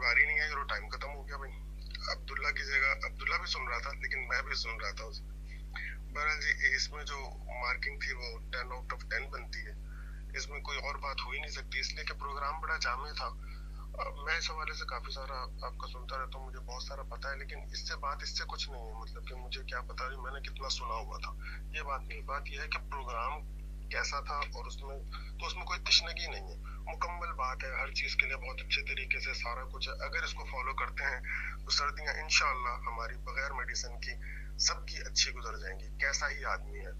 बारी नहीं आई और टाइम खत्म हो गया भाई। अब्दुल्ला की जगह अब्दुल्ला भी सुन रहा था, लेकिन मैं भी सुन रहा था उसे। बहरहाल जी, इसमें जो मार्किंग थी वो 10 आउट ऑफ 10 बनती है। इसमें कोई और बात हो ही नहीं सकती, इसलिए कि प्रोग्राम बड़ा जामे था। मैं इस हवाले से काफी सारा आपका सुनता रहता हूँ, मुझे बहुत सारा पता है, लेकिन इससे कुछ नहीं है। मतलब कि मुझे क्या पता है मैंने कितना सुना हुआ था, ये बात नहीं। बात यह है कि प्रोग्राम कैसा था, और उसमें कोई तशनगी नहीं है। मुकम्मल बात है, हर चीज के लिए बहुत अच्छे तरीके से सारा कुछ है। अगर इसको फॉलो करते हैं तो सर्दियां इंशाल्लाह हमारी बगैर मेडिसिन की सबकी अच्छी गुजर जाएंगी, कैसा ही आदमी है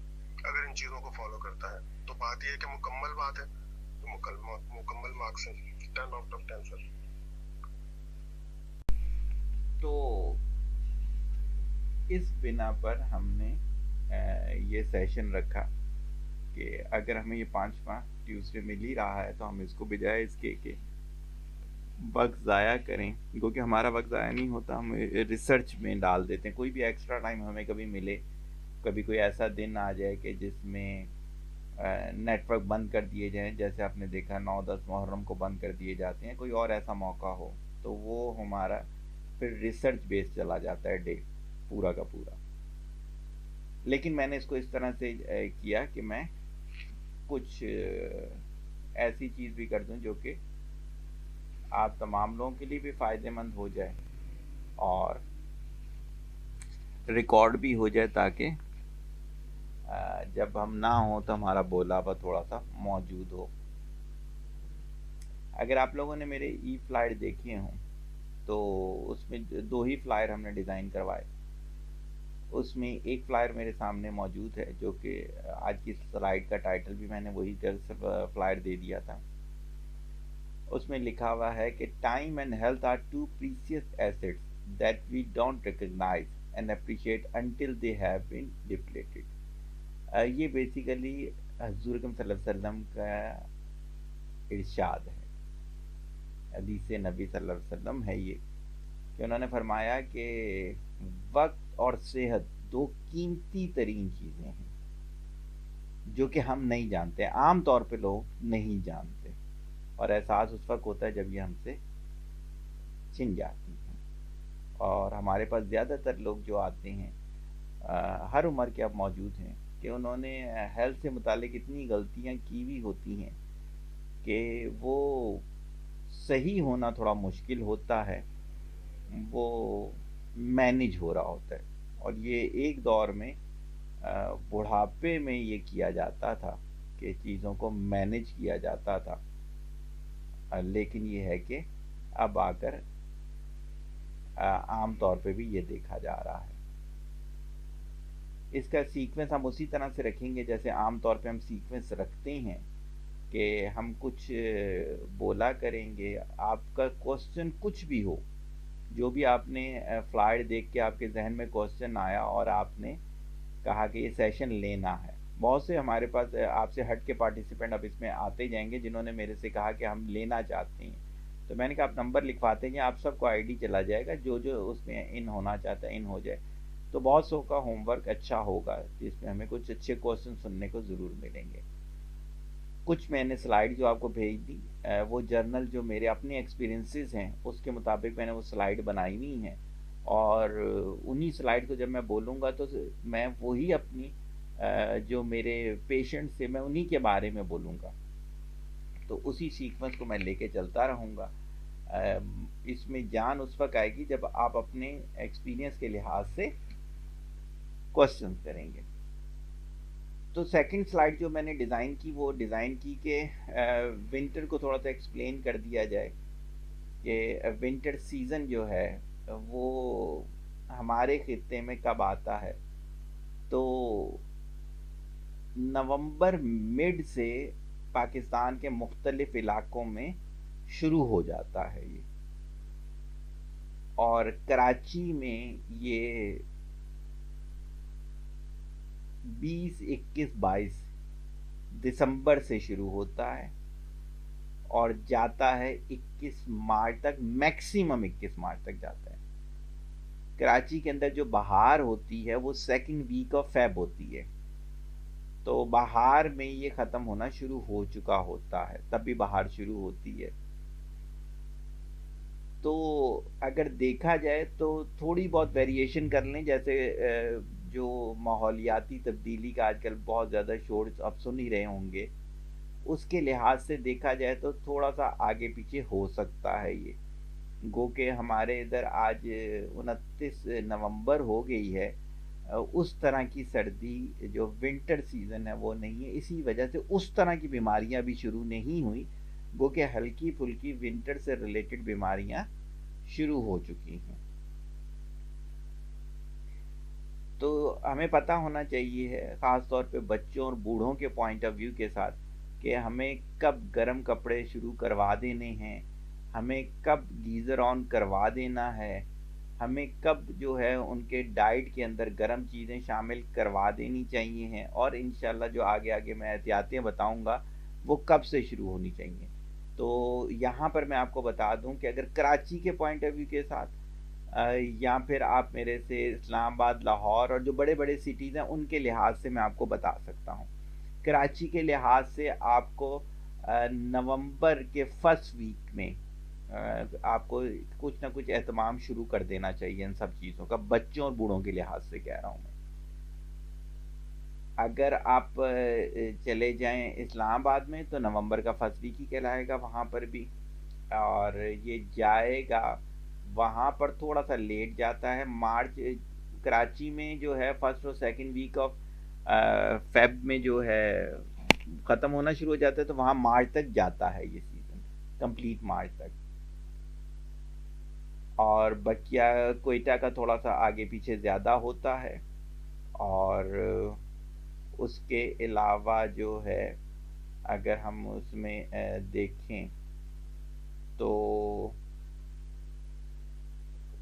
अगर इन चीजों को फॉलो करता है। तो बात यह है कि मुकम्मल बात है, तो मुकम्मल मार्क्स है, 10 आउट ऑफ 10 सर। तो इस बिना पर हमने ये सेशन रखा कि अगर हमें ये 5 ट्यूसडे मिल ही रहा है तो हम इसको बजाय इसके कि वक्त ज़ाया करें, क्योंकि हमारा वक्त ज़ाया नहीं होता, हम रिसर्च में डाल देते हैं। कोई भी एक्स्ट्रा टाइम हमें कभी मिले, कभी कोई ऐसा दिन आ जाए कि जिसमें नेटवर्क बंद कर दिए जाएं, जैसे आपने देखा 9-10 मुहर्रम को बंद कर दिए जाते हैं, कोई और ऐसा मौका हो तो वो हमारा फिर रिसर्च बेस चला जाता है डे पूरा का पूरा। लेकिन मैंने इसको इस तरह से किया कि मैं कुछ ऐसी चीज़ भी कर दूं जो कि आप तमाम लोगों के लिए भी फ़ायदेमंद हो जाए और रिकॉर्ड भी हो जाए, ताकि जब हम ना हो तो हमारा बोलावा थोड़ा सा मौजूद हो। अगर आप लोगों ने मेरे ई फ्लायर देखे हों तो उसमें 2 ही फ्लायर हमने डिज़ाइन करवाए। उसमें एक फ्लायर मेरे सामने मौजूद है जो कि आज की स्लाइड का टाइटल भी मैंने वही फ्लायर दे दिया था। उसमें लिखा हुआ है कि time and health are two precious assets that we don't recognise and appreciate until they have been depleted. ये बेसिकली हज़ूर अकरम सल्लल्लाहु अलैहि वसल्लम का इरशाद है, हदीस नबी सल्लल्लाहु अलैहि वसल्लम है ये, कि उन्होंने फरमाया कि वक्त और सेहत 2 कीमती तरीन चीज़ें हैं जो कि हम नहीं जानते, आम तौर पे लोग नहीं जानते, और एहसास उस वक्त होता है जब ये हमसे छिन जाती हैं। और हमारे पास ज़्यादातर लोग जो आते हैं हर उम्र के अब मौजूद हैं कि उन्होंने हेल्थ से मुतालिक इतनी गलतियां की हुई होती हैं कि वो सही होना थोड़ा मुश्किल होता है, वो मैनेज हो रहा होता है। और ये एक दौर में बुढ़ापे में ये किया जाता था कि चीज़ों को मैनेज किया जाता था, लेकिन ये है कि अब आकर आम तौर पे भी ये देखा जा रहा है। इसका सीक्वेंस हम उसी तरह से रखेंगे जैसे आम तौर पे हम सीक्वेंस रखते हैं कि हम कुछ बोला करेंगे, आपका क्वेश्चन कुछ भी हो, जो भी आपने फ्लायर देख के आपके जहन में क्वेश्चन आया और आपने कहा कि ये सेशन लेना है। बहुत से हमारे पास आपसे हट के पार्टिसिपेंट अब इसमें आते जाएंगे जिन्होंने मेरे से कहा कि हम लेना चाहते हैं, तो मैंने कहा आप नंबर लिखवाते हैं, आप सबको आईडी चला जाएगा, जो जो उसमें इन होना चाहता है इन हो जाए। तो बहुत सौ का होमवर्क अच्छा होगा जिसमें हमें कुछ अच्छे क्वेश्चन सुनने को ज़रूर मिलेंगे। कुछ मैंने स्लाइड जो आपको भेज दी, वो जर्नल जो मेरे अपने एक्सपीरियंसेस हैं उसके मुताबिक मैंने वो स्लाइड बनाई हुई हैं, और उन्हीं स्लाइड को जब मैं बोलूँगा तो मैं वही अपनी जो मेरे पेशेंट से मैं उन्हीं के बारे में बोलूँगा, तो उसी सीक्वेंस को मैं लेके चलता रहूँगा। इसमें जान उस वक्त आएगी जब आप अपने एक्सपीरियंस के लिहाज से क्वेश्चन करेंगे। तो सेकंड स्लाइड जो मैंने डिज़ाइन की वो डिज़ाइन की कि विंटर को थोड़ा सा एक्सप्लेन कर दिया जाए कि विंटर सीज़न जो है वो हमारे खित्ते में कब आता है। तो नवंबर मिड से पाकिस्तान के मुख्तलिफ इलाकों में शुरू हो जाता है ये, और कराची में ये 20, 21, 22 दिसंबर से शुरू होता है और जाता है 21 मार्च तक, मैक्सिमम 21 मार्च तक जाता है। कराची के अंदर जो बहार होती है वो सेकंड वीक ऑफ फेब होती है, तो बहार में ये ख़त्म होना शुरू हो चुका होता है, तब भी बहार शुरू होती है। तो अगर देखा जाए तो थोड़ी बहुत वेरिएशन कर लें, जैसे जो माहौलियाती तब्दीली का आजकल बहुत ज़्यादा शोर आप सुन ही रहे होंगे, उसके लिहाज से देखा जाए तो थोड़ा सा आगे पीछे हो सकता है ये। गो के हमारे इधर आज 29 नवंबर हो गई है, उस तरह की सर्दी जो विंटर सीजन है वो नहीं है, इसी वजह से उस तरह की बीमारियां भी शुरू नहीं हुई। गो के हल्की फुल्की विंटर से रिलेटेड बीमारियां शुरू हो चुकी हैं। तो हमें पता होना चाहिए है, ख़ास तौर पे बच्चों और बूढ़ों के पॉइंट ऑफ व्यू के साथ, कि हमें कब गर्म कपड़े शुरू करवा देने हैं, हमें कब गीज़र ऑन करवा देना है, हमें कब जो है उनके डाइट के अंदर गर्म चीज़ें शामिल करवा देनी चाहिए हैं, और इंशाल्लाह जो आगे आगे मैं एहतियातें बताऊंगा वो कब से शुरू होनी चाहिए। तो यहाँ पर मैं आपको बता दूं कि अगर कराची के पॉइंट ऑफ व्यू के साथ, या फिर आप मेरे से इस्लामाबाद, लाहौर और जो बड़े बड़े सिटीज़ हैं उनके लिहाज से मैं आपको बता सकता हूँ। कराची के लिहाज से आपको नवंबर के फर्स्ट वीक में आपको कुछ ना कुछ एहतमाम शुरू कर देना चाहिए इन सब चीज़ों का, बच्चों और बूढ़ों के लिहाज से कह रहा हूँ मैं। अगर आप चले जाएं इस्लामाबाद में तो नवंबर का फर्स्ट वीक ही कहलाएगा वहाँ पर भी, और ये जाएगा वहाँ पर थोड़ा सा लेट जाता है। मार्च कराची में जो है फर्स्ट और सेकंड वीक ऑफ फेब में जो है ख़त्म होना शुरू हो जाता है, तो वहाँ मार्च तक जाता है ये सीज़न, कंप्लीट मार्च तक। और बकिया कोयटा का थोड़ा सा आगे पीछे ज़्यादा होता है। और उसके अलावा जो है अगर हम उसमें देखें तो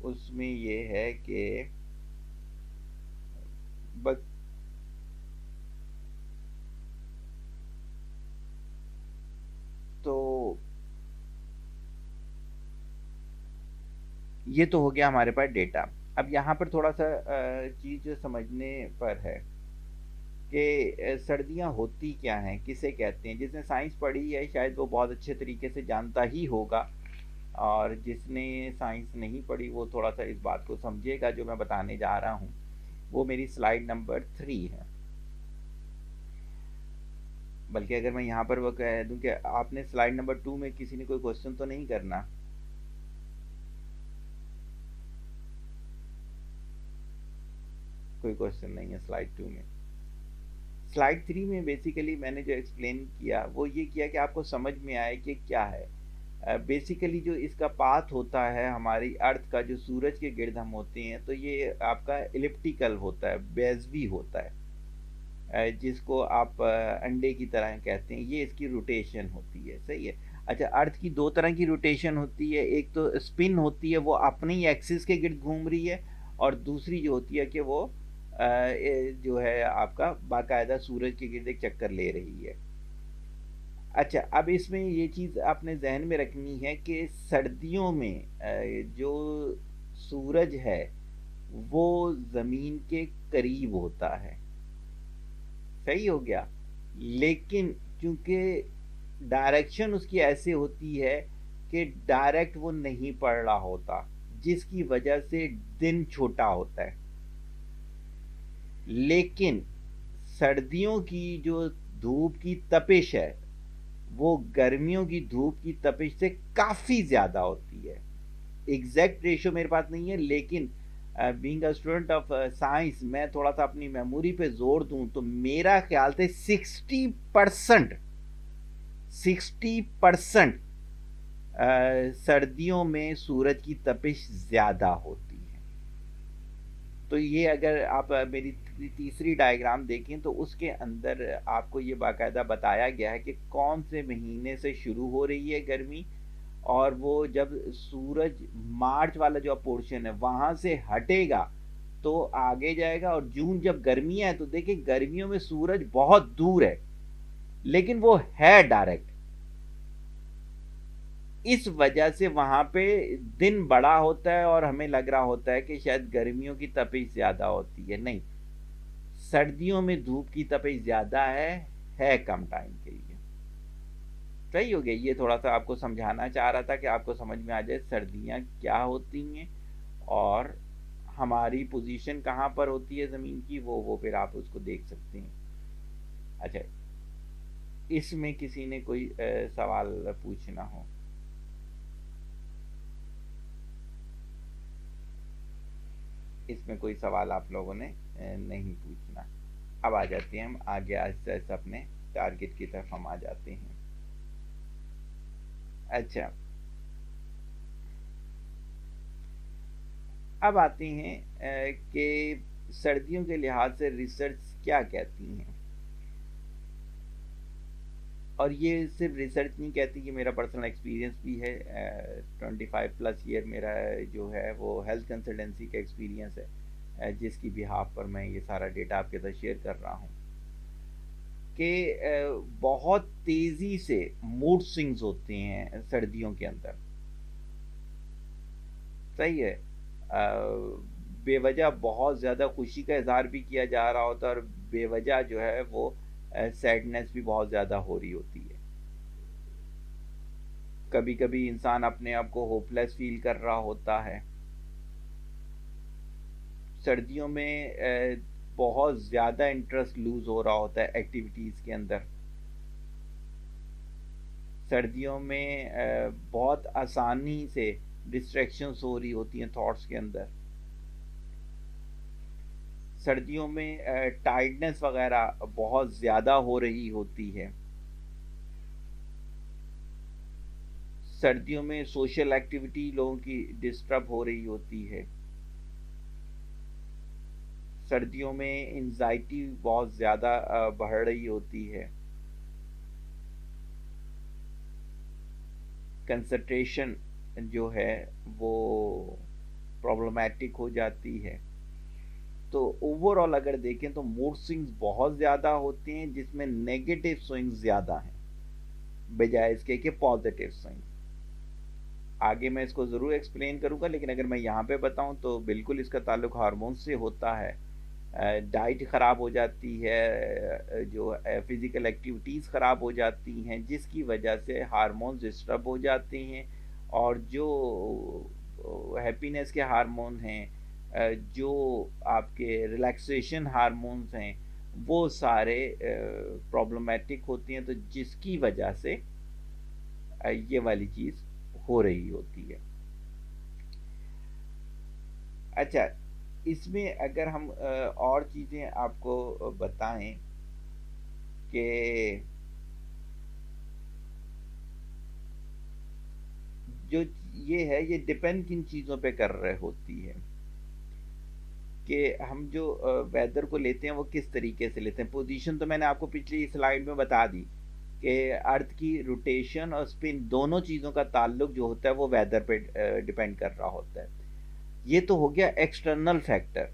उसमें ये है कि तो ये तो हो गया हमारे पास डेटा। अब यहाँ पर थोड़ा सा चीज़ जो समझने पर है कि सर्दियाँ होती क्या हैं, किसे कहते हैं। जिसने साइंस पढ़ी है शायद वो बहुत अच्छे तरीके से जानता ही होगा, और जिसने साइंस नहीं पढ़ी वो थोड़ा सा इस बात को समझेगा। जो मैं बताने जा रहा हूँ वो मेरी स्लाइड नंबर 3 है। बल्कि अगर मैं यहाँ पर वो कह दूँ कि आपने स्लाइड नंबर 2 में किसी ने कोई क्वेश्चन तो नहीं करना। कोई क्वेश्चन नहीं है स्लाइड 2 में। स्लाइड 3 में बेसिकली मैंने जो एक्सप्लेन किया वो ये किया कि आपको समझ में आए कि क्या है। बेसिकली जो इसका पाथ होता है हमारी अर्थ का, जो सूरज के गिर्द हम होते हैं, तो ये आपका इलिप्टिकल होता है, बेज़वी होता है, जिसको आप अंडे की तरह कहते हैं। ये इसकी रोटेशन होती है, सही है। अच्छा, अर्थ की दो तरह की रोटेशन होती है, एक तो स्पिन होती है, वो अपने ही एक्सिस के गिर्द घूम रही है, और दूसरी जो होती है कि वो जो है आपका बाकायदा सूरज के गिर्द एक चक्कर ले रही है। अच्छा, अब इसमें ये चीज़ आपने जहन में रखनी है कि सर्दियों में जो सूरज है वो ज़मीन के करीब होता है, सही हो गया। लेकिन चूंकि डायरेक्शन उसकी ऐसे होती है कि डायरेक्ट वो नहीं पड़ रहा होता, जिसकी वजह से दिन छोटा होता है। लेकिन सर्दियों की जो धूप की तपिश है वो गर्मियों की धूप की तपिश से काफ़ी ज़्यादा होती है। एग्जैक्ट रेशो मेरे पास नहीं है, लेकिन being a student of science मैं थोड़ा सा अपनी मेमोरी पे जोर दूं तो मेरा ख्याल से 60% सर्दियों में सूरज की तपिश ज़्यादा होती है। तो ये अगर आप मेरी तीसरी डायग्राम देखें तो उसके अंदर आपको ये बाकायदा बताया गया है कि कौन से महीने से शुरू हो रही है गर्मी, और वो जब सूरज मार्च वाला जो पोर्शन है वहां से हटेगा तो आगे जाएगा। और जून जब गर्मियां है तो देखिए गर्मियों में सूरज बहुत दूर है लेकिन वो है डायरेक्ट, इस वजह से वहां पे दिन बड़ा होता है और हमें लग रहा होता है कि शायद गर्मियों की तपिश ज्यादा होती है। नहीं, सर्दियों में धूप की तपिश ज्यादा है कम टाइम के लिए। सही हो गया। ये थोड़ा सा आपको समझाना चाह रहा था कि आपको समझ में आ जाए सर्दियाँ क्या होती हैं और हमारी पोजीशन कहाँ पर होती है ज़मीन की, वो फिर आप उसको देख सकते हैं। अच्छा, इसमें किसी ने कोई सवाल पूछना हो? इसमें कोई सवाल आप लोगों ने नहीं पूछना। अब आ जाते हैं हम आगे, आहिस्ता आहिस्ता अपने टारगेट की तरफ हम आ जाते हैं। अच्छा, अब आते हैं कि सर्दियों के लिहाज से रिसर्च क्या कहती हैं। और ये सिर्फ रिसर्च नहीं कहती, कि मेरा पर्सनल एक्सपीरियंस भी है। 25+ ईयर मेरा जो है वो हेल्थ कंसल्टेंसी का एक्सपीरियंस है, जिसकी बिहाफ पर मैं ये सारा डेटा आपके साथ शेयर कर रहा हूँ कि बहुत तेज़ी से मूड स्विंग्स होते हैं सर्दियों के अंदर। सही है। बेवजह बहुत ज़्यादा खुशी का इजहार भी किया जा रहा होता है और बेवजह जो है वो सैडनेस भी बहुत ज़्यादा हो रही होती है। कभी कभी इंसान अपने आप को होपलेस फील कर रहा होता है। सर्दियों में बहुत ज़्यादा इंटरेस्ट लूज़ हो रहा होता है एक्टिविटीज़ के अंदर। सर्दियों में बहुत आसानी से डिस्ट्रैक्शंस हो रही होती हैं थॉट्स के अंदर। सर्दियों में टायर्डनेस वगैरह बहुत ज़्यादा हो रही होती है। सर्दियों में सोशल एक्टिविटी लोगों की डिस्टर्ब हो रही होती है। सर्दियों में एंजाइटी बहुत ज़्यादा बढ़ रही होती है। कंसंट्रेशन जो है वो प्रॉब्लमेटिक हो जाती है। तो ओवरऑल अगर देखें तो मूड स्विंग्स बहुत ज़्यादा होते हैं, जिसमें नेगेटिव स्विंग्स ज़्यादा हैं बजाय इसके कि पॉजिटिव स्विंग्स। आगे मैं इसको ज़रूर एक्सप्लेन करूँगा, लेकिन अगर मैं यहाँ पे बताऊँ तो बिल्कुल इसका ताल्लुक हार्मोन से होता है। डाइट ख़राब हो जाती है, जो फिज़िकल एक्टिविटीज़ ख़राब हो जाती हैं, जिसकी वजह से हार्मोन्स डिस्टर्ब हो जाते हैं। और जो हैप्पीनेस के हार्मोन हैं, जो आपके रिलैक्सेशन हार्मोन्स हैं, वो सारे प्रॉब्लमेटिक होती हैं, तो जिसकी वजह से ये वाली चीज़ हो रही होती है। अच्छा, इसमें अगर हम और चीज़ें आपको बताएं कि जो ये है ये डिपेंड किन चीज़ों पे कर रहे होती है कि हम जो वेदर को लेते हैं वो किस तरीके से लेते हैं। पोजीशन तो मैंने आपको पिछली स्लाइड में बता दी कि अर्थ की रोटेशन और स्पिन दोनों चीज़ों का ताल्लुक जो होता है वो वेदर पे डिपेंड कर रहा होता है। ये तो हो गया एक्सटर्नल फैक्टर।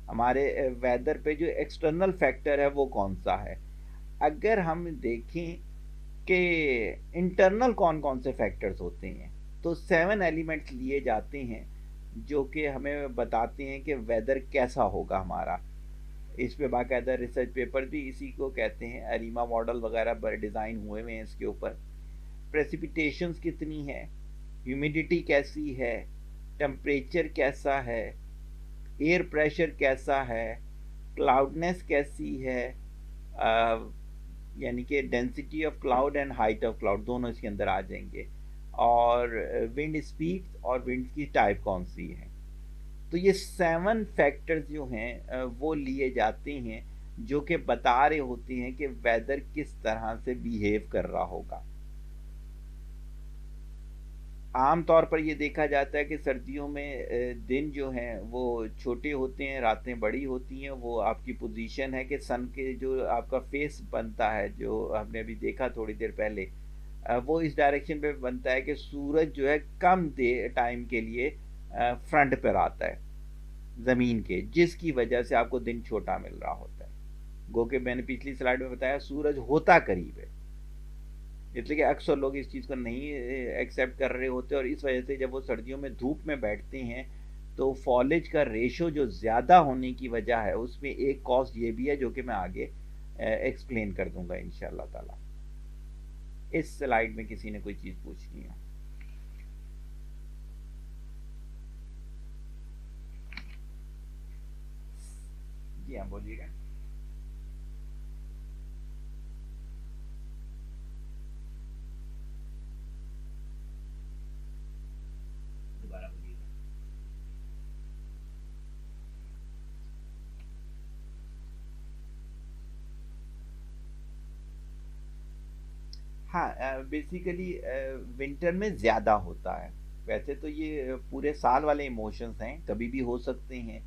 हमारे वेदर पे जो एक्सटर्नल फैक्टर है वो कौन सा है। अगर हम देखें कि इंटरनल कौन कौन से फैक्टर्स होते हैं, तो 7 एलिमेंट्स लिए जाते हैं जो कि हमें बताते हैं कि वेदर कैसा होगा हमारा। इस पे बाकायदा रिसर्च पेपर भी इसी को कहते हैं, अरीमा मॉडल वगैरह डिज़ाइन हुए हुए हैं इसके ऊपर। प्रेसिपिटेशंस कितनी है, ह्यूमिडिटी कैसी है, टेम्परेचर कैसा है, एयर प्रेशर कैसा है, क्लाउडनेस कैसी है, यानी कि density of cloud and height of cloud दोनों इसके अंदर आ जाएंगे, और विंड स्पीड और विंड की टाइप कौन सी है। तो ये 7 फैक्टर्स जो हैं वो लिए जाते हैं, जो कि बता रहे होते हैं कि वेदर किस तरह से बिहेव कर रहा होगा। आम तौर पर ये देखा जाता है कि सर्दियों में दिन जो हैं वो छोटे होते हैं, रातें बड़ी होती हैं। वो आपकी पोजीशन है कि सन के जो आपका फेस बनता है, जो हमने अभी देखा थोड़ी देर पहले, वो इस डायरेक्शन पे बनता है कि सूरज जो है कम टाइम के लिए फ्रंट पर आता है ज़मीन के, जिसकी वजह से आपको दिन छोटा मिल रहा होता है। गो के मैंने पिछली स्लाइड में बताया सूरज होता करीब है, इसलिए कि अक्सर लोग इस चीज़ को नहीं एक्सेप्ट कर रहे होते, और इस वजह से जब वो सर्दियों में धूप में बैठते हैं तो फॉलेज का रेशो जो ज़्यादा होने की वजह है, उसमें एक कॉज ये भी है जो कि मैं आगे एक्सप्लेन कर दूंगा इंशाल्लाह ताला। इस स्लाइड में किसी ने कोई चीज पूछनी हो? जी हाँ, बोलिएगा। दोबारा बोलिएगा। हाँ, बेसिकली विंटर में ज़्यादा होता है। वैसे तो ये पूरे साल वाले इमोशंस हैं, कभी भी हो सकते हैं।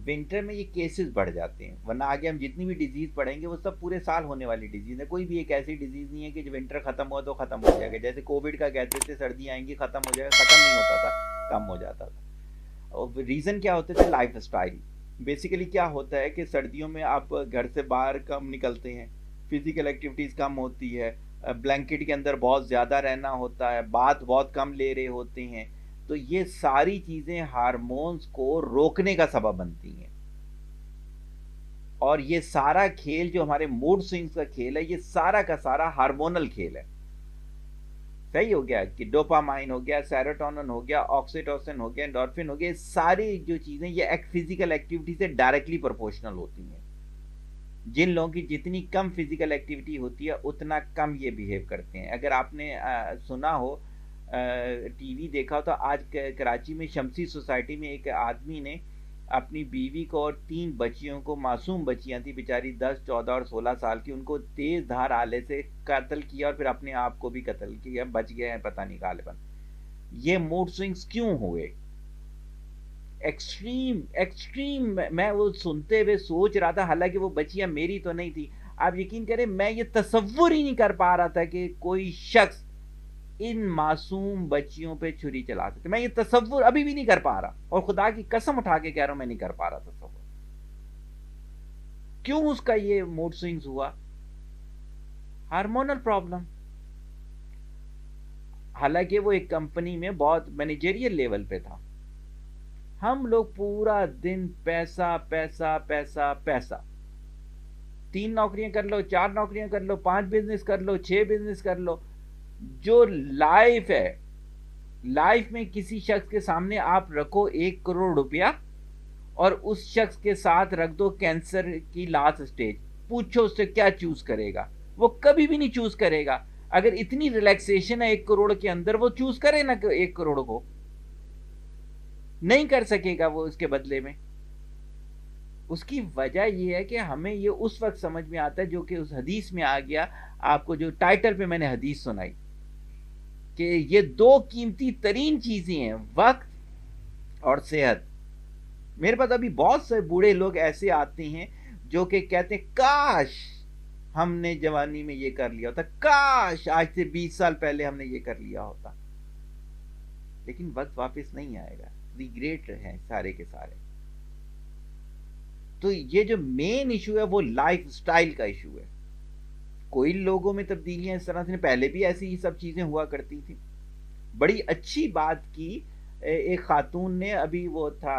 विंटर में ये केसेस बढ़ जाते हैं, वरना आगे हम जितनी भी डिजीज़ पढ़ेंगे वो सब पूरे साल होने वाली डिजीज़ है। कोई भी एक ऐसी डिजीज़ नहीं है कि जो विंटर ख़त्म हुआ तो ख़त्म हो जाएगा। जैसे कोविड का कहते थे सर्दी आएंगी ख़त्म हो जाएगा, ख़त्म नहीं होता था, कम हो जाता था। और रीज़न क्या होते थे? Life style. बेसिकली क्या होता है कि सर्दियों में आप घर से बाहर कम निकलते हैं, फिजिकल एक्टिविटीज़ कम होती है, ब्लैंकेट के अंदर बहुत ज़्यादा रहना होता है, बात बहुत कम ले रहे होते हैं। तो ये सारी चीज़ें हार्मोन्स को रोकने का सबब बनती हैं। और ये सारा खेल जो हमारे मूड स्विंग्स का खेल है, ये सारा का सारा हार्मोनल खेल है। सही हो गया कि डोपामाइन हो गया, सेरोटोनिन हो गया, ऑक्सीटोसिन हो गया, एंडोर्फिन हो गया, ये सारी जो चीज़ें ये फिजिकल एक्टिविटी से डायरेक्टली प्रोपोर्शनल होती हैं। जिन लोगों की जितनी कम फिजिकल एक्टिविटी होती है उतना कम ये बिहेव करते हैं। अगर आपने सुना हो, टीवी देखा हो, तो आज कराची में शमसी सोसाइटी में एक आदमी ने अपनी बीवी को और 3 बच्चियों को, मासूम बच्चियां थी बेचारी, 10, 14 और 16 साल की, उनको तेज धार आले से कत्ल किया और फिर अपने आप को भी कत्ल किया। बच गए हैं पता नहीं गालिबन। ये मूड स्विंग्स क्यों हुए? Extreme extreme. मैं वो सुनते हुए सोच रहा था, हालांकि वो बच्चियां मेरी तो नहीं थी, आप यकीन करें मैं ये तसव्वुर ही नहीं कर पा रहा था कि कोई शख्स इन मासूम बच्चियों पे छुरी चला सके। मैं ये तसव्वुर अभी भी नहीं कर पा रहा, और खुदा की कसम उठा के कह रहा हूं मैं नहीं कर पा रहा तसव्वुर। क्यों उसका ये मूड स्विंग्स हुआ? Hormonal problem. हालांकि वो एक कंपनी में बहुत मैनेजरियल लेवल पे था। हम लोग पूरा दिन पैसा पैसा पैसा पैसा, 3 नौकरियां कर लो, 4 नौकरियां कर लो, 5 बिजनेस कर लो, 6 बिजनेस कर लो। जो लाइफ है, लाइफ में किसी शख्स के सामने आप रखो 1 करोड़ रुपया और उस शख्स के साथ रख दो कैंसर की लास्ट स्टेज, पूछो उससे क्या चूज करेगा? वो कभी भी नहीं चूज करेगा। अगर इतनी रिलैक्सेशन है 1 करोड़ के अंदर, वो चूज करे ना 1 करोड़ को? नहीं कर सकेगा वो इसके बदले में। उसकी वजह यह है कि हमें ये उस वक्त समझ में आता है, जो कि उस हदीस में आ गया, आपको जो टाइटल पे मैंने हदीस सुनाई, कि ये 2 कीमती तरीन चीजें हैं, वक्त और सेहत। मेरे पास अभी बहुत से बूढ़े लोग ऐसे आते हैं जो कि कहते हैं काश हमने जवानी में ये कर लिया होता, काश आज से 20 साल पहले हमने ये कर लिया होता। लेकिन वक्त वापस नहीं आएगा, रिग्रेट हैं सारे के सारे। तो ये जो मेन इशू है वो लाइफ स्टाइल का इशू है। कोई लोगों में तब्दीलियां इस तरह से, पहले भी ऐसी ही सब चीजें हुआ करती थी। बड़ी अच्छी बात की एक खातून ने, अभी वो था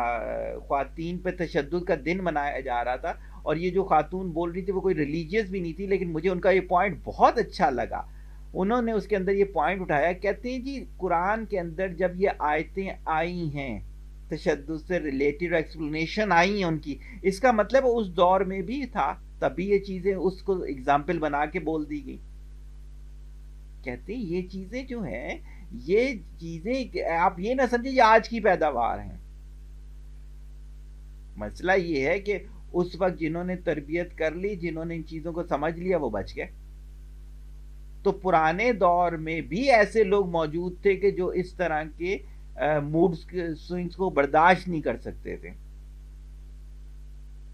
ख्वातीन पे तशद्दुद का दिन मनाया जा रहा था, और ये जो खातून बोल रही थी वो कोई रिलीजियस भी नहीं थी, लेकिन मुझे उनका ये पॉइंट बहुत अच्छा लगा। उन्होंने उसके अंदर ये पॉइंट उठाया, कहते हैं जी कुरान के अंदर जब ये आयतें आई हैं, तशद्दुद से रिलेटेड एक्सप्लेनेशन आई हैं उनकी, इसका मतलब उस दौर में भी था, तभी ये चीजें उसको एग्जाम्पल बना के बोल दी गई। कहते हैं ये चीजें जो हैं, ये चीजें आप ये ना समझिए ये आज की पैदावार हैं। मसला ये है कि उस वक्त जिन्होंने तरबियत कर ली, जिन्होंने इन चीजों को समझ लिया, वो बच गए। तो पुराने दौर में भी ऐसे लोग मौजूद थे कि जो इस तरह के मूड स्विंग्स को बर्दाश्त नहीं कर सकते थे।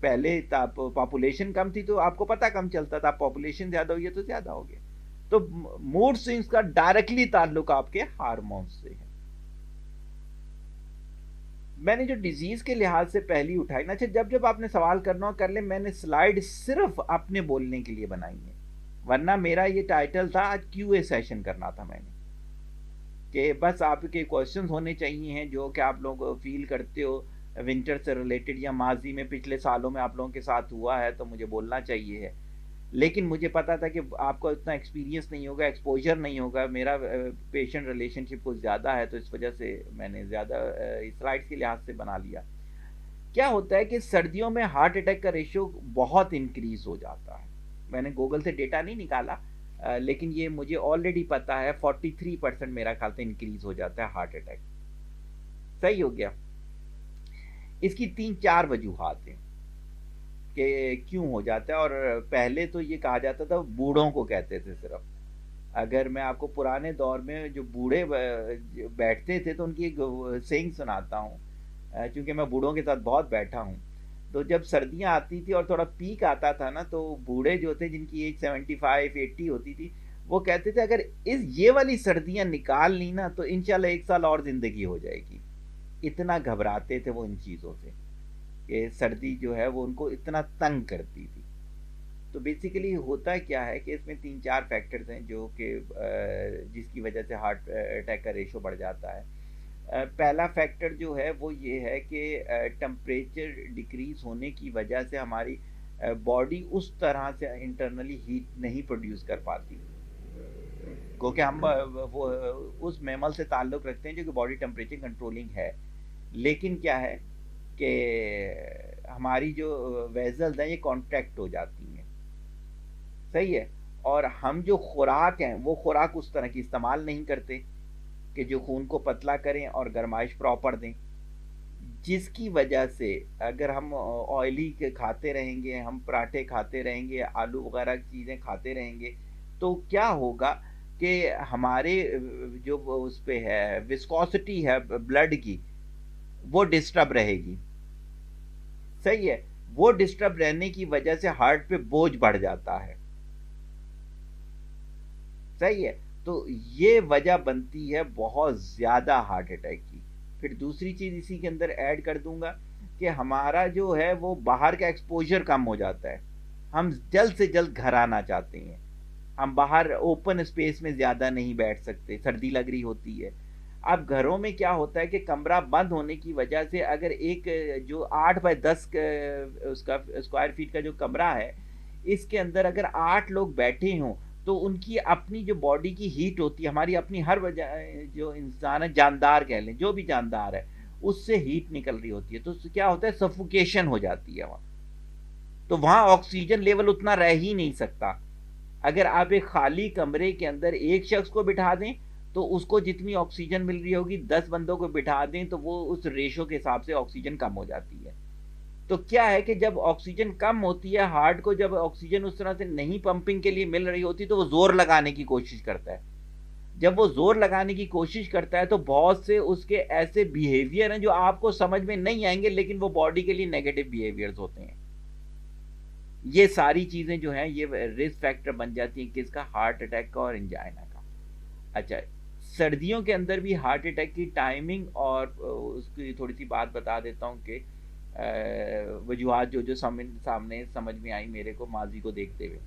पहले पॉपुलेशन कम थी तो आपको पता कम चलता था, पॉपुलेशन ज्यादा हुई है तो ज्यादा हो गया। तो मूड स्विंग्स का डायरेक्टली ताल्लुक आपके हार्मोन्स से है। मैंने जो डिजीज के लिहाज से पहली उठाई ना, अच्छा जब जब आपने सवाल करना हो कर ले, मैंने स्लाइड सिर्फ अपने बोलने के लिए बनाई है, वरना मेरा ये टाइटल था आज क्यूए सेशन करना था मैंने, कि बस आपके क्वेश्चंस होने चाहिए हैं जो कि आप लोग फील करते हो विंटर से रिलेटेड, या माजी में पिछले सालों में आप लोगों के साथ हुआ है तो मुझे बोलना चाहिए है। लेकिन मुझे पता था कि आपको इतना एक्सपीरियंस नहीं होगा, एक्सपोजर नहीं होगा, मेरा पेशेंट रिलेशनशिप कुछ ज़्यादा है, तो इस वजह से मैंने ज़्यादा स्लाइड्स के लिहाज से बना लिया। क्या होता है कि सर्दियों में हार्ट अटैक का रेशियो बहुत इंक्रीज हो जाता है। मैंने गूगल से डेटा नहीं निकाला, लेकिन ये मुझे ऑलरेडी पता है, 43% मेरा ख्याल से इंक्रीज हो जाता है हार्ट अटैक। सही हो गया। इसकी 3-4 वजूहात हैं कि क्यों हो जाता है। और पहले तो ये कहा जाता था, बूढ़ों को कहते थे सिर्फ। अगर मैं आपको पुराने दौर में जो बूढ़े बैठते थे तो उनकी एक सेइंग सुनाता हूँ, क्योंकि मैं बूढ़ों के साथ बहुत बैठा हूँ। तो जब सर्दियाँ आती थी और थोड़ा पीक आता था ना, तो बूढ़े जो थे जिनकी एज 75-80 होती थी, वो कहते थे अगर ये वाली सर्दियाँ निकाल ली ना तो इंशाल्लाह 1 साल और ज़िंदगी हो जाएगी। इतना घबराते थे वो इन चीज़ों से कि सर्दी जो है वो उनको इतना तंग करती थी। तो बेसिकली होता क्या है कि इसमें 3-4 फैक्टर्स हैं जो कि जिसकी वजह से हार्ट अटैक का रेशो बढ़ जाता है। पहला फैक्टर जो है वो ये है कि टेम्परेचर डिक्रीज होने की वजह से हमारी बॉडी उस तरह से इंटरनली हीट नहीं प्रोड्यूस कर पाती, क्योंकि हम वो उस मैमल से ताल्लुक़ रखते हैं जो कि बॉडी टेम्परेचर कंट्रोलिंग है। लेकिन क्या है कि हमारी जो वेजल्स हैं ये कॉन्ट्रैक्ट हो जाती हैं। सही है। और हम जो खुराक हैं वो खुराक उस तरह की इस्तेमाल नहीं करते कि जो खून को पतला करें और गर्माइश प्रॉपर दें, जिसकी वजह से अगर हम ऑयली के खाते रहेंगे, हम पराठे खाते रहेंगे, आलू वगैरह की चीज़ें खाते रहेंगे, तो क्या होगा कि हमारे जो उस पे है विस्कोसिटी है ब्लड की, वो डिस्टर्ब रहेगी। सही है। वो डिस्टर्ब रहने की वजह से हार्ट पे बोझ बढ़ जाता है। सही है। तो ये वजह बनती है बहुत ज़्यादा हार्ट अटैक की। फिर दूसरी चीज़ इसी के अंदर ऐड कर दूंगा कि हमारा जो है वो बाहर का एक्सपोजर कम हो जाता है। हम जल्द से जल्द घर आना चाहते हैं, हम बाहर ओपन स्पेस में ज़्यादा नहीं बैठ सकते, सर्दी लग रही होती है। अब घरों में क्या होता है कि कमरा बंद होने की वजह से अगर एक जो 8 बाय 10 उसका स्क्वायर फीट का जो कमरा है, इसके अंदर अगर 8 लोग बैठे हों तो उनकी अपनी जो बॉडी की हीट होती है, हमारी अपनी हर वजह जो इंसान है, जानदार कह लें, जो भी जानदार है, उससे हीट निकल रही होती है, तो क्या होता है, सफोकेशन हो जाती है वहाँ। तो वहाँ ऑक्सीजन लेवल उतना रह ही नहीं सकता। अगर आप एक खाली कमरे के अंदर एक शख्स को बिठा दें तो उसको जितनी ऑक्सीजन मिल रही होगी, 10 बंदों को बिठा दें तो वो उस रेशो के हिसाब से ऑक्सीजन कम हो जाती है। तो क्या है कि जब ऑक्सीजन कम होती है, हार्ट को जब ऑक्सीजन उस तरह से नहीं पंपिंग के लिए मिल रही होती, तो वो जोर लगाने की कोशिश करता है। जब वो जोर लगाने की कोशिश करता है तो बहुत से उसके ऐसे बिहेवियर हैं जो आपको समझ में नहीं आएंगे, लेकिन वो बॉडी के लिए नेगेटिव बिहेवियर्स होते हैं। ये सारी चीजें जो हैं ये रिस्क फैक्टर बन जाती हैं किसका, हार्ट अटैक का और एंजाइना का। अच्छा, सर्दियों के अंदर भी हार्ट अटैक की टाइमिंग और उसकी थोड़ी सी बात बता देता हूँ कि वजूहात जो सामने समझ में आई मेरे को माजी को देखते हुए।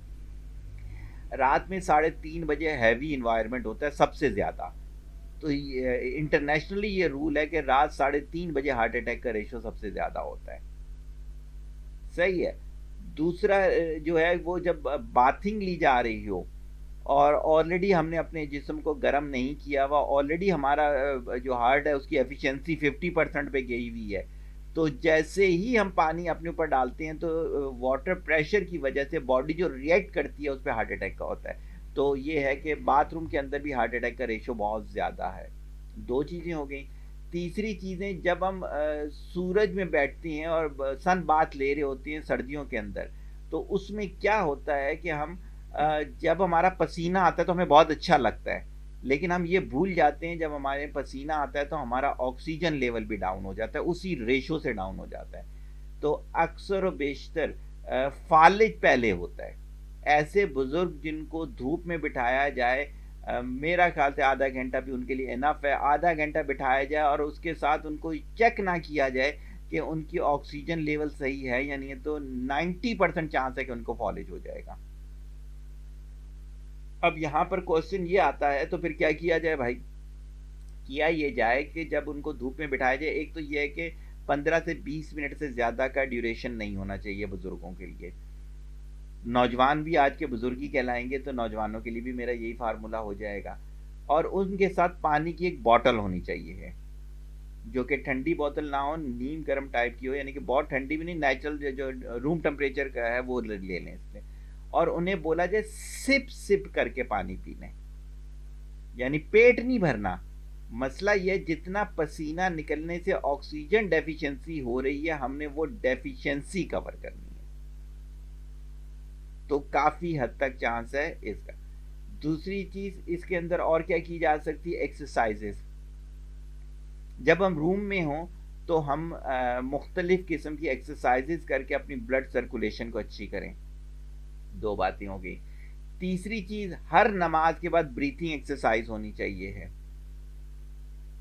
रात में 3:30 बजे हैवी इन्वायरमेंट होता है सबसे ज़्यादा। तो इंटरनेशनली ये रूल है कि रात 3:30 बजे हार्ट अटैक का रेशो सबसे ज़्यादा होता है। सही है। दूसरा जो है वो जब बाथिंग ली जा रही हो और ऑलरेडी हमने अपने जिस्म को गर्म नहीं किया हुआ, ऑलरेडी हमारा जो हार्ट है उसकी एफिशिएंसी 50% पे गई हुई है, तो जैसे ही हम पानी अपने ऊपर डालते हैं तो वाटर प्रेशर की वजह से बॉडी जो रिएक्ट करती है उस पर हार्ट अटैक का होता है। तो ये है कि बाथरूम के अंदर भी हार्ट अटैक का रेशो बहुत ज़्यादा है। 2 चीज़ें हो गई। तीसरी चीज़ें, जब हम सूरज में बैठते हैं और सन बाथ ले रहे होते हैं सर्दियों के अंदर, तो उसमें क्या होता है कि हम जब हमारा पसीना आता है तो हमें बहुत अच्छा लगता है, लेकिन हम ये भूल जाते हैं जब हमारे पसीना आता है तो हमारा ऑक्सीजन लेवल भी डाउन हो जाता है, उसी रेशो से डाउन हो जाता है। तो अक्सर और बेशतर फालिज पहले होता है। ऐसे बुजुर्ग जिनको धूप में बिठाया जाए, मेरा ख्याल से आधा घंटा भी उनके लिए इनफ है, आधा घंटा बिठाया जाए और उसके साथ उनको चेक ना किया जाए कि उनकी ऑक्सीजन लेवल सही है या नहीं है, तो 90% चांस है कि उनको फॉलिज हो जाएगा। अब यहाँ पर क्वेश्चन ये आता है, तो फिर क्या किया जाए भाई? किया ये जाए कि जब उनको धूप में बिठाया जाए, एक तो ये है कि 15 से 20 मिनट से ज़्यादा का ड्यूरेशन नहीं होना चाहिए बुजुर्गों के लिए। नौजवान भी आज के बुजुर्गी कहलाएंगे, तो नौजवानों के लिए भी मेरा यही फार्मूला हो जाएगा। और उनके साथ पानी की एक बॉटल होनी चाहिए है, जो कि ठंडी बोतल ना हो, नीम गर्म टाइप की हो, यानी कि बहुत ठंडी भी नहीं, नेचुरल जो रूम टेम्परेचर का है वो ले लें इसमें। और उन्हें बोला जाए सिप सिप करके पानी पीने, यानी पेट नहीं भरना। मसला यह, जितना पसीना निकलने से ऑक्सीजन डेफिशिएंसी हो रही है, हमने वो डेफिशिएंसी कवर करनी है, तो काफी हद तक चांस है इसका। दूसरी चीज इसके अंदर और क्या की जा सकती है, एक्सरसाइजेस। जब हम रूम में हों तो हम मुख्तलिफ किस्म की एक्सरसाइजेस करके अपनी ब्लड सर्कुलेशन को अच्छी करें। 2 बातें हो गई। तीसरी चीज, हर नमाज के बाद ब्रीथिंग एक्सरसाइज होनी चाहिए है।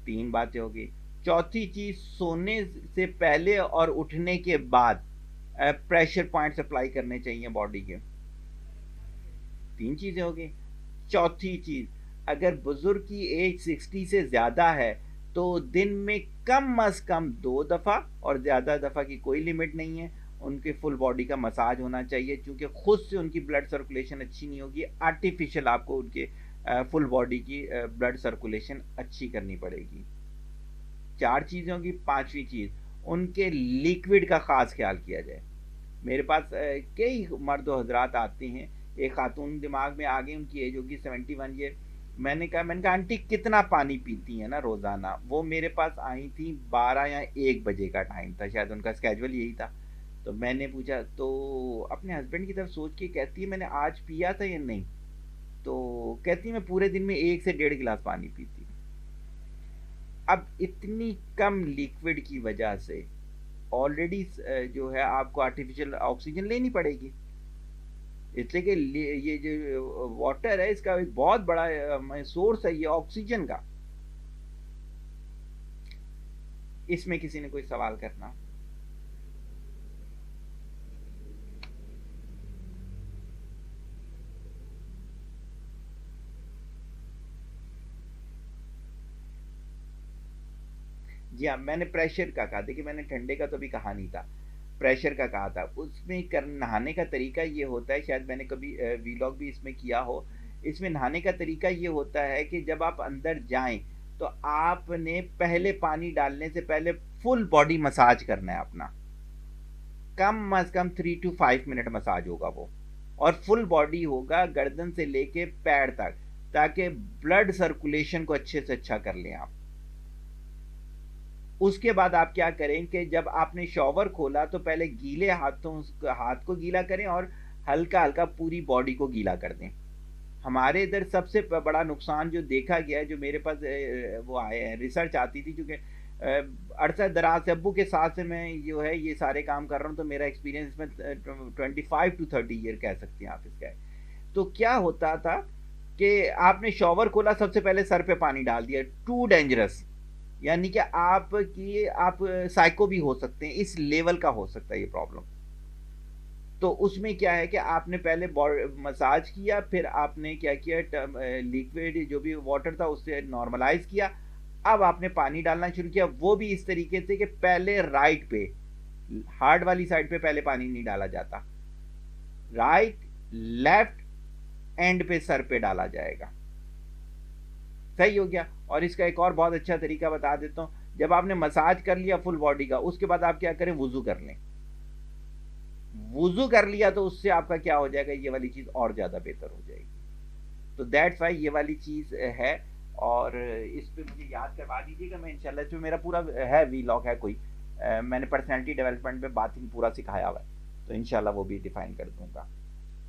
3 बातें हो गई। चौथी चीज, सोने से पहले और उठने के बाद प्रेशर पॉइंट्स अप्लाई करने चाहिए बॉडी के। 3 चीजें हो गई। चौथी चीज, अगर बुजुर्ग की एज 60 से ज्यादा है तो दिन में कम अज कम 2 दफा, और ज्यादा दफा की कोई लिमिट नहीं है, उनके फुल बॉडी का मसाज होना चाहिए, क्योंकि खुद से उनकी ब्लड सर्कुलेशन अच्छी नहीं होगी, आर्टिफिशियल आपको उनके फुल बॉडी की ब्लड सर्कुलेशन अच्छी करनी पड़ेगी। 4 चीजें होंगी। 5वीं चीज, उनके लिक्विड का खास ख्याल किया जाए। मेरे पास कई मर्द हजरात आते हैं, एक खातून दिमाग में आ गई, उनकी एज होगी 71 ईयर। मैंने कहा आंटी कितना पानी पीती है ना रोजाना। वो मेरे पास आई थी 12 या 1 बजे का टाइम था, शायद उनका स्केड्यूल यही था। तो मैंने पूछा, तो अपने हस्बैंड की तरफ सोच के कहती है मैंने आज पिया था या नहीं, तो कहती है मैं पूरे दिन में 1 से 1.5 गिलास पानी पीती हूँ। अब इतनी कम लिक्विड की वजह से ऑलरेडी जो है आपको आर्टिफिशियल ऑक्सीजन लेनी पड़ेगी, इसलिए कि ये जो वाटर है इसका एक बहुत बड़ा सोर्स है ये ऑक्सीजन का। इसमें किसी ने कोई सवाल करना? जी हाँ, मैंने प्रेशर का कहा, देखिए मैंने ठंडे का तो अभी कहा नहीं था, प्रेशर का कहा था। उसमें नहाने का तरीका ये होता है, शायद मैंने कभी वीलॉग भी इसमें किया हो। इसमें नहाने का तरीका ये होता है कि जब आप अंदर जाएं तो आपने पहले पानी डालने से पहले फुल बॉडी मसाज करना है अपना, कम अज कम 3 to 5 मिनट मसाज होगा वो, और फुल बॉडी होगा गर्दन से लेके पैर तक, ताकि ब्लड सर्कुलेशन को अच्छे से अच्छा कर लें आप। उसके बाद आप क्या करें कि जब आपने शॉवर खोला तो पहले गीले हाथों हाथ को गीला करें और हल्का हल्का पूरी बॉडी को गीला कर दें। हमारे इधर सबसे बड़ा नुकसान जो देखा गया है, जो मेरे पास वो आए हैं, रिसर्च आती थी, क्योंकि अरसा दराज से अब्बू के साथ से मैं जो है ये सारे काम कर रहा हूँ, तो मेरा एक्सपीरियंस इसमें 25 to 30 ईयर कह सकते हैं आप इसका। तो क्या होता था कि आपने शॉवर खोला, सबसे पहले सर पे पानी डाल दिया, टू डेंजरस, यानी कि आप साइको भी हो सकते हैं, इस लेवल का हो सकता है ये प्रॉब्लम। तो उसमें क्या है कि आपने पहले मसाज किया, फिर आपने क्या किया, लिक्विड जो भी वाटर था उससे नॉर्मलाइज किया, अब आपने पानी डालना शुरू किया, वो भी इस तरीके से कि पहले राइट पे, हार्ड वाली साइड पे पहले पानी नहीं डाला जाता, राइट लेफ्ट एंड पे सर पे डाला जाएगा। सही हो गया। और इसका एक और बहुत अच्छा तरीका बता देता हूं, जब आपने मसाज कर लिया फुल बॉडी का, उसके बाद आप क्या करें, वुजू कर लें। वुजू कर लिया तो उससे आपका क्या हो जाएगा, ये वाली चीज और ज्यादा बेहतर हो जाएगी। तो दैट्स व्हाई ये वाली चीज है, और इस पे मुझे याद करवा दीजिएगा, मैं इंशाल्लाह, इसमें मेरा पूरा है वीलॉग है कोई, मैंने पर्सनैलिटी डेवलपमेंट में बाथिंग पूरा सिखाया हुआ है, तो इंशाल्लाह वो भी डिफाइन कर दूंगा।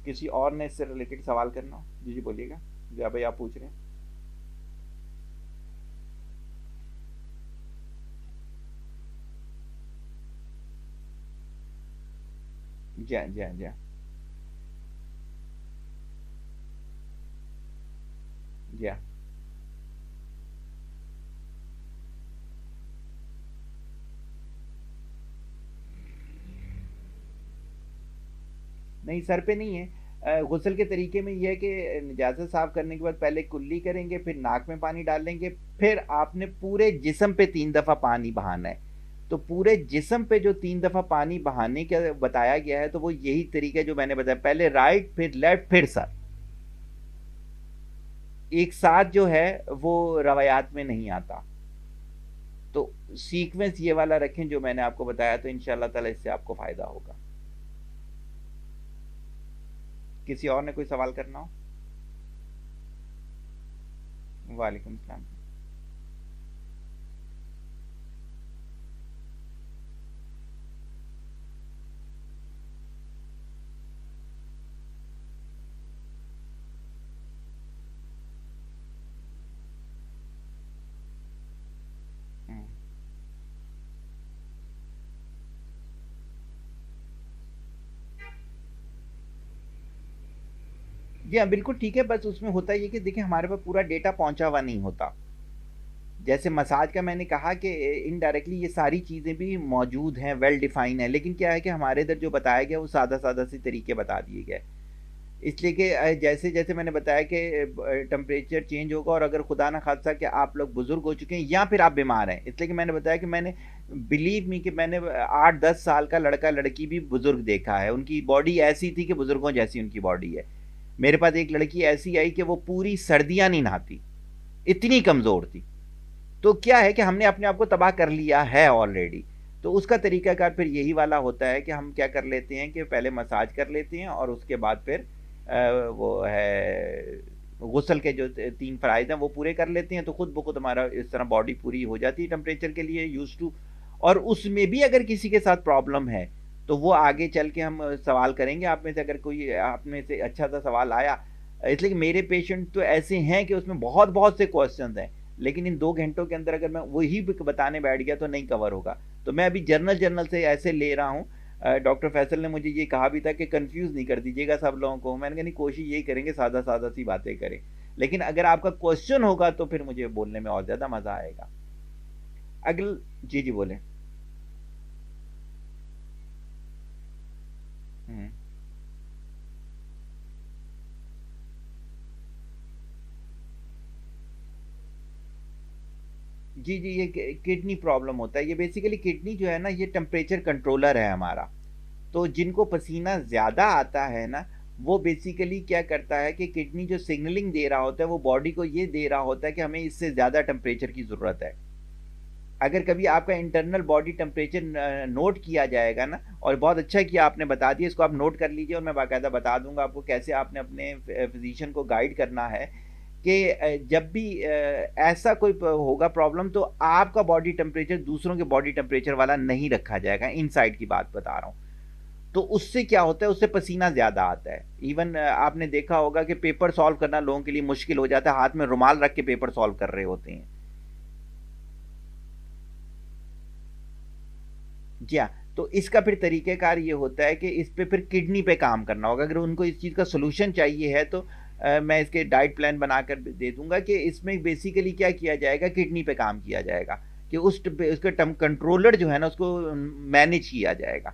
किसी और ने इससे रिलेटेड सवाल करना? जी जी बोलिएगा, जो भाई आप पूछ रहे हैं। जी हाँ, जी हाँ, जी हाँ, जी हाँ। नहीं, सर पे नहीं है। गुस्ल के तरीके में यह है कि निजाजत साफ करने के बाद पहले कुल्ली करेंगे, फिर नाक में पानी डालेंगे, फिर आपने पूरे जिस्म पे 3 दफा पानी बहाना है। तो पूरे जिस्म पे जो 3 दफ़ा पानी बहाने का बताया गया है, तो वो यही तरीका है जो मैंने बताया, पहले राइट फिर लेफ्ट फिर सर, एक साथ जो है वो रवायात में नहीं आता। तो सीक्वेंस ये वाला रखें जो मैंने आपको बताया, तो इंशाल्लाह ताला इससे आपको फ़ायदा होगा। किसी और ने कोई सवाल करना हो? वालेकुम सलाम। जी हाँ, बिल्कुल ठीक है, बस उसमें होता ये कि देखिए हमारे पास पूरा डेटा पहुँचा हुआ नहीं होता। जैसे मसाज का मैंने कहा कि इनडायरेक्टली ये सारी चीज़ें भी मौजूद हैं, वेल डिफ़ाइन है, लेकिन क्या है कि हमारे इधर जो बताया गया वो सादा-सादा से तरीके बता दिए गए। इसलिए कि जैसे-जैसे मैंने बताया कि टेम्परेचर चेंज होगा, और अगर खुदा ना खास्ता कि आप लोग बुज़ुर्ग हो चुके हैं या फिर आप बीमार हैं, इसलिए कि मैंने बताया कि मैंने बिलीव मी कि मैंने 8-10 साल का लड़का-लड़की भी बुज़ुर्ग देखा है। उनकी बॉडी ऐसी थी कि बुज़ुर्गों जैसी उनकी बॉडी है। मेरे पास एक लड़की ऐसी आई कि वो पूरी सर्दियाँ नहीं नहाती, इतनी कमज़ोर थी। तो क्या है कि हमने अपने आप को तबाह कर लिया है ऑलरेडी। तो उसका तरीकाकार फिर यही वाला होता है कि हम क्या कर लेते हैं कि पहले मसाज कर लेते हैं, और उसके बाद फिर वो है गुस्ल के जो 3 फ़राइज़ हैं वो पूरे कर लेते हैं, तो खुद ब खुद हमारा इस तरह बॉडी पूरी हो जाती है टेम्परेचर के लिए यूज़्ड टू। और उसमें भी अगर किसी के साथ प्रॉब्लम है, तो वो आगे चल के हम सवाल करेंगे। आप में से अगर कोई आप में से अच्छा-सा सवाल आया, इसलिए कि मेरे पेशेंट तो ऐसे हैं कि उसमें बहुत-बहुत से क्वेश्चन्स हैं, लेकिन इन 2 घंटों के अंदर अगर मैं वही भी बताने बैठ गया तो नहीं कवर होगा। तो मैं अभी जर्नल से ऐसे ले रहा हूँ। डॉक्टर फैसल ने मुझे ये कहा भी था कि कन्फ्यूज़ नहीं कर दीजिएगा सब लोगों को। मैंने कहा नहीं, कोशिश यही करेंगे सादा-सादा सी बातें करें। लेकिन अगर आपका क्वेश्चन होगा तो फिर मुझे बोलने में और ज़्यादा मज़ा आएगा। जी, जी बोलें। हुँ। जी, जी, ये किडनी प्रॉब्लम होता है। ये बेसिकली किडनी जो है ना, ये टेम्परेचर कंट्रोलर है हमारा। तो जिनको पसीना ज़्यादा आता है ना, वो बेसिकली क्या करता है कि किडनी जो सिग्नलिंग दे रहा होता है, वो बॉडी को ये दे रहा होता है कि हमें इससे ज़्यादा टेम्परेचर की ज़रूरत है। अगर कभी आपका इंटरनल बॉडी टेम्परेचर नोट किया जाएगा ना, और बहुत अच्छा किया आपने बता दिया, इसको आप नोट कर लीजिए, और मैं बाकायदा बता दूंगा आपको कैसे आपने अपने फिजिशियन को गाइड करना है कि जब भी ऐसा कोई होगा प्रॉब्लम, तो आपका बॉडी टेम्परेचर दूसरों के बॉडी टेम्परेचर वाला नहीं रखा जाएगा। इनसाइड की बात बता रहा हूँ। तो उससे क्या होता है, उससे पसीना ज़्यादा आता है। इवन आपने देखा होगा कि पेपर सॉल्व करना लोगों के लिए मुश्किल हो जाता है, हाथ में रुमाल रख के पेपर सॉल्व कर रहे होते हैं। जी हाँ, तो इसका फिर तरीक़ेकार ये होता है कि इस पे फिर किडनी पे काम करना होगा। अगर उनको इस चीज़ का सॉल्यूशन चाहिए है, तो मैं इसके डाइट प्लान बनाकर दे दूँगा कि इसमें बेसिकली क्या किया जाएगा, किडनी पे काम किया जाएगा कि उसके टम कंट्रोलर जो है ना, उसको मैनेज किया जाएगा।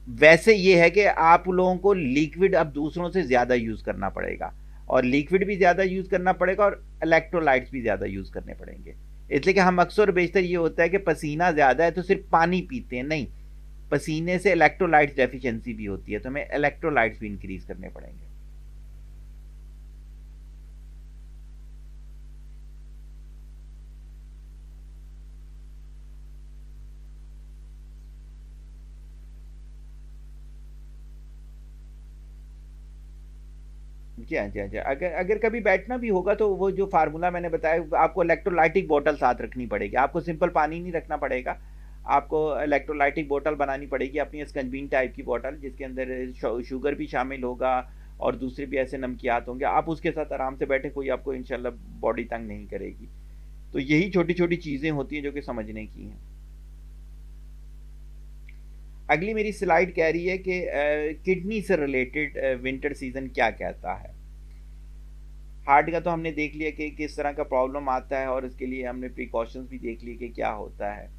वैसे ये है कि आप लोगों को लिक्विड अब दूसरों से ज़्यादा यूज़ करना पड़ेगा, और लिक्विड भी ज़्यादा यूज़ करना पड़ेगा, और इलेक्ट्रोलाइट्स भी ज़्यादा यूज़ करने पड़ेंगे। इसलिए कि हम अक्सर बेशतर ये होता है कि पसीना ज़्यादा है तो सिर्फ पानी पीते हैं, नहीं, पसीने से इलेक्ट्रोलाइट्स डेफिशिएंसी भी होती है, तो हमें इलेक्ट्रोलाइट्स भी इंक्रीज़ करने पड़ेंगे। जी हाँ, जी हाँ, जी हाँ। अगर अगर कभी बैठना भी होगा, तो वो जो फ़ार्मूला मैंने बताया, आपको इलेक्ट्रोलाइटिक बॉटल साथ रखनी पड़ेगी। आपको सिंपल पानी नहीं रखना पड़ेगा। आपको इलेक्ट्रोलाइटिक बॉटल बनानी पड़ेगी, अपनी स्कंजबीन टाइप की बॉटल, जिसके अंदर शुगर भी शामिल होगा, और दूसरे भी ऐसे नमकियात होंगे। आप उसके साथ आराम से बैठे, कोई आपको इंशाल्लाह बॉडी तंग नहीं करेगी। तो यही छोटी-छोटी चीज़ें होती हैं जो कि समझने की हैं। अगली मेरी स्लाइड कह रही है कि किडनी से रिलेटेड विंटर सीज़न क्या कहता है। हार्ट का तो हमने देख लिया कि किस तरह का प्रॉब्लम आता है, और इसके लिए हमने प्रिकॉशंस भी देख लिए कि क्या होता है।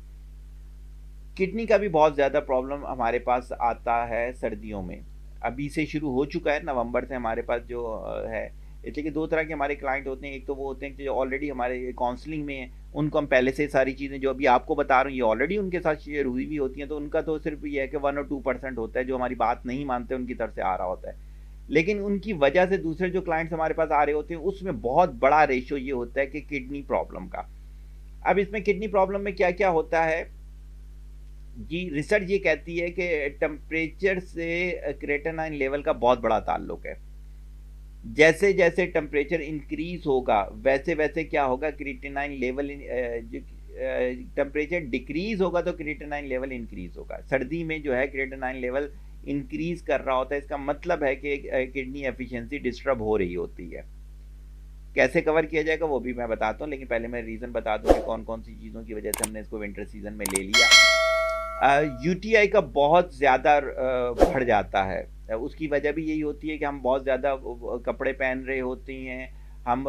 किडनी का भी बहुत ज़्यादा प्रॉब्लम हमारे पास आता है सर्दियों में। अभी से शुरू हो चुका है, नवंबर से हमारे पास जो है। इसलिए कि 2 तरह के हमारे क्लाइंट होते हैं। एक तो वो होते हैं कि जो ऑलरेडी हमारे काउंसलिंग में हैं, उनको हम पहले से सारी चीज़ें जो अभी आपको बता रहा हूँ ये ऑलरेडी उनके साथ शेयर हुई भी होती हैं, तो उनका तो सिर्फ ये है कि 1 और 2% होता है जो हमारी बात नहीं मानते, उनकी तरफ से आ रहा होता है। लेकिन उनकी वजह से दूसरे जो क्लाइंट्स हमारे पास आ रहे होते हैं उसमें बहुत बड़ा रेशियो ये होता है कि किडनी प्रॉब्लम का। अब इसमें किडनी प्रॉब्लम में क्या क्या होता है जी, रिसर्च ये कहती है कि टेम्परेचर से क्रेटिनाइन लेवल का बहुत बड़ा ताल्लुक है। जैसे जैसे टेम्परेचर इंक्रीज होगा वैसे वैसे क्या होगा, क्रिएटिनाइन लेवल टेम्परेचर डिक्रीज होगा तो क्रिएटिनाइन लेवल इंक्रीज होगा। सर्दी में जो है क्रिएटिनाइन लेवल इंक्रीज कर रहा होता है, इसका मतलब है कि किडनी एफिशिएंसी डिस्टर्ब हो रही होती है। कैसे कवर किया जाएगा वो भी मैं बताता हूँ, लेकिन पहले मैं रीज़न बता दूँ कि कौन कौन सी चीज़ों की वजह से हमने इसको विंटर सीजन में ले लिया। यूटीआई का बहुत ज़्यादा बढ़ जाता है, उसकी वजह भी यही होती है कि हम बहुत ज़्यादा कपड़े पहन रहे होते हैं, हम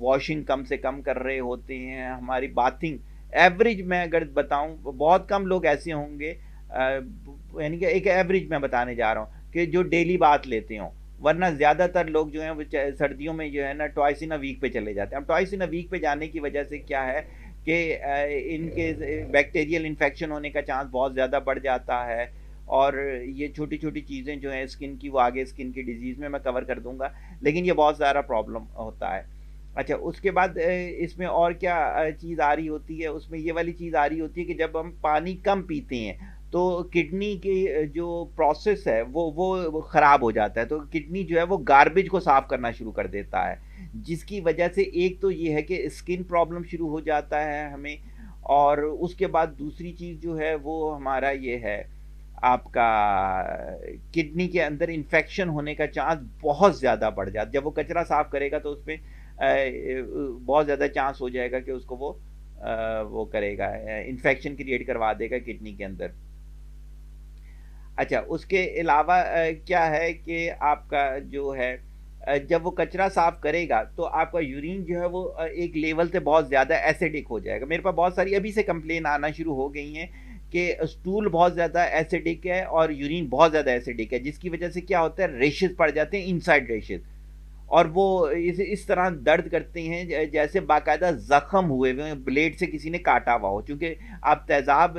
वॉशिंग कम से कम कर रहे होते हैं, हमारी बाथिंग एवरेज मैं अगर बताऊं बहुत कम लोग ऐसे होंगे, यानी कि एक एवरेज मैं बताने जा रहा हूँ कि जो डेली बाथ लेते हों, वरना ज़्यादातर लोग जो हैं सर्दियों में जो है ना ट्वाइस इन अ वीक पे चले जाते हैं। अब ट्वाइस इन अ वीक पे जाने की वजह से क्या है कि इनके बैक्टीरियल इन्फेक्शन होने का चांस बहुत ज़्यादा बढ़ जाता है, और ये छोटी छोटी चीज़ें जो हैं स्किन की वो आगे स्किन की डिजीज़ में मैं कवर कर दूंगा, लेकिन ये बहुत सारा प्रॉब्लम होता है। अच्छा, उसके बाद इसमें और क्या चीज़ आ रही होती है, उसमें ये वाली चीज़ आ रही होती है कि जब हम पानी कम पीते हैं तो किडनी की जो प्रोसेस है वो ख़राब हो जाता है, तो किडनी जो है वो गार्बेज को साफ़ करना शुरू कर देता है, जिसकी वजह से एक तो ये है कि स्किन प्रॉब्लम शुरू हो जाता है हमें, और उसके बाद दूसरी चीज़ जो है वो हमारा ये है आपका किडनी के अंदर इन्फेक्शन होने का चांस बहुत ज़्यादा बढ़ जाता है। जब वो कचरा साफ़ करेगा तो उसमें बहुत ज़्यादा चांस हो जाएगा कि उसको वो करेगा, इन्फेक्शन क्रिएट करवा देगा किडनी के अंदर। अच्छा, उसके अलावा क्या है कि आपका जो है जब वो कचरा साफ करेगा तो आपका यूरिन जो है वो एक लेवल से बहुत ज़्यादा एसिडिक हो जाएगा। मेरे पास बहुत सारी अभी से कंप्लेन आना शुरू हो गई हैं कि स्टूल बहुत ज़्यादा एसिडिक है और यूरिन बहुत ज़्यादा एसिडिक है, जिसकी वजह से क्या होता है, रेशेस पड़ जाते हैं, इनसाइड रेशेस, और वो इस तरह दर्द करते हैं जैसे बाकायदा जख्म हुए हुए, ब्लेड से किसी ने काटा हुआ हो, क्योंकि आप तेजाब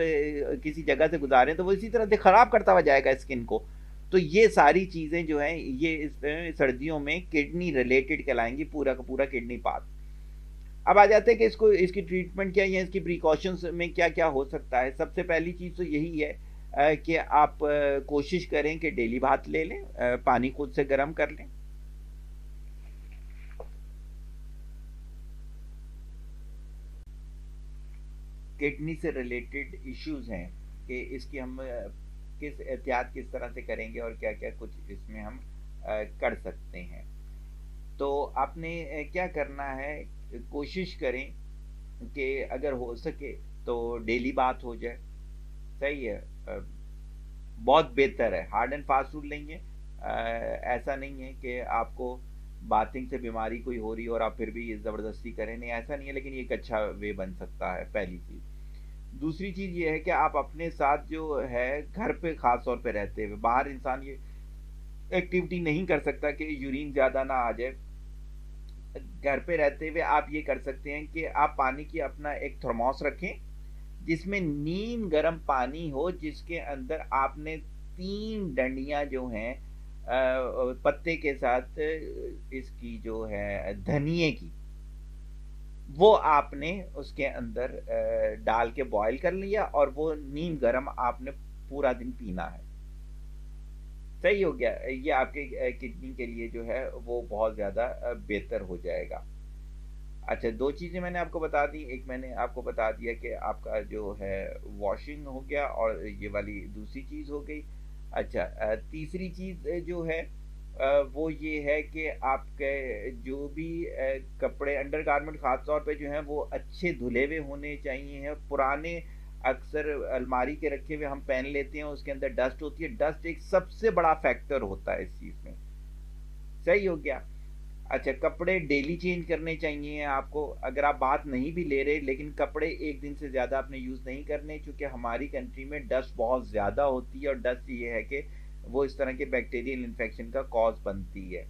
किसी जगह से गुजारें तो वो इसी तरह से ख़राब करता हुआ जाएगा स्किन को। तो ये सारी चीज़ें जो हैं ये इस सर्दियों में किडनी रिलेटेड कहलाएंगी, पूरा का पूरा किडनी पाथ। अब आ जाते हैं कि इसकी ट्रीटमेंट क्या है, इसकी प्रिकॉशंस में क्या क्या हो सकता है। सबसे पहली चीज़ तो यही है कि आप कोशिश करें कि डेली बाथ ले लें, पानी खुद से गर्म कर लें। किडनी से रिलेटेड इश्यूज हैं कि इसकी हम किस एहतियात किस तरह से करेंगे और क्या क्या कुछ इसमें हम कर सकते हैं। तो आपने क्या करना है, कोशिश करें कि अगर हो सके तो डेली बात हो जाए, सही है, बहुत बेहतर है। हार्ड एंड फास्ट रूल नहीं है, ऐसा नहीं है कि आपको बाथिंग से बीमारी कोई हो रही है और आप फिर भी ज़बरदस्ती करें, नहीं ऐसा नहीं है, लेकिन ये एक अच्छा वे बन सकता है, पहली चीज़। दूसरी चीज़ ये है कि आप अपने साथ जो है घर पे ख़ास तौर पे रहते हुए, बाहर इंसान ये एक्टिविटी नहीं कर सकता कि यूरिन ज़्यादा ना आ जाए, घर पे रहते हुए आप ये कर सकते हैं कि आप पानी की अपना एक थर्मोस रखें जिसमें नीम गर्म पानी हो, जिसके अंदर आपने 3 डंडियां जो हैं पत्ते के साथ इसकी जो है धनिए की, वो आपने उसके अंदर डाल के बॉईल कर लिया और वो नीम गर्म आपने पूरा दिन पीना है, सही हो गया। ये आपके किडनी के लिए जो है वो बहुत ज़्यादा बेहतर हो जाएगा। अच्छा, 2 चीज़ें मैंने आपको बता दी, एक मैंने आपको बता दिया कि आपका जो है वॉशिंग हो गया और ये वाली दूसरी चीज़ हो गई। अच्छा, तीसरी चीज़ जो है वो ये है कि आपके जो भी कपड़े अंडरगारमेंट ख़ास तौर पे जो हैं वो अच्छे धुले हुए होने चाहिए हैं। पुराने अक्सर अलमारी के रखे हुए हम पहन लेते हैं, उसके अंदर डस्ट होती है, डस्ट एक सबसे बड़ा फैक्टर होता है इस चीज़ में, सही हो गया। अच्छा, कपड़े डेली चेंज करने चाहिए आपको, अगर आप बात नहीं भी ले रहे, लेकिन कपड़े एक दिन से ज़्यादा आपने यूज़ नहीं करने, क्योंकि हमारी कंट्री में डस्ट बहुत ज़्यादा होती है और डस्ट ये है कि वो इस तरह के बैक्टीरियल इन्फेक्शन का कॉज बनती है।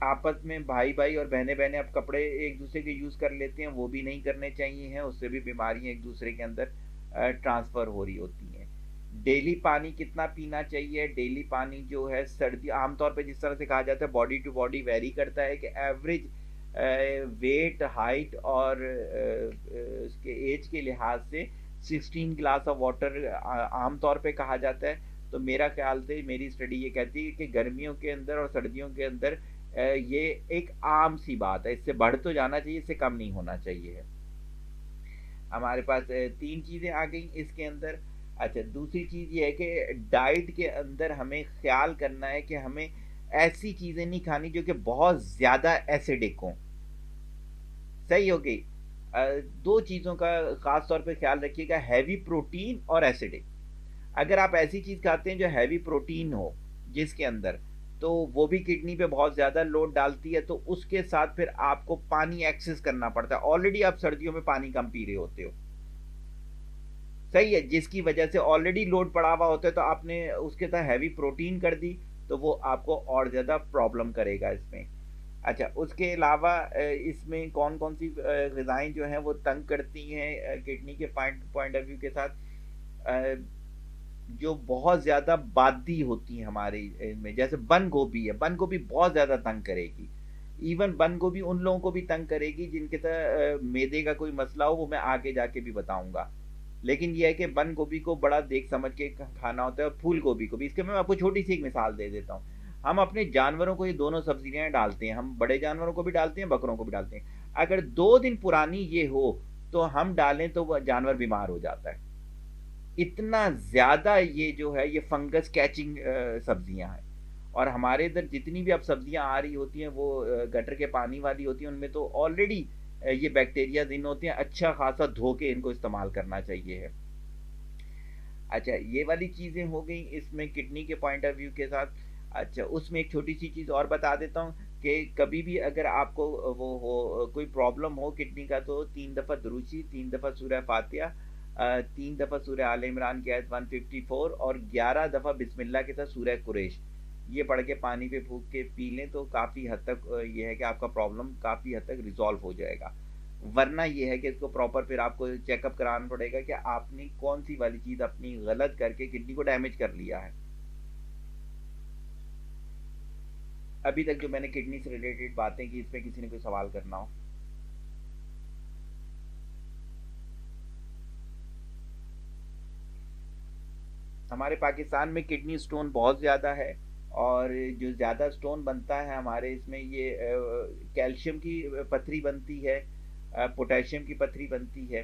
आपस में भाई भाई और बहनें बहनें अब कपड़े एक दूसरे के यूज़ कर लेते हैं, वो भी नहीं करने चाहिए हैं, उससे भी बीमारियां एक दूसरे के अंदर ट्रांसफ़र हो रही होती हैं। डेली पानी कितना पीना चाहिए? डेली पानी जो है सर्दी आमतौर पे जिस तरह से कहा जाता है बॉडी टू बॉडी वेरी करता है कि एवरेज वेट, हाइट और उसके एज के लिहाज से 16 ग्लास ऑफ वाटर आमतौर पे कहा जाता है। तो मेरा ख्याल से मेरी स्टडी ये कहती है कि गर्मियों के अंदर और सर्दियों के अंदर ये एक आम सी बात है, इससे बढ़ तो जाना चाहिए, इससे कम नहीं होना चाहिए है। हमारे पास 3 चीज़ें आ गई इसके अंदर। अच्छा, दूसरी चीज़ ये है कि डाइट के अंदर हमें ख़्याल करना है कि हमें ऐसी चीज़ें नहीं खानी जो कि बहुत ज़्यादा एसिडिक हों। सही हो गई। 2 चीज़ों का ख़ास तौर पे ख़्याल रखिएगा, हैवी प्रोटीन और एसिडिक। अगर आप ऐसी चीज़ खाते हैं जो हैवी प्रोटीन हो जिसके अंदर, तो वो भी किडनी पे बहुत ज़्यादा लोड डालती है, तो उसके साथ फिर आपको पानी एक्सेस करना पड़ता है। ऑलरेडी आप सर्दियों में पानी कम पी रहे होते हो, सही है, जिसकी वजह से ऑलरेडी लोड पड़ा हुआ होता है, तो आपने उसके साथ हैवी प्रोटीन कर दी तो वो आपको और ज़्यादा प्रॉब्लम करेगा इसमें। अच्छा, उसके अलावा इसमें कौन कौन सी ग़िज़ाएँ जो हैं वो तंग करती हैं किडनी के पॉइंट पॉइंट ऑफ व्यू के साथ, अ, जो बहुत ज़्यादा बादी होती हैं हमारे इनमें, जैसे बंद गोभी है, बंद गोभी बहुत ज़्यादा तंग करेगी। इवन बंद गोभी उन लोगों को भी तंग करेगी जिनके मैदे का कोई मसला हो, वो मैं आगे जाके भी बताऊंगा। लेकिन ये है कि बंद गोभी को बड़ा देख समझ के खाना होता है, और फूल गोभी को भी। इसके मैं आपको छोटी सी एक मिसाल दे देता हूँ। हम अपने जानवरों को ये दोनों सब्जियां डालते हैं, हम बड़े जानवरों को भी डालते हैं, बकरों को भी डालते हैं। अगर 2 दिन पुरानी ये हो तो हम डालें तो वह जानवर बीमार हो जाता है। इतना ज़्यादा ये जो है ये फंगस कैचिंग सब्जियां हैं। और हमारे इधर जितनी भी अब सब्जियां आ रही होती हैं वो गटर के पानी वाली होती हैं, उनमें तो ऑलरेडी ये बैक्टीरिया इन होते हैं। अच्छा खासा धो के इनको इस्तेमाल करना चाहिए है। अच्छा, ये वाली चीज़ें हो गई इसमें किडनी के पॉइंट ऑफ व्यू के साथ। अच्छा, उसमें एक छोटी सी चीज़ और बता देता हूँ कि कभी भी अगर आपको वो हो कोई प्रॉब्लम हो किडनी का, तो 3 दफ़ा दुरूशी, 3 दफ़ा सूरह फातिहा, 3 दफ़ा सूरह आल इमरान की आयत 154 और 11 दफ़ा बिस्मिल्लाह के साथ सूरह कुरैश, ये पढ़ के पानी पे फूंक के पी लें तो काफ़ी हद तक ये है कि आपका प्रॉब्लम काफ़ी हद तक रिजॉल्व हो जाएगा। वरना ये है कि इसको प्रॉपर फिर आपको चेकअप कराना पड़ेगा कि आपने कौन सी वाली चीज़ अपनी गलत करके किडनी को डैमेज कर लिया है। अभी तक जो मैंने किडनी से रिलेटेड बातें की, इसमें किसी ने कोई सवाल करना हो? हमारे पाकिस्तान में किडनी स्टोन बहुत ज़्यादा है, और जो ज़्यादा स्टोन बनता है हमारे इसमें ये कैल्शियम की पथरी बनती है, पोटेशियम की पथरी बनती है।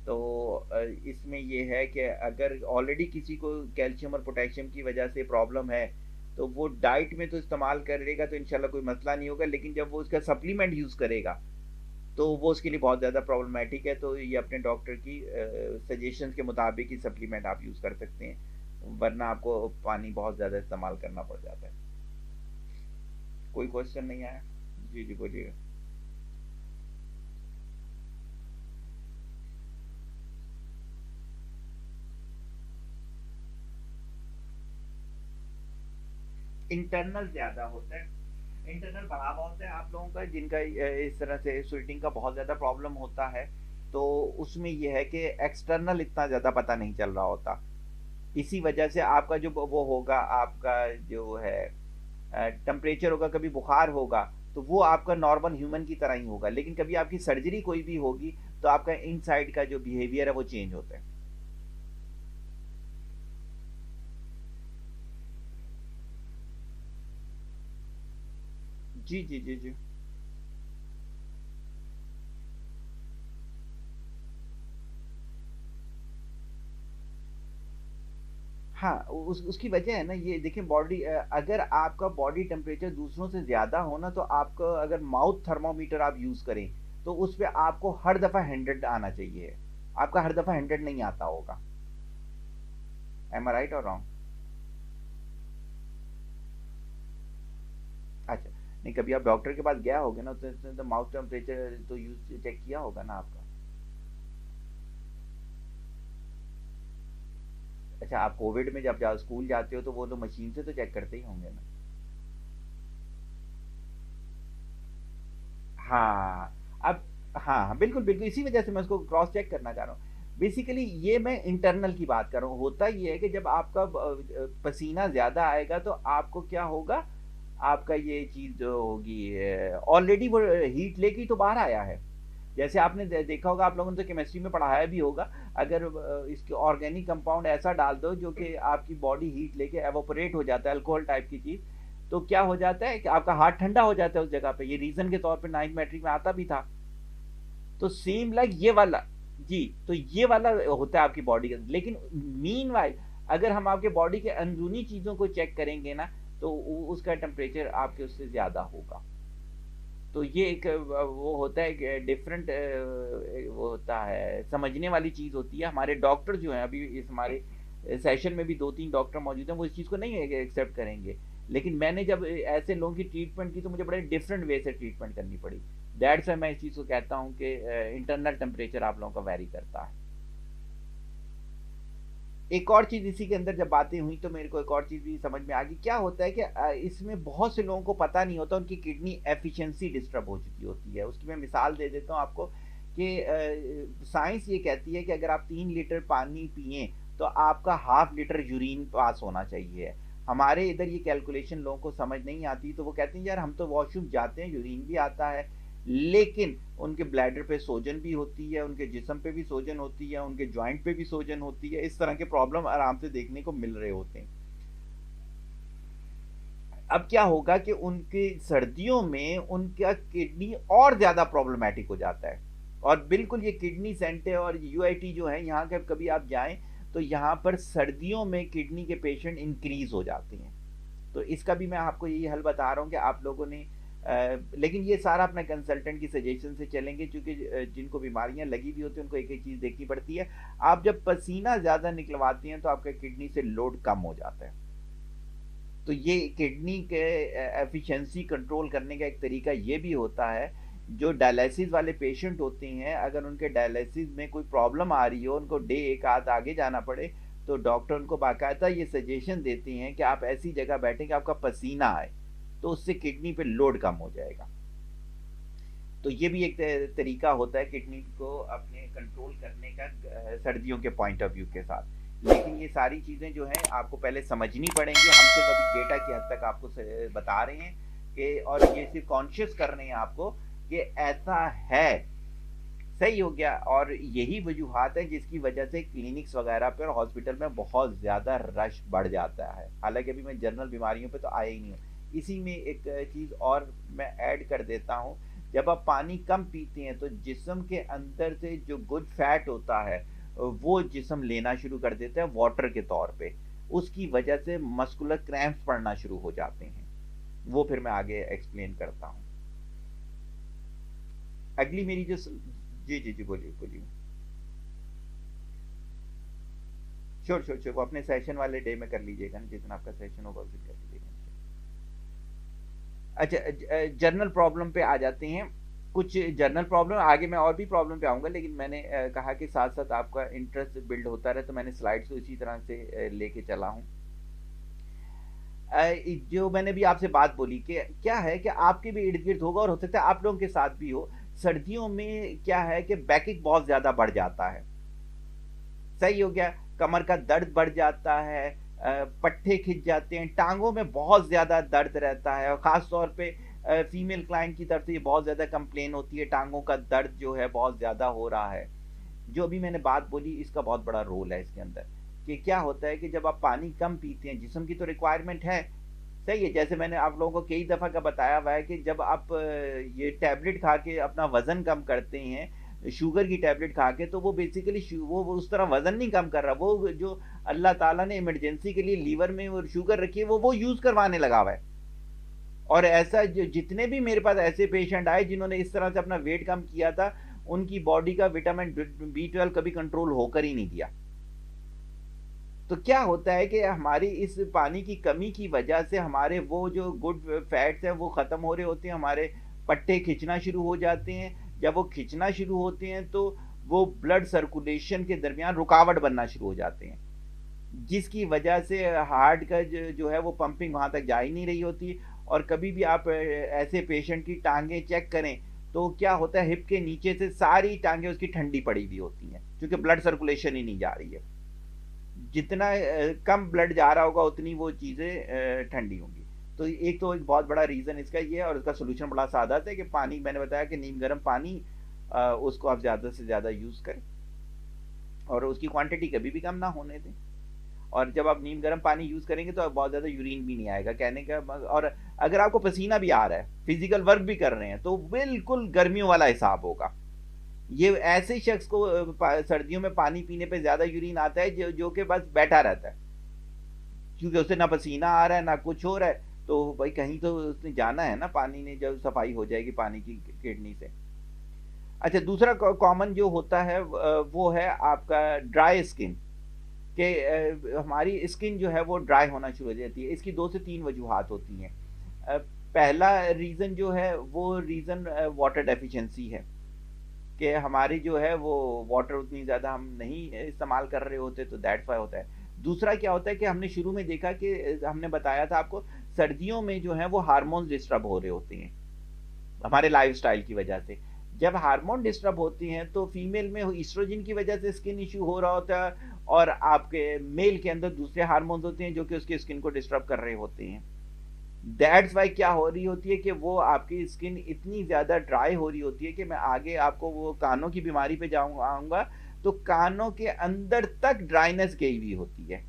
तो इसमें ये है कि अगर ऑलरेडी किसी को कैल्शियम और पोटेशियम की वजह से प्रॉब्लम है, तो वो डाइट में तो इस्तेमाल करेगा तो इंशाल्लाह कोई मसला नहीं होगा, लेकिन जब वो उसका सप्लीमेंट यूज़ करेगा तो वो उसके लिए बहुत ज़्यादा प्रॉब्लमेटिक है। तो ये अपने डॉक्टर की सजेशंस के मुताबिक ही सप्लीमेंट आप यूज़ कर सकते हैं, वरना आपको पानी बहुत ज़्यादा इस्तेमाल करना पड़ जाता है। कोई क्वेश्चन नहीं आया? जी जी बोलिएगा। इंटरनल ज़्यादा होता है, इंटरनल बढ़ावा होता है आप लोगों का, जिनका इस तरह से स्वेटिंग का बहुत ज़्यादा प्रॉब्लम होता है, तो उसमें ये है कि एक्सटर्नल इतना ज़्यादा पता नहीं चल रहा होता। इसी वजह से आपका जो वो होगा, आपका जो है टेम्परेचर होगा, कभी बुखार होगा तो वो आपका नॉर्मल ह्यूमन की तरह ही होगा, लेकिन कभी आपकी सर्जरी कोई भी होगी तो आपका इनसाइड का जो बिहेवियर है वो चेंज होता है। जी जी जी जी। हाँ, उसकी वजह है ना, ये देखिए बॉडी अगर आपका बॉडी टेम्परेचर दूसरों से ज़्यादा हो ना, तो आपका अगर माउथ थर्मामीटर आप यूज़ करें तो उस पे आपको हर दफ़ा 100 आना चाहिए, आपका हर दफ़ा 100 नहीं आता होगा। एम आई राइट और रॉन्ग? अच्छा, नहीं, कभी आप डॉक्टर के पास गया होगा ना, तो इसने तो माउथ टेम्परेचर तो यूज चेक किया होगा ना आपका। अच्छा, आप कोविड में जब स्कूल जाते हो तो वो लोग मशीन से तो चेक करते ही होंगे ना? हाँ, अब हाँ, हाँ, बिल्कुल, बिल्कुल, इसी वजह से मैं उसको क्रॉस चेक करना चाह रहा हूँ। बेसिकली ये मैं इंटरनल की बात कर रहा हूँ। होता ये है कि जब आपका पसीना ज़्यादा आएगा तो आपको क्या होगा, आपका ये चीज़ जो होगी ऑलरेडी वो हीट लेके ही तो बाहर आया है। जैसे आपने देखा होगा, आप लोगों ने तो केमिस्ट्री में पढ़ाया भी होगा, अगर इसके ऑर्गेनिक कंपाउंड ऐसा डाल दो जो कि आपकी बॉडी हीट लेके एवोपरेट हो जाता है, अल्कोहल टाइप की चीज़, तो क्या हो जाता है कि आपका हार्ट ठंडा हो जाता है उस जगह पे। ये रीजन के तौर पे 9th मैट्रिक में आता भी था। तो सेम लाइक ये वाला, जी, तो ये वाला होता है आपकी बॉडी का। लेकिन मीनवाइल अगर हम आपके बॉडी के अंदरूनी चीज़ों को चेक करेंगे ना, तो उसका टेम्परेचर आपके उससे ज़्यादा होगा। तो ये एक वो होता है कि डिफरेंट वो होता है, समझने वाली चीज़ होती है। हमारे डॉक्टर जो हैं, अभी इस हमारे सेशन में भी 2-3 डॉक्टर मौजूद हैं, वो इस चीज़ को नहीं एक्सेप्ट करेंगे। लेकिन मैंने जब ऐसे लोगों की ट्रीटमेंट की तो मुझे बड़े डिफरेंट वे से ट्रीटमेंट करनी पड़ी। दैट्स व्हाई मैं इस चीज़ को कहता हूँ कि इंटरनल टेम्परेचर आप लोगों का वैरी करता है। एक और चीज़ इसी के अंदर जब बातें हुई तो मेरे को एक और चीज़ भी समझ में आ गई। क्या होता है कि इसमें बहुत से लोगों को पता नहीं होता, उनकी किडनी एफिशिएंसी डिस्टर्ब हो चुकी होती है। उसकी मैं मिसाल दे देता हूँ आपको कि साइंस ये कहती है कि अगर आप 3 लीटर पानी पिएं तो आपका हाफ लीटर यूरिन पास होना चाहिए। हमारे इधर ये कैलकुलेशन लोगों को समझ नहीं आती, तो वो कहते हैं यार हम तो वॉशरूम जाते हैं, यूरिन भी आता है, लेकिन उनके ब्लैडर पे सोजन भी होती है, उनके जिस्म पे भी सोजन होती है, उनके जॉइंट पे भी सोजन होती है। इस तरह के प्रॉब्लम आराम से देखने को मिल रहे होते हैं। अब क्या होगा कि उनके सर्दियों में उनका किडनी और ज़्यादा प्रॉब्लमैटिक हो जाता है। और बिल्कुल ये किडनी सेंटर और यूआईटी जो है यहाँ के, कभी आप जाएं तो यहाँ पर सर्दियों में किडनी के पेशेंट इंक्रीज हो जाते हैं। तो इसका भी मैं आपको यही हल बता रहा हूँ कि आप लोगों ने लेकिन ये सारा अपने कंसल्टेंट की सजेशन से चलेंगे, क्योंकि जिनको बीमारियां लगी हुई होती हैं उनको एक एक चीज़ देखनी पड़ती है। आप जब पसीना ज़्यादा निकलवाती हैं तो आपके किडनी से लोड कम हो जाता है। तो ये किडनी के एफिशिएंसी कंट्रोल करने का एक तरीका ये भी होता है, जो डायलिसिस वाले पेशेंट होते हैं, अगर उनके डायलिसिस में कोई प्रॉब्लम आ रही हो, उनको डे एक आध आगे जाना पड़े, तो डॉक्टर उनको बाकायदा ये सजेशन देती हैं कि आप ऐसी जगह बैठें कि आपका पसीना आए, तो उससे किडनी पे लोड कम हो जाएगा। तो ये भी एक तरीका होता है किडनी को अपने कंट्रोल करने का सर्दियों के पॉइंट ऑफ व्यू के साथ। लेकिन ये सारी चीज़ें जो हैं आपको पहले समझनी पड़ेंगी। हम सिर्फ अभी डेटा की हद तक आपको बता रहे हैं कि, और ये सिर्फ कॉन्शियस कर रहे हैं आपको कि ऐसा है, सही हो गया। और यही वजूहात है जिसकी वजह से क्लिनिक्स वगैरह पे और हॉस्पिटल में बहुत ज़्यादा रश बढ़ जाता है। हालांकि अभी मैं जनरल बीमारियों पे तो आया ही नहीं हूँ। इसी में एक चीज़ और मैं ऐड कर देता हूँ, जब आप पानी कम पीते हैं तो जिस्म के अंदर से जो गुड फैट होता है वो जिस्म लेना शुरू कर देता है वाटर के तौर पे। उसकी वजह से मस्कुलर क्रैम्प्स पड़ना शुरू हो जाते हैं। वो फिर मैं आगे एक्सप्लेन करता हूँ। अगली मेरी जो जी जी जी बोलिए बोलिए। श्योर श्योर श्योर, वो अपने सेशन वाले डे में कर लीजिएगा ना, जितना आपका सेशन होगा उस दिन कर लीजिएगा। अच्छा, जर्नल प्रॉब्लम पे आ जाते हैं। कुछ जर्नल प्रॉब्लम, आगे मैं और भी प्रॉब्लम पे आऊँगा, लेकिन मैंने कहा कि साथ साथ आपका इंटरेस्ट बिल्ड होता रहे, तो मैंने स्लाइड्स को इसी तरह से लेके चला हूँ। जो मैंने भी आपसे बात बोली कि क्या है कि आपके भी इर्द गिर्द होगा और हो सकता है आप लोगों के साथ भी हो, सर्दियों में क्या है कि बैकिंग बहुत ज़्यादा बढ़ जाता है। सही हो गया, कमर का दर्द बढ़ जाता है, पट्टे खिंच जाते हैं, टांगों में बहुत ज़्यादा दर्द रहता है, और ख़ास तौर पे फीमेल क्लाइंट की तरफ से ये बहुत ज़्यादा कंप्लेन होती है, टांगों का दर्द जो है बहुत ज़्यादा हो रहा है। जो अभी मैंने बात बोली इसका बहुत बड़ा रोल है इसके अंदर, कि क्या होता है कि जब आप पानी कम पीते हैं, जिस्म की तो रिक्वायरमेंट है, सही है, जैसे मैंने आप लोगों को कई दफ़ा का बताया हुआ है कि जब आप ये टैबलेट खा के अपना वज़न कम करते हैं, शुगर की टैबलेट खा के, तो वो बेसिकली वो उस तरह वज़न नहीं कम कर रहा, वो जो अल्लाह ताला ने इमरजेंसी के लिए लीवर में वो शुगर रखी है वो यूज़ करवाने लगा हुआ है। और ऐसा जितने भी मेरे पास ऐसे पेशेंट आए जिन्होंने इस तरह से अपना वेट कम किया था, उनकी बॉडी का विटामिन B12 कभी कंट्रोल होकर ही नहीं दिया। तो क्या होता है कि हमारी इस पानी की कमी की वजह से हमारे वो जो गुड फैट्स हैं वो ख़त्म हो रहे होते हैं, हमारे पट्टे खिंचना शुरू हो जाते हैं। जब वो खिंचना शुरू होते हैं तो वो ब्लड सर्कुलेशन के दरमियान रुकावट बनना शुरू हो जाते हैं, जिसकी वजह से हार्ट का जो है वो पंपिंग वहाँ तक जा ही नहीं रही होती। और कभी भी आप ऐसे पेशेंट की टांगें चेक करें तो क्या होता है, हिप के नीचे से सारी टांगे उसकी ठंडी पड़ी हुई होती हैं, क्योंकि ब्लड सर्कुलेशन ही नहीं जा रही है। जितना कम ब्लड जा रहा होगा उतनी वो चीज़ें ठंडी होंगी। तो एक तो एक बहुत बड़ा रीज़न इसका ये है, और इसका सोल्यूशन बड़ा सादा है कि पानी, मैंने बताया कि नीम गर्म पानी, उसको आप ज़्यादा से ज़्यादा यूज़ करें और उसकी क्वांटिटी कभी भी कम ना होने दें। और जब आप नीम गर्म पानी यूज़ करेंगे तो बहुत ज़्यादा यूरिन भी नहीं आएगा कहने का। और अगर आपको पसीना भी आ रहा है, फिजिकल वर्क भी कर रहे हैं, तो बिल्कुल गर्मियों वाला हिसाब होगा। ये ऐसे शख्स को सर्दियों में पानी पीने पे ज़्यादा यूरिन आता है जो कि बस बैठा रहता है, क्योंकि उसे ना पसीना आ रहा है ना कुछ हो रहा है। तो भाई कहीं तो उसने जाना है ना, पानी ने जब सफाई हो जाएगी पानी की किडनी से। अच्छा, दूसरा कॉमन जो होता है वो है आपका ड्राई स्किन, कि हमारी स्किन जो है वो ड्राई होना शुरू हो जाती है। इसकी 2 से 3 वजूहात होती हैं। पहला रीज़न जो है वो रीज़न वाटर डेफिशिएंसी है, कि हमारी जो है वो वाटर उतनी ज़्यादा हम नहीं इस्तेमाल कर रहे होते, तो दैट्स व्हाई होता है। दूसरा क्या होता है कि हमने शुरू में देखा कि हमने बताया था आपको, सर्दियों में जो है वो हार्मोन्स डिस्टर्ब हो रहे होते हैं हमारे लाइफस्टाइल की वजह से। जब हार्मोन डिस्टर्ब होती हैं तो फीमेल में ईस्ट्रोजन की वजह से स्किन इश्यू हो रहा होता है, और आपके मेल के अंदर दूसरे हार्मोन्स होते हैं जो कि उसकी स्किन को डिस्टर्ब कर रहे होते हैं। दैट्स वाई क्या हो रही होती है कि वो आपकी स्किन इतनी ज़्यादा ड्राई हो रही होती है कि मैं आगे आपको वो कानों की बीमारी पे आऊँगा, तो कानों के अंदर तक ड्राइनेस गई हुई होती है।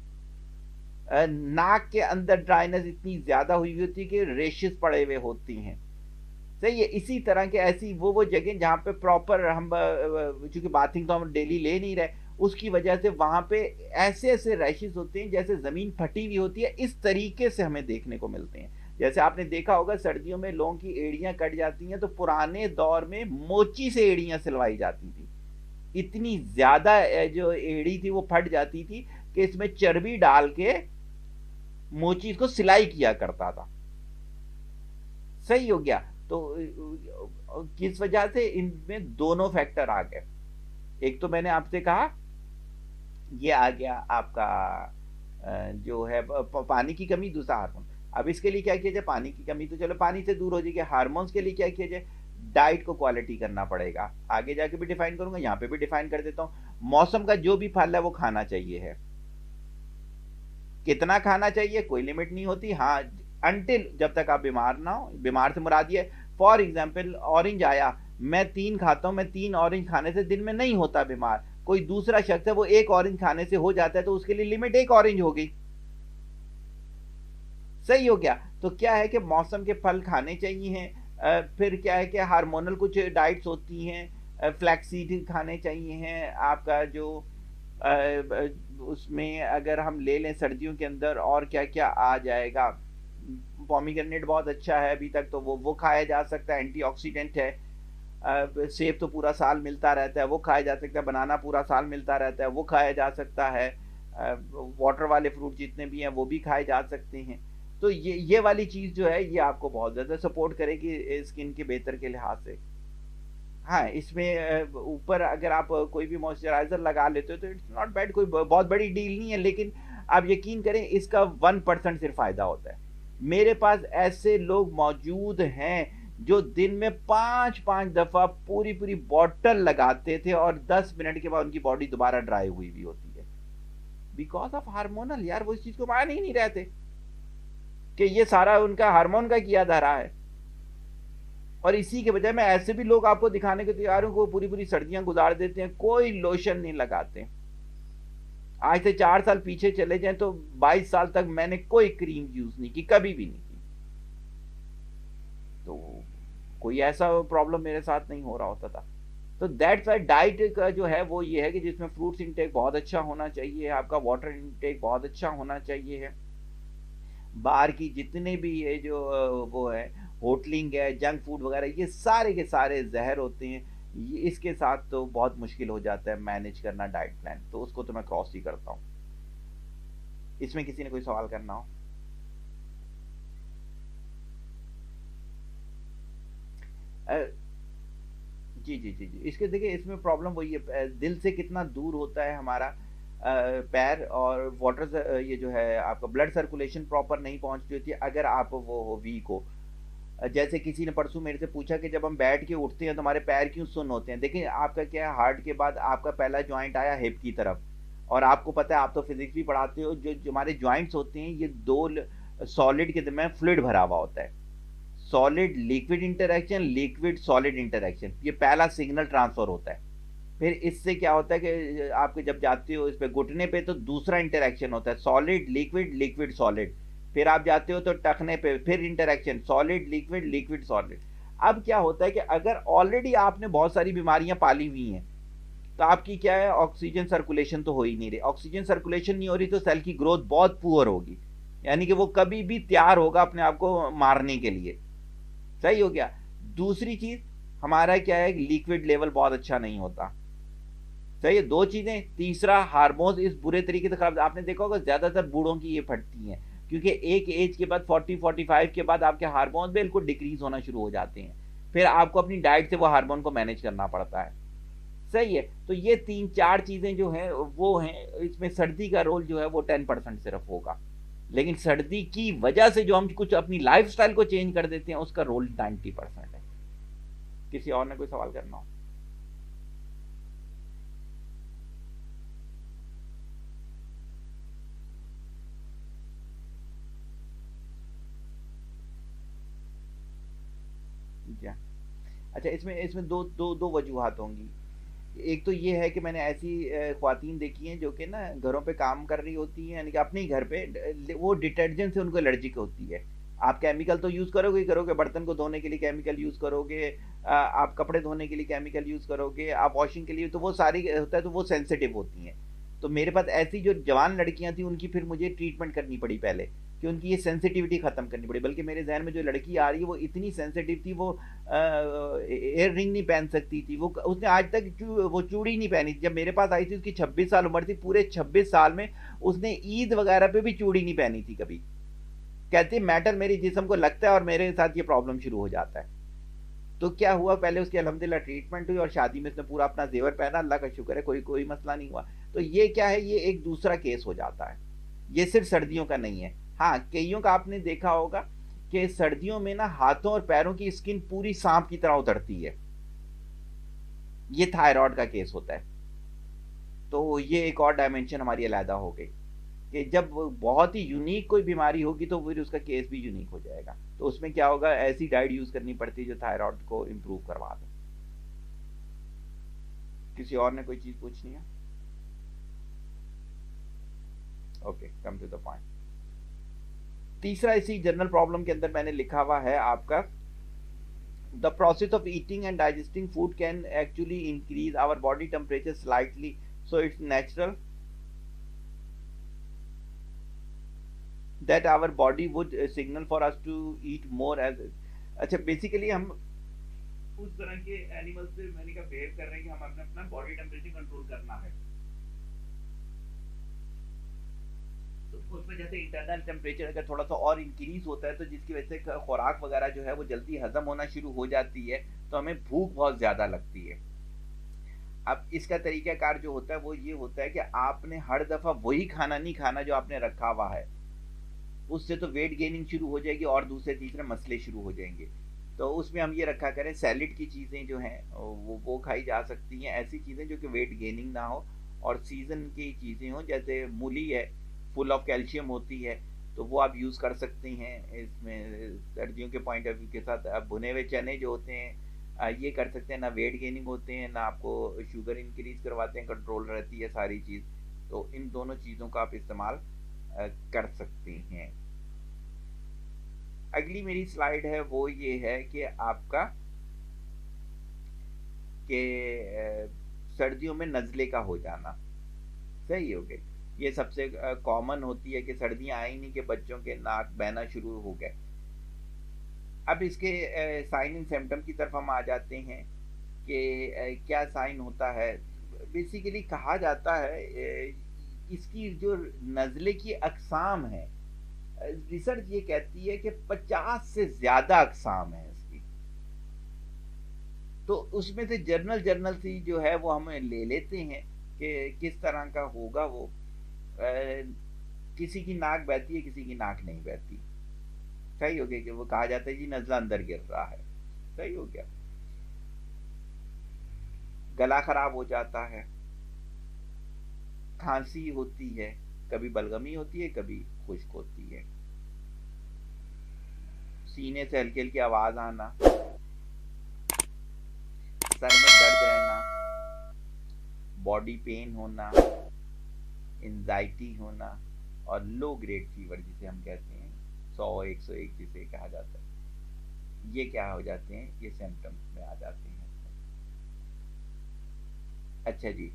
नाक के अंदर ड्राइनेस इतनी ज़्यादा हुई होती है कि रेशेस पड़े हुए होती हैं। सही है। इसी तरह के ऐसी वो जगह जहाँ पे प्रॉपर हम, चूंकि बाथिंग तो हम डेली ले नहीं रहे, उसकी वजह से वहाँ पे ऐसे ऐसे रैशेस होते हैं जैसे ज़मीन फटी हुई होती है। इस तरीके से हमें देखने को मिलते हैं। जैसे आपने देखा होगा सर्दियों में लोगों की एड़ियाँ कट जाती हैं, तो पुराने दौर में मोची से एड़ियाँ सिलवाई जाती थी। इतनी ज़्यादा जो एड़ी थी वो फट जाती थी कि इसमें चर्बी डाल के मोची को सिलाई किया करता था। सही हो गया। तो किस वजह से इनमें दोनों फैक्टर आ गए। एक तो मैंने आपसे कहा ये आ गया आपका जो है पानी की कमी, दूसरा हार्मोन। अब इसके लिए क्या किया जाए, पानी की कमी तो चलो पानी से दूर हो जाएगी, हार्मोन्स के लिए क्या किया जाए, डाइट को क्वालिटी करना पड़ेगा। आगे जाके भी डिफाइन करूंगा, यहाँ पे भी डिफाइन कर देता हूँ। मौसम का जो भी फल है वो खाना चाहिए है। कितना खाना चाहिए कोई लिमिट नहीं होती, हाँ, अनटिल जब तक आप बीमार ना हो। बीमार से मुराद ये, फॉर एग्जाम्पल ऑरेंज आया, मैं 3 खाता हूँ, मैं 3 ऑरेंज खाने से दिन में नहीं होता बीमार। कोई दूसरा शख्स है वो 1 ऑरेंज खाने से हो जाता है, तो उसके लिए लिमिट 1 ऑरेंज हो गई। सही हो गया। तो क्या है कि मौसम के फल खाने चाहिए। फिर क्या है कि हार्मोनल कुछ डाइट्स होती हैं, फ्लैक्सीड खाने चाहिए हैं आपका जो उसमें अगर हम ले लें सर्दियों के अंदर, और क्या क्या आ जाएगा। पोमीग्रेनेट बहुत अच्छा है अभी तक, तो वो खाया जा सकता है, एंटीऑक्सीडेंट है। सेब तो पूरा साल मिलता रहता है, वो खाया जा सकता है। बनाना पूरा साल मिलता रहता है, वो खाया जा सकता है। वाटर वाले फ्रूट जितने भी हैं वो भी खाए जा सकते हैं। तो ये वाली चीज़ जो है ये आपको बहुत ज़्यादा सपोर्ट करेगी स्किन के बेहतर के लिहाज से। हाँ, इसमें ऊपर अगर आप कोई भी मॉइस्चराइज़र लगा लेते हो तो इट्स नॉट बैड, कोई बहुत बड़ी डील नहीं है। लेकिन आप यकीन करें इसका 1% सिर्फ फ़ायदा होता है। मेरे पास ऐसे लोग मौजूद हैं जो दिन में 5-5 दफ़ा पूरी बॉटल लगाते थे और 10 मिनट के बाद उनकी बॉडी दोबारा ड्राई हुई भी होती है, बिकॉज ऑफ हार्मोनल। यार वो इस चीज़ को मान ही नहीं रहते कि ये सारा उनका हार्मोन का किया धरा है। और इसी के बजाय मैं ऐसे भी लोग आपको दिखाने के तैयार हूं, को पूरी सर्दियां गुजार देते हैं, कोई लोशन नहीं लगाते। आज से 4 साल पीछे चले जाएं तो 22 साल तक मैंने कोई क्रीम यूज नहीं की, कभी भी नहीं की। तो कोई ऐसा प्रॉब्लम मेरे साथ नहीं हो रहा होता था। तो दैट्स वाई डाइट का जो है वो ये है कि जिसमें फ्रूट्स इंटेक बहुत अच्छा होना चाहिए, आपका वाटर इंटेक बहुत अच्छा होना चाहिए है। बाहर की जितने भी ये जो वो है होटलिंग है, जंक फूड वगैरह, ये सारे के सारे जहर होते हैं। ये इसके साथ तो बहुत मुश्किल हो जाता है मैनेज करना डाइट प्लान, तो उसको तो मैं क्रॉस ही करता हूँ। इसमें किसी ने कोई सवाल करना हो? जी जी जी जी, इसके देखिए इसमें प्रॉब्लम वही है, दिल से कितना दूर होता है हमारा पैर, और वाटर ये जो है आपका ब्लड सर्कुलेशन प्रॉपर नहीं पहुंचती होती है अगर आप वो हो वीक हो। जैसे किसी ने परसों मेरे से पूछा कि जब हम बैठ के उठते हैं तो हमारे पैर क्यों सुन्न होते हैं। देखिए आपका क्या है, हार्ट के बाद आपका पहला जॉइंट आया हिप की तरफ, और आपको पता है, आप तो फिजिक्स भी पढ़ाते हो, जो हमारे जॉइंट्स होते हैं ये दो सॉलिड के दरम्यान फ्लूइड भरा हुआ होता है। Solid liquid interaction, liquid solid interaction, ये पहला सिग्नल ट्रांसफर होता है। फिर इससे क्या होता है कि आपके जब जाते हो इस पे घुटने पे तो दूसरा इंटरेक्शन होता है, सॉलिड लिक्विड लिक्विड सॉलिड। फिर आप जाते हो तो टखने पे फिर interaction, solid liquid liquid solid. अब क्या होता है कि अगर ऑलरेडी आपने बहुत सारी बीमारियां पाली हुई हैं तो आपकी क्या है, ऑक्सीजन सर्कुलेशन तो हो ही नहीं रही। ऑक्सीजन सर्कुलेशन नहीं हो रही तो सेल की ग्रोथ बहुत पुअर होगी, यानी कि वो कभी भी तैयार होगा अपने आप को मारने के लिए। सही हो गया। दूसरी चीज, हमारा क्या है, लिक्विड लेवल बहुत अच्छा नहीं होता। सही है, दो चीजें। तीसरा, हार्मोन्स इस बुरे तरीके से खराब, आपने देखा होगा ज्यादातर बूढ़ों की ये फटती हैं, क्योंकि एक एज के बाद 40-45 के बाद आपके हार्मोन बिल्कुल डिक्रीज होना शुरू हो जाते हैं। फिर आपको अपनी डाइट से वो हार्मोन को मैनेज करना पड़ता है। सही है। तो ये 3-4 चीजें जो है वो हैं। इसमें सर्दी का रोल जो है वो 10% सिर्फ होगा, लेकिन सर्दी की वजह से जो हम कुछ अपनी लाइफस्टाइल को चेंज कर देते हैं उसका रोल 90% है। किसी और ने कोई सवाल करना हो? क्या? अच्छा, इसमें इसमें दो दो दो वजूहात होंगी। एक तो ये है कि मैंने ऐसी ख्वातीन देखी हैं जो कि ना घरों पे काम कर रही होती हैं, यानी कि अपने ही घर पे वो डिटर्जेंट से उनको एलर्जिक होती है। आप केमिकल तो यूज़ करोगे ही करोगे, बर्तन को धोने के लिए केमिकल यूज़ करोगे, आप कपड़े धोने के लिए केमिकल यूज़ करोगे, आप वॉशिंग के लिए, तो वो सारी होता है, तो वो सेंसिटिव होती हैं। तो मेरे पास ऐसी जो जवान लड़कियां थी उनकी फिर मुझे ट्रीटमेंट करनी पड़ी पहले, कि उनकी ये सेंसिटिविटी ख़त्म करनी पड़ी। बल्कि मेरे जहन में जो लड़की आ रही है वो इतनी सेंसिटिव थी, वो एयर रिंग नहीं पहन सकती थी, वो उसने आज तक वो चूड़ी नहीं पहनी थी। जब मेरे पास आई थी उसकी 26 साल उम्र थी, पूरे 26 साल में उसने ईद वगैरह पे भी चूड़ी नहीं पहनी थी कभी। कहती मेटल मेरी जिस्म को लगता है और मेरे साथ ये प्रॉब्लम शुरू हो जाता है। तो क्या हुआ, पहले उसकी अल्हम्दुलिल्लाह ट्रीटमेंट हुई और शादी में उसने पूरा अपना जेवर पहना, अल्लाह का शुक्र है, कोई कोई मसला नहीं हुआ। तो ये क्या है, ये एक दूसरा केस हो जाता है, ये सिर्फ सर्दियों का नहीं है। हाँ, कईयों का आपने देखा होगा कि सर्दियों में ना हाथों और पैरों की स्किन पूरी सांप की तरह उतरती है, ये थायराइड का केस होता है। तो ये एक और डायमेंशन हमारी अलहदा हो गई कि जब बहुत ही यूनिक कोई बीमारी होगी तो फिर उसका केस भी यूनिक हो जाएगा। तो उसमें क्या होगा, ऐसी डाइट यूज करनी पड़ती है जो थायराइड को इम्प्रूव करवा दे। किसी और ने कोई चीज पूछनी है? Okay, come to the point. तीसरा इसी जनरल प्रॉब्लम के अंदर मैंने लिखा हुआ है आपका, the process of eating and digesting food can actually increase our body temperature slightly, so it's natural that our body would signal for us to eat more as। अच्छा, बेसिकली हम उस तरह के एनिमल से मैंने कहा बिहेव कर रहे हैं कि हम अपना अपना बॉडी टेम्परेचर कंट्रोल करना है। तो उसमें जैसे इंटरनल टेम्परेचर अगर थोड़ा सा और इंक्रीज होता है तो जिसकी वजह से खुराक वगैरह जो है वो जल्दी हजम होना शुरू हो जाती है, तो हमें भूख बहुत ज्यादा लगती है। अब इसका तरीकाकार जो होता है वो ये होता है कि आपने हर दफा वही खाना नहीं खाना जो आपने रखा हुआ है, उससे तो वेट गेनिंग शुरू हो जाएगी और दूसरे तीसरे मसले शुरू हो जाएंगे। तो उसमें हम ये रखा करें, सैलिड की चीज़ें जो हैं वो खाई जा सकती हैं, ऐसी चीज़ें जो कि वेट गेनिंग ना हो और सीज़न की चीज़ें हों, जैसे मूली है, फुल ऑफ कैल्शियम होती है, तो वो आप यूज़ कर सकती हैं इसमें सर्दियों के पॉइंट ऑफ व्यू के साथ। अब भुने हुए चने जो होते हैं ये कर सकते हैं, ना वेट गेनिंग होते हैं ना आपको शुगर इंक्रीज करवाते हैं, कंट्रोल रहती है सारी चीज़। तो इन दोनों चीज़ों का आप इस्तेमाल कर सकते हैं। अगली मेरी स्लाइड है वो ये है कि आपका कि सर्दियों में नज़ले का हो जाना। सही हो गए, ये सबसे कॉमन होती है कि सर्दियां आई नहीं कि बच्चों के नाक बहना शुरू हो गए। अब इसके साइन एंड सिम्टम की तरफ हम आ जाते हैं कि क्या साइन होता है। बेसिकली कहा जाता है इसकी जो नज़ले की अकसाम है, रिसर्च ये कहती है कि 50 से ज्यादा अकसाम है इसकी। तो उसमें से जर्नल सी जो है वो हम ले लेते हैं कि किस तरह का होगा वो। किसी की नाक बहती है, किसी की नाक नहीं बहती। सही हो गया कि वो कहा जाता है जी नज़ला अंदर गिर रहा है, सही हो गया। गला खराब हो जाता है, खांसी होती है, कभी बलगमी होती है, कभी खुश्क होती है, सीने से हल्की हल्की आवाज आना, सर में दर्द रहना, बॉडी पेन होना, एंजाइटी होना, और लो ग्रेड फीवर जिसे हम कहते हैं 100 101 जिसे कहा जाता है, ये क्या हो जाते हैं, ये सिम्टम्स में आ जाते हैं। अच्छा जी,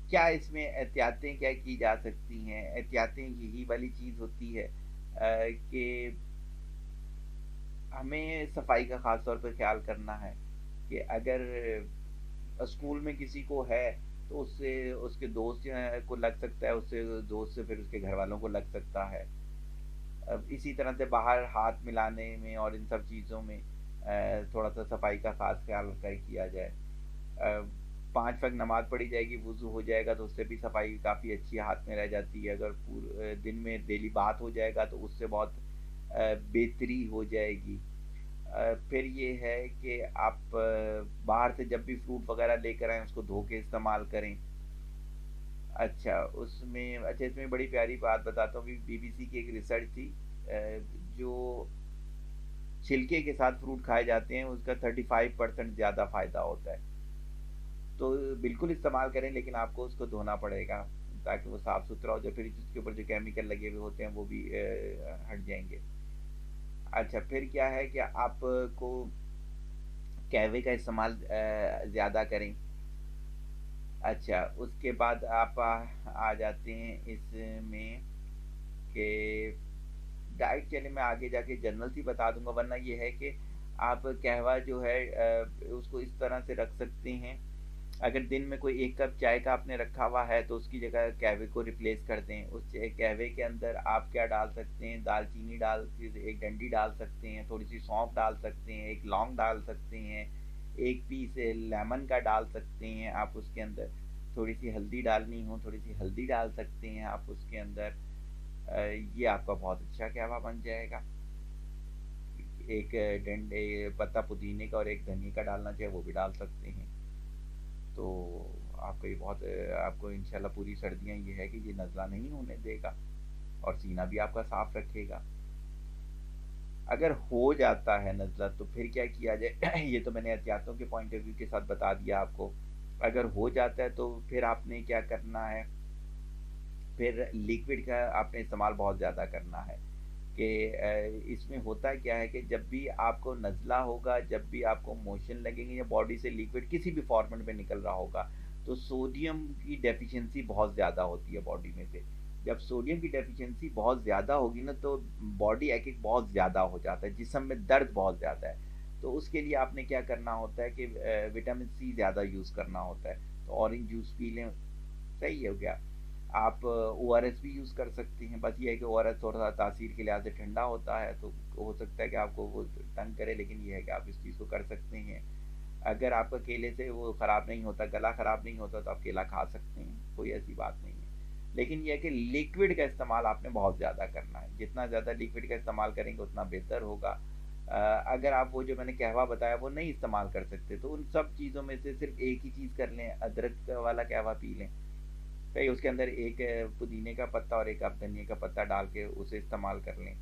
क्या इसमें एहतियातें क्या की जा सकती हैं? एहतियातें यही वाली चीज़ होती है कि हमें सफाई का ख़ास तौर पर ख्याल करना है कि अगर स्कूल में किसी को है तो उससे उसके दोस्त को लग सकता है, उससे दोस्त से फिर उसके घर वालों को लग सकता है। अब इसी तरह से बाहर हाथ मिलाने में और इन सब चीज़ों में थोड़ा सा सफाई का खास ख्याल कर किया जाए। 5 वक्त नमाज पढ़ी जाएगी, वुज़ू हो जाएगा तो उससे भी सफाई काफ़ी अच्छी हाथ में रह जाती है। अगर पूरे दिन में डेली बात हो जाएगा तो उससे बहुत बेहतरी हो जाएगी। फिर ये है कि आप बाहर से जब भी फ्रूट वगैरह लेकर आएँ उसको धो के इस्तेमाल करें। अच्छा, इसमें बड़ी प्यारी बात बताता हूँ कि बीबीसी की एक रिसर्च थी, जो छिलके के साथ फ्रूट खाए जाते हैं उसका 35% ज़्यादा फ़ायदा होता है। तो बिल्कुल इस्तेमाल करें, लेकिन आपको उसको धोना पड़ेगा ताकि वो साफ़ सुथरा हो जाए, फिर उसके ऊपर जो केमिकल लगे हुए होते हैं वो भी हट जाएंगे। अच्छा, फिर क्या है कि आपको कहवे का इस्तेमाल ज़्यादा करें। अच्छा, उसके बाद आप आ जाते हैं इसमें कि डाइट, चलिए मैं आगे जाके जनरल सी बता दूंगा, वरना ये है कि आप कहवा जो है उसको इस तरह से रख सकते हैं। अगर दिन में कोई 1 कप चाय का आपने रखा हुआ है तो उसकी जगह कहवे को रिप्लेस कर दें। उस कहवे के अंदर आप क्या डाल सकते हैं, दालचीनी डाल के एक डंडी डाल सकते हैं, थोड़ी सी सौंफ डाल सकते हैं, एक लौंग डाल सकते हैं, एक पीस लेमन का डाल सकते हैं आप उसके अंदर, थोड़ी सी हल्दी डालनी हो थोड़ी सी हल्दी डाल सकते हैं आप उसके अंदर। ये आपका बहुत अच्छा कहवा बन जाएगा। एक डंडे पत्ता पुदीने का और एक धनिया का डालना चाहे वो भी डाल सकते हैं। तो आपको ये बहुत आपको इंशाल्लाह पूरी सर्दियाँ ये है कि ये नज़ला नहीं होने देगा और सीना भी आपका साफ रखेगा। अगर हो जाता है नज़ला तो फिर क्या किया जाए ये तो मैंने एहतियातों के पॉइंट ऑफ व्यू के साथ बता दिया आपको। अगर हो जाता है तो फिर आपने क्या करना है, फिर लिक्विड का आपने इस्तेमाल बहुत ज़्यादा करना है कि इसमें होता क्या है कि जब भी आपको नज़ला होगा, जब भी आपको मोशन लगेंगे या बॉडी से लिक्विड किसी भी फॉर्मेट में निकल रहा होगा, तो सोडियम की डेफिशिएंसी बहुत ज़्यादा होती है बॉडी में से। जब सोडियम की डेफिशिएंसी बहुत ज़्यादा होगी ना तो बॉडी एक बहुत ज़्यादा हो जाता है, जिस्म में दर्द बहुत ज़्यादा है। तो उसके लिए आपने क्या करना होता है कि विटामिन सी ज़्यादा यूज़ करना होता है, तो ऑरेंज जूस पी लें, सही हो गया। आप ORS भी यूज़ कर सकते हैं, बस ये है कि ORS थोड़ा सा तासीर के लिहाज से ठंडा होता है तो हो सकता है कि आपको वो तंग करे, लेकिन ये है कि आप इस चीज़ को कर सकते हैं। अगर आपका केले से वो ख़राब नहीं होता, गला ख़राब नहीं होता तो आप केला खा सकते हैं, कोई ऐसी बात नहीं है। लेकिन ये है कि लिक्विड का इस्तेमाल आपने बहुत ज़्यादा करना है, जितना ज़्यादा लिक्विड का इस्तेमाल करेंगे उतना बेहतर होगा। अगर आप वो जो मैंने कहवा बताया वो नहीं इस्तेमाल कर सकते तो उन सब चीज़ों में से सिर्फ एक ही चीज़ कर लें, अदरक वाला कहवा पी लें। भाई उसके अंदर एक पुदीने का पत्ता और एक आप धनिया का पत्ता डाल के उसे इस्तेमाल कर लें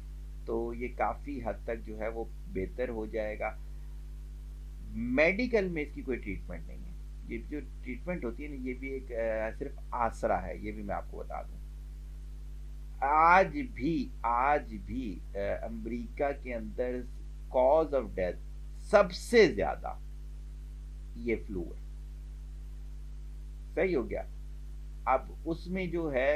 तो ये काफ़ी हद तक जो है वो बेहतर हो जाएगा। मेडिकल में इसकी कोई ट्रीटमेंट नहीं है, ये जो ट्रीटमेंट होती है ना ये भी एक सिर्फ आसरा है, ये भी मैं आपको बता दूं। आज भी अमेरिका के अंदर कॉज ऑफ डेथ सबसे ज्यादा ये फ्लू है, सही हो गया। अब उसमें जो है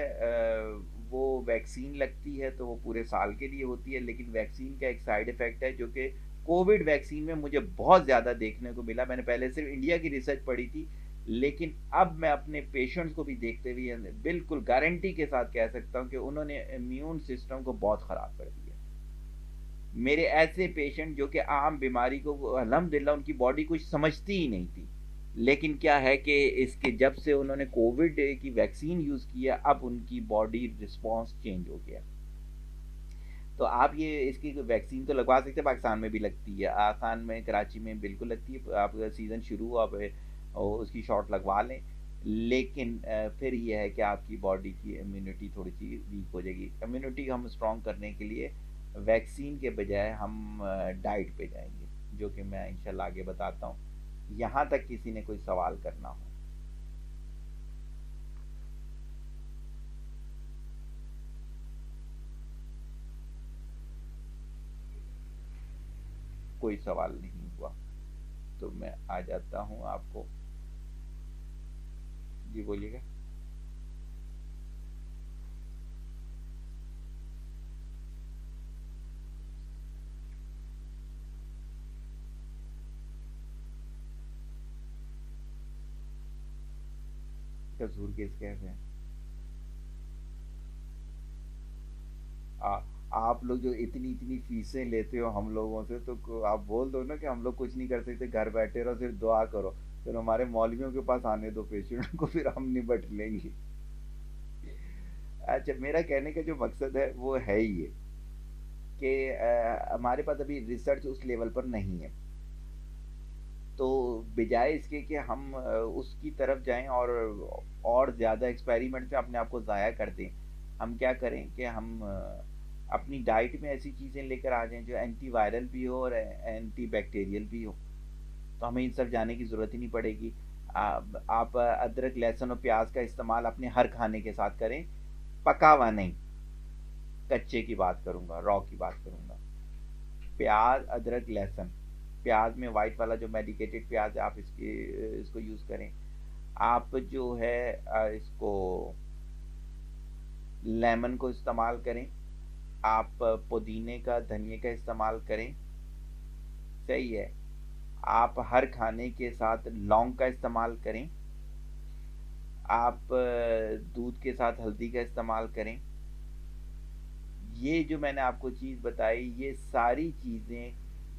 वो वैक्सीन लगती है तो वो पूरे साल के लिए होती है, लेकिन वैक्सीन का एक साइड इफेक्ट है जो कि कोविड वैक्सीन में मुझे बहुत ज़्यादा देखने को मिला। मैंने पहले सिर्फ इंडिया की रिसर्च पढ़ी थी, लेकिन अब मैं अपने पेशेंट्स को भी देखते हुए बिल्कुल गारंटी के साथ कह सकता हूँ कि उन्होंने इम्यून सिस्टम को बहुत ख़राब कर दिया। मेरे ऐसे पेशेंट जो कि आम बीमारी को अल्हम्दुलिल्लाह उनकी बॉडी कुछ समझती ही नहीं थी, लेकिन क्या है कि इसके जब से उन्होंने कोविड की वैक्सीन यूज़ किया अब उनकी बॉडी रिस्पॉन्स चेंज हो गया। तो आप ये इसकी वैक्सीन तो लगवा सकते हैं, पाकिस्तान में भी लगती है, आसान में कराची में बिल्कुल लगती है, आप सीज़न शुरू हुआ और उसकी शॉट लगवा लें। लेकिन फिर ये है कि आपकी बॉडी की इम्यूनिटी थोड़ी सी वीक हो जाएगी। इम्यूनिटी हम स्ट्रॉन्ग करने के लिए वैक्सीन के बजाय हम डाइट पे जाएंगे, जो कि मैं इंशाल्लाह आगे बताता हूँ, यहाँ तक किसी ने कोई सवाल करना हो। कोई सवाल नहीं हुआ तो मैं आ जाता हूँ आपको। जी बोलिएगा। कसूर केस कैसे है? आ, आप लोग जो इतनी इतनी फीसें लेते हो हम लोगों से, तो आप बोल दो ना कि हम लोग कुछ नहीं कर सकते, घर बैठे रहो, सिर्फ दुआ करो, फिर हमारे मौलवियों के पास आने दो पेशेंट को, फिर हम निपट लेंगे। अच्छा, मेरा कहने का जो मकसद है वो है ही ये कि हमारे पास अभी रिसर्च उस लेवल पर नहीं है, तो बजाय इसके कि हम उसकी तरफ जाएं और ज़्यादा एक्सपेरिमेंट में अपने आप को ज़ाया कर दें, हम क्या करें कि हम अपनी डाइट में ऐसी चीज़ें लेकर आ जाएं जो एंटी वायरल भी हो और एंटी बैक्टीरियल भी हो, तो हमें इन सब जाने की ज़रूरत ही नहीं पड़ेगी। आप अदरक लहसुन और प्याज का इस्तेमाल अपने हर खाने के साथ करें, पका हुआ नहीं, कच्चे की बात करूँगा, रॉ की बात करूँगा। प्याज, अदरक, लहसुन, प्याज में वाइट वाला जो मेडिकेटेड प्याज है, आप इसको यूज़ करें। आप जो है इसको लेमन को इस्तेमाल करें, आप पुदीने का, धनिए का इस्तेमाल करें, सही है। आप हर खाने के साथ लौंग का इस्तेमाल करें, आप दूध के साथ हल्दी का इस्तेमाल करें। ये जो मैंने आपको चीज़ बताई, ये सारी चीज़ें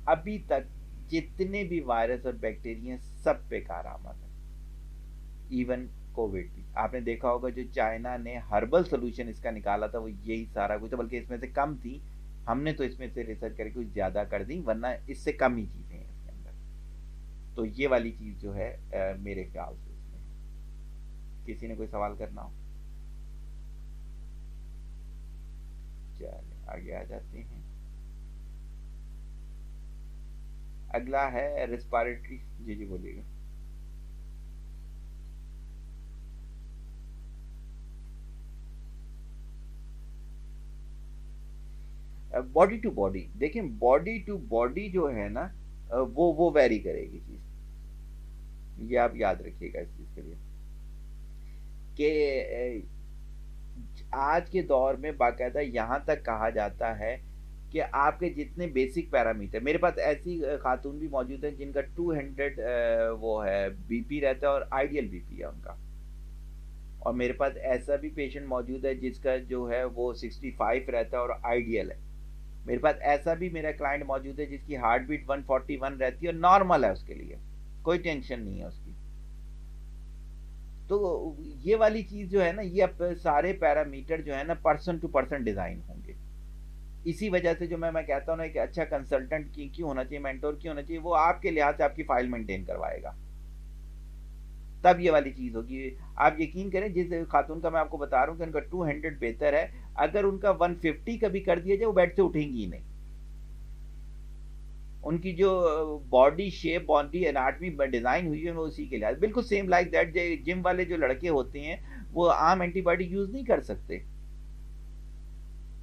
अभी तक जितने भी वायरस और बैक्टीरिया सब पे कारआमद है, इवन कोविड भी। आपने देखा होगा जो चाइना ने हर्बल सोल्यूशन इसका निकाला था, वो यही सारा कुछ था, बल्कि इसमें से कम थी, हमने तो इसमें से रिसर्च करके कुछ ज़्यादा कर दी, वरना इससे कम ही चीज़ें हैं इसके अंदर। तो ये वाली चीज़ जो है मेरे ख्याल से इसमें, किसी ने कोई सवाल करना हो? चलिए आगे आ जाते हैं। अगला है रेस्पिरेटरी। जी जी बोलिएगा। बॉडी टू बॉडी, देखिए बॉडी टू बॉडी जो है ना, वो वेरी करेगी चीज, ये आप याद रखिएगा इस चीज के लिए कि आज के दौर में बाकायदा यहाँ तक कहा जाता है कि आपके जितने बेसिक पैरामीटर, मेरे पास ऐसी खातून भी मौजूद हैं जिनका 200 वो है बीपी रहता है और आइडियल बीपी है उनका, और मेरे पास ऐसा भी पेशेंट मौजूद है जिसका जो है वो 65 रहता है और आइडियल है। मेरे पास ऐसा भी मेरा क्लाइंट मौजूद है जिसकी हार्ट बीट 141 रहती है और नॉर्मल है, उसके लिए कोई टेंशन नहीं है उसकी। तो ये वाली चीज जो है ना, ये अब सारे पैरामीटर जो है ना पर्सन टू पर्सन डिजाइन होंगे। इसी वजह से जो मैं कहता हूँ ना कि अच्छा कंसल्टेंट की क्यों होना चाहिए, मेंटोर क्यों होना चाहिए, वो आपके लिहाज से आपकी फाइल मेंटेन करवाएगा, तब ये वाली चीज होगी। आप यकीन करें, जिस खातून का मैं आपको बता रहा हूँ कि उनका 200 बेहतर है, अगर उनका 150 कभी कर दिया जाए वो बेड से उठेंगी ही नहीं। उनकी जो body shape, body anatomy design हुई है वो उसी के लिए बिल्कुल सेम लाइक दैट। जिम वाले जो लड़के होते हैं वो आम एंटीबायोटिक यूज नहीं कर सकते।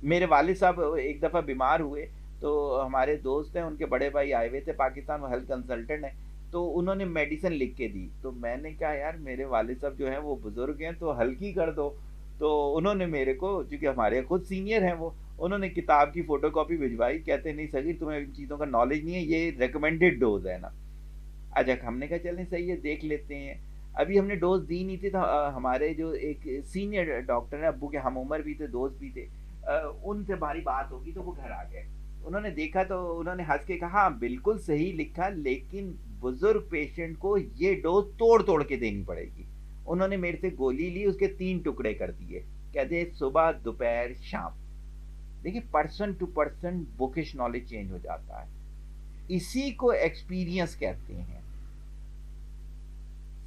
मेरे वालिद साहब एक दफा बीमार हुए, तो हमारे दोस्त हैं, उनके बड़े भाई आए हुए थे पाकिस्तान, वो हेल्थ कंसल्टेंट है, तो उन्होंने मेडिसिन लिख के दी, तो मैंने कहा यार मेरे वालिद साहब जो हैं वो बुजुर्ग हैं तो हल्की कर दो। तो उन्होंने मेरे को, चूंकि हमारे खुद सीनियर हैं वो, उन्होंने किताब की फोटोकॉपी भिजवाई, कहते नहीं सगीर तुम्हें इन चीज़ों का नॉलेज नहीं है, ये रिकमेंडेड डोज है ना। अच्छा, हमने कहा चलें सही है देख लेते हैं। अभी हमने डोज दी नहीं थी, तो हमारे जो एक सीनियर डॉक्टर है, अब्बू के हम उम्र भी थे, दोस्त भी थे, उनसे हमारी बात होगी तो वो घर आ गए। उन्होंने देखा तो उन्होंने हंस के कहा हाँ बिल्कुल सही लिखा, लेकिन बुजुर्ग पेशेंट को ये डोज तोड़ तोड़ के देनी पड़ेगी। उन्होंने मेरे से गोली ली, उसके 3 टुकड़े कर दिए, कहते सुबह दोपहर शाम। देखिए person to person bookish knowledge change हो जाता है, इसी को एक्सपीरियंस कहते हैं।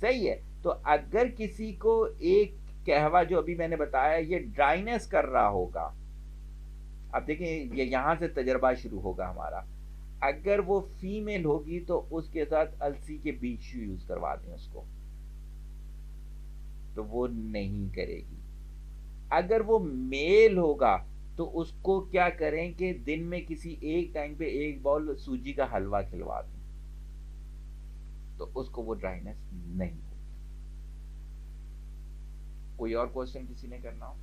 सही है। तो अगर किसी को एक कहवा जो अभी मैंने बताया ये ड्राइनेस कर रहा होगा, अब देखें ये यहां से तजर्बा शुरू होगा हमारा, अगर वो फीमेल होगी तो उसके साथ अलसी के बीज यूज करवा दें उसको, तो वो नहीं करेगी। अगर वो मेल होगा तो उसको क्या करें कि दिन में किसी एक टाइम पे एक बाउल सूजी का हलवा खिलवा दें, तो उसको वो ड्राइनेस नहीं होगी। कोई और क्वेश्चन किसी ने करना हो?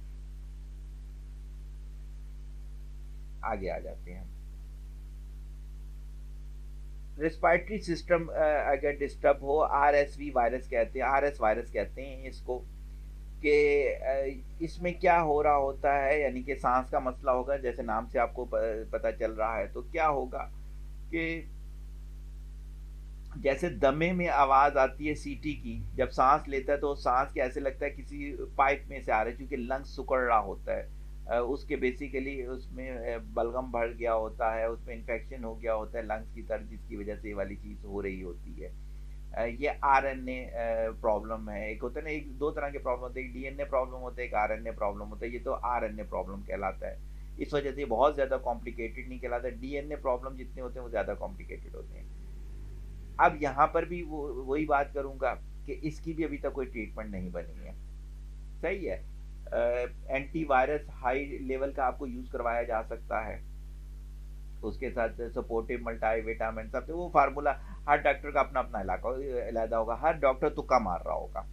आगे आ जाते हैं। रेस्पिरेटरी सिस्टम अगर डिस्टर्ब हो, आरएसवी वायरस कहते हैं, आरएस वायरस कहते हैं इसको, कि इसमें क्या हो रहा होता है, यानी कि सांस का मसला होगा, जैसे नाम से आपको पता चल रहा है। तो क्या होगा कि जैसे दमे में आवाज आती है सीटी की, जब सांस लेता है तो सांस के ऐसे लगता है किसी पाइप में से आ रहा है, क्योंकि लंग्स सुकड़ रहा होता है, उसके बेसिकली उसमें बलगम भर गया होता है, उसमें इन्फेक्शन हो गया होता है लंग्स की तरफ, जिसकी वजह से ये वाली चीज हो रही होती है। ये आरएनए प्रॉब्लम है। एक होता है ना, एक दो तरह के प्रॉब्लम होते हैं, एक डीएनए प्रॉब्लम होता है, एक आरएनए प्रॉब्लम होता है। ये तो आरएनए प्रॉब्लम कहलाता है, इस वजह से बहुत ज्यादा कॉम्प्लिकेटेड नहीं कहलाता। डीएनए प्रॉब्लम जितने होते हैं वो ज्यादा कॉम्प्लिकेटेड होते हैं। अब यहाँ पर भी वही बात करूंगा कि इसकी भी अभी तक कोई ट्रीटमेंट नहीं बनी है। सही है। एंटीवायरस हाई लेवल का आपको यूज करवाया जा सकता है, उसके साथ सपोर्टिव मल्टीविटामिन सब, तो वो फार्मूला हर डॉक्टर का अपना अपना इलाका अलहदा होगा, हर डॉक्टर तुक्का मार रहा होगा।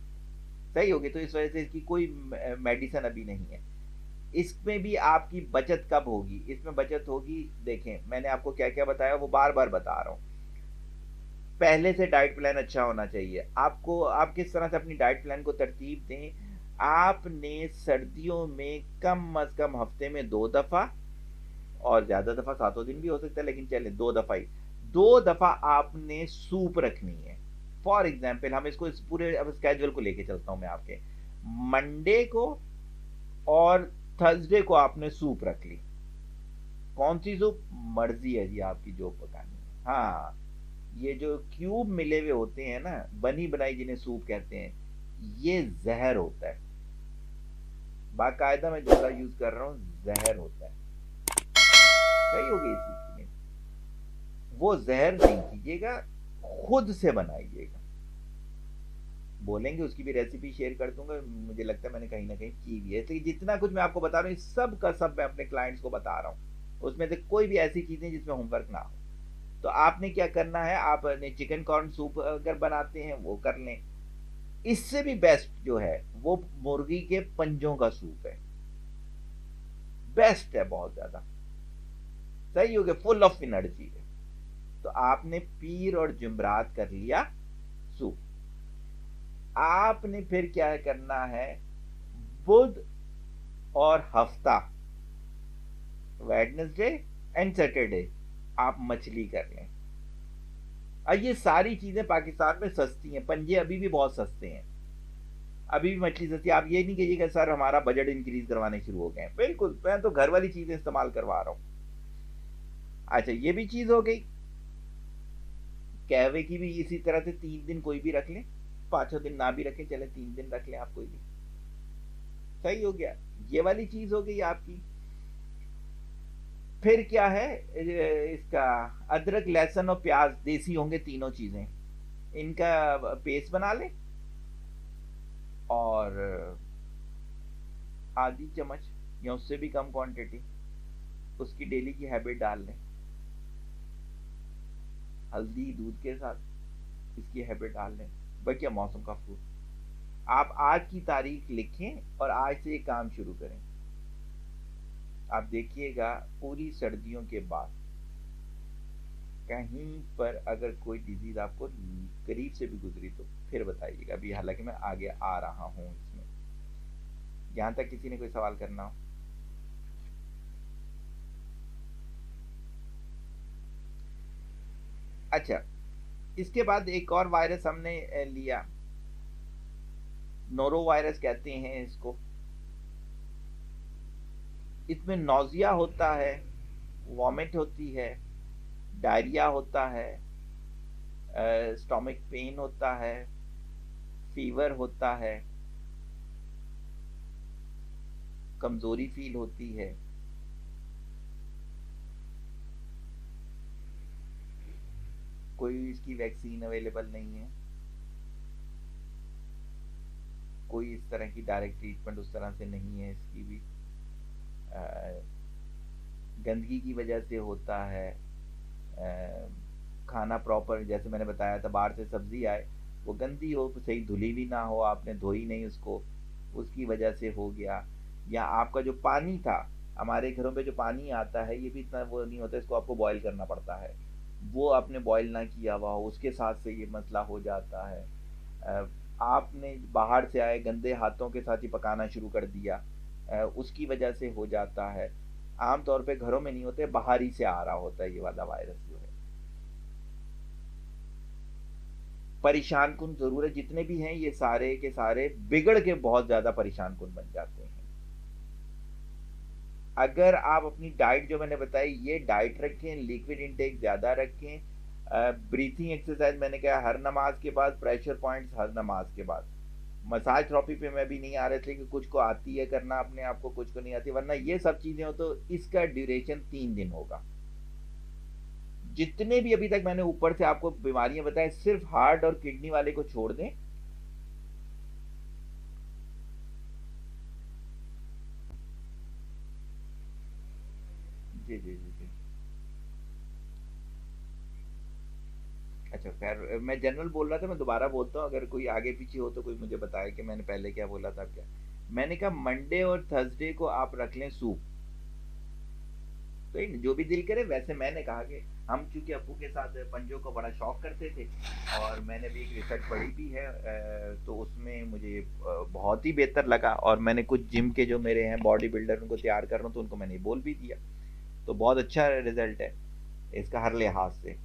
सही होगी। तो इस वजह से इसकी कोई मेडिसिन अभी नहीं है। इसमें भी आपकी बचत कब होगी? इसमें बचत होगी, देखें मैंने आपको क्या क्या बताया वो बार बार बता रहा हूँ। पहले से डाइट प्लान अच्छा होना चाहिए आपको। आप किस तरह से अपनी डाइट प्लान को तरतीब दें, आपने सर्दियों में कम अज कम हफ्ते में 2 दफा, और ज्यादा दफा 7 दिन भी हो सकता है, लेकिन चले 2 दफा ही, 2 दफा आपने सूप रखनी है। फॉर एग्जाम्पल हम इसको इस पूरे अब स्केड्यूल को लेके चलता हूं मैं आपके, मंडे को और थर्सडे को आपने सूप रख ली। कौन सी सूप? मर्जी है जी आपकी जो पकानी है। हाँ, ये जो क्यूब मिले हुए होते हैं ना, बनी बनाई जिन्हें सूप कहते हैं, ये जहर होता है। बाकायदा मैं जगह यूज कर रहा हूं, जहर होता है। सही होगी इस चीज में, वो जहर नहीं कीजिएगा, खुद से बनाइएगा। बोलेंगे उसकी भी रेसिपी शेयर कर दूंगा, मुझे लगता है मैंने कहीं ना कहीं की भी है। तो जितना कुछ मैं आपको बता रहा हूँ सब का सब मैं अपने क्लाइंट्स को बता रहा हूँ, उसमें से कोई भी ऐसी चीजें जिसमें होमवर्क ना हो। तो आपने क्या करना है, आपने चिकन कॉर्न सूप अगर बनाते हैं वो कर लें। इससे भी बेस्ट जो है वो मुर्गी के पंजों का सूप है, बेस्ट है बहुत ज्यादा। सही हो गया, फुल ऑफ एनर्जी है। तो आपने पीर और जुमरात कर लिया सूप। आपने फिर क्या करना है, बुध और हफ्ता, वेडनेसडे एंड सैटरडे आप मछली कर लें। और ये सारी चीजें पाकिस्तान में सस्ती हैं, पंजे अभी भी बहुत सस्ते हैं, अभी भी मछली सस्ती है। आप ये नहीं कहिएगा सर हमारा बजट इंक्रीज करवाने शुरू हो गए। बिल्कुल, मैं तो घर वाली चीजें इस्तेमाल करवा रहा हूं। अच्छा, ये भी चीज हो गई। कहवे की भी इसी तरह से 3 दिन कोई भी रख लें, 5 दिन ना भी रखें, चले 3 दिन रख लें आप कोई भी। सही हो गया, ये वाली चीज हो गई आपकी। फिर क्या है, इसका अदरक लहसुन और प्याज देसी होंगे तीनों चीजें, इनका पेस्ट बना लें और आधी चम्मच या उससे भी कम क्वांटिटी उसकी डेली की हैबिट डाल लें। हल्दी दूध के साथ इसकी हैबिट डाल लें। बच्चे मौसम का फ्रूट, आप आज की तारीख लिखें और आज से ये काम शुरू करें। आप देखिएगा पूरी सर्दियों के बाद कहीं पर अगर कोई डिजीज आपको करीब से भी गुजरी तो फिर बताइएगा। अभी हालांकि मैं आगे आ रहा हूं इसमें, यहां तक किसी ने कोई सवाल करना हो। अच्छा, इसके बाद एक और वायरस हमने लिया, नोरो वायरस कहते हैं इसको। इसमें नौजिया होता है, वॉमिट होती है, डायरिया होता है, स्टोमक पेन होता है, फीवर होता है, कमजोरी फील होती है। कोई इसकी वैक्सीन अवेलेबल नहीं है, कोई इस तरह की डायरेक्ट ट्रीटमेंट उस तरह से नहीं है इसकी भी। अ, गंदगी की वजह से होता है, अ, खाना प्रॉपर, जैसे मैंने बताया था, बाहर से सब्जी आए, वो गंदी हो, सही धुली भी ना हो, आपने धोई नहीं उसको, उसकी वजह से हो गया। या आपका जो पानी था, हमारे घरों पे जो पानी आता है ये भी इतना वो नहीं होता, इसको आपको बॉईल करना पड़ता है, वो आपने बॉईल ना किया हुआ हो, उसके साथ से ये मसला हो जाता है। अ, आपने बाहर से आए गंदे हाथों के साथ ही पकाना शुरू कर दिया, उसकी वजह से हो जाता है। आम तौर पे घरों में नहीं होते, बाहर ही से आ रहा होता है ये वाला वायरस जो है। परेशान कुन जरूर है, जितने भी हैं ये सारे के सारे बिगड़ के बहुत ज्यादा परेशान कुन बन जाते हैं। अगर आप अपनी डाइट जो मैंने बताई ये डाइट रखें, लिक्विड इनटेक ज्यादा रखें, ब्रीथिंग एक्सरसाइज मैंने कहा हर नमाज के बाद, प्रेशर पॉइंट्स हर नमाज के बाद। मसाज थेरेपी पे मैं भी नहीं आ रहे थे कि कुछ को आती है करना अपने आप को, कुछ को नहीं आती, वरना ये सब चीजें हो तो इसका ड्यूरेशन 3 दिन होगा। जितने भी अभी तक मैंने ऊपर से आपको बीमारियां बताई, सिर्फ हार्ट और किडनी वाले को छोड़ दें। जी जी जी जी। अच्छा खैर, मैं जनरल बोल रहा था, मैं दोबारा बोलता हूँ, अगर कोई आगे पीछे हो तो कोई मुझे बताए कि मैंने पहले क्या बोला था क्या। मैंने कहा मंडे और थर्सडे को आप रख लें सूप, तो जो भी दिल करे। वैसे मैंने कहा कि हम चूंकि अप्पू के साथ पंजों को बड़ा शौक करते थे, और मैंने भी एक रिसर्च पढ़ी भी है, तो उसमें मुझे बहुत ही बेहतर लगा, और मैंने कुछ जिम के जो मेरे हैं बॉडी बिल्डर उनको तैयार कर रहा हूँ, तो उनको मैंने बोल भी दिया, तो बहुत अच्छा रिजल्ट है इसका हर लिहाज से।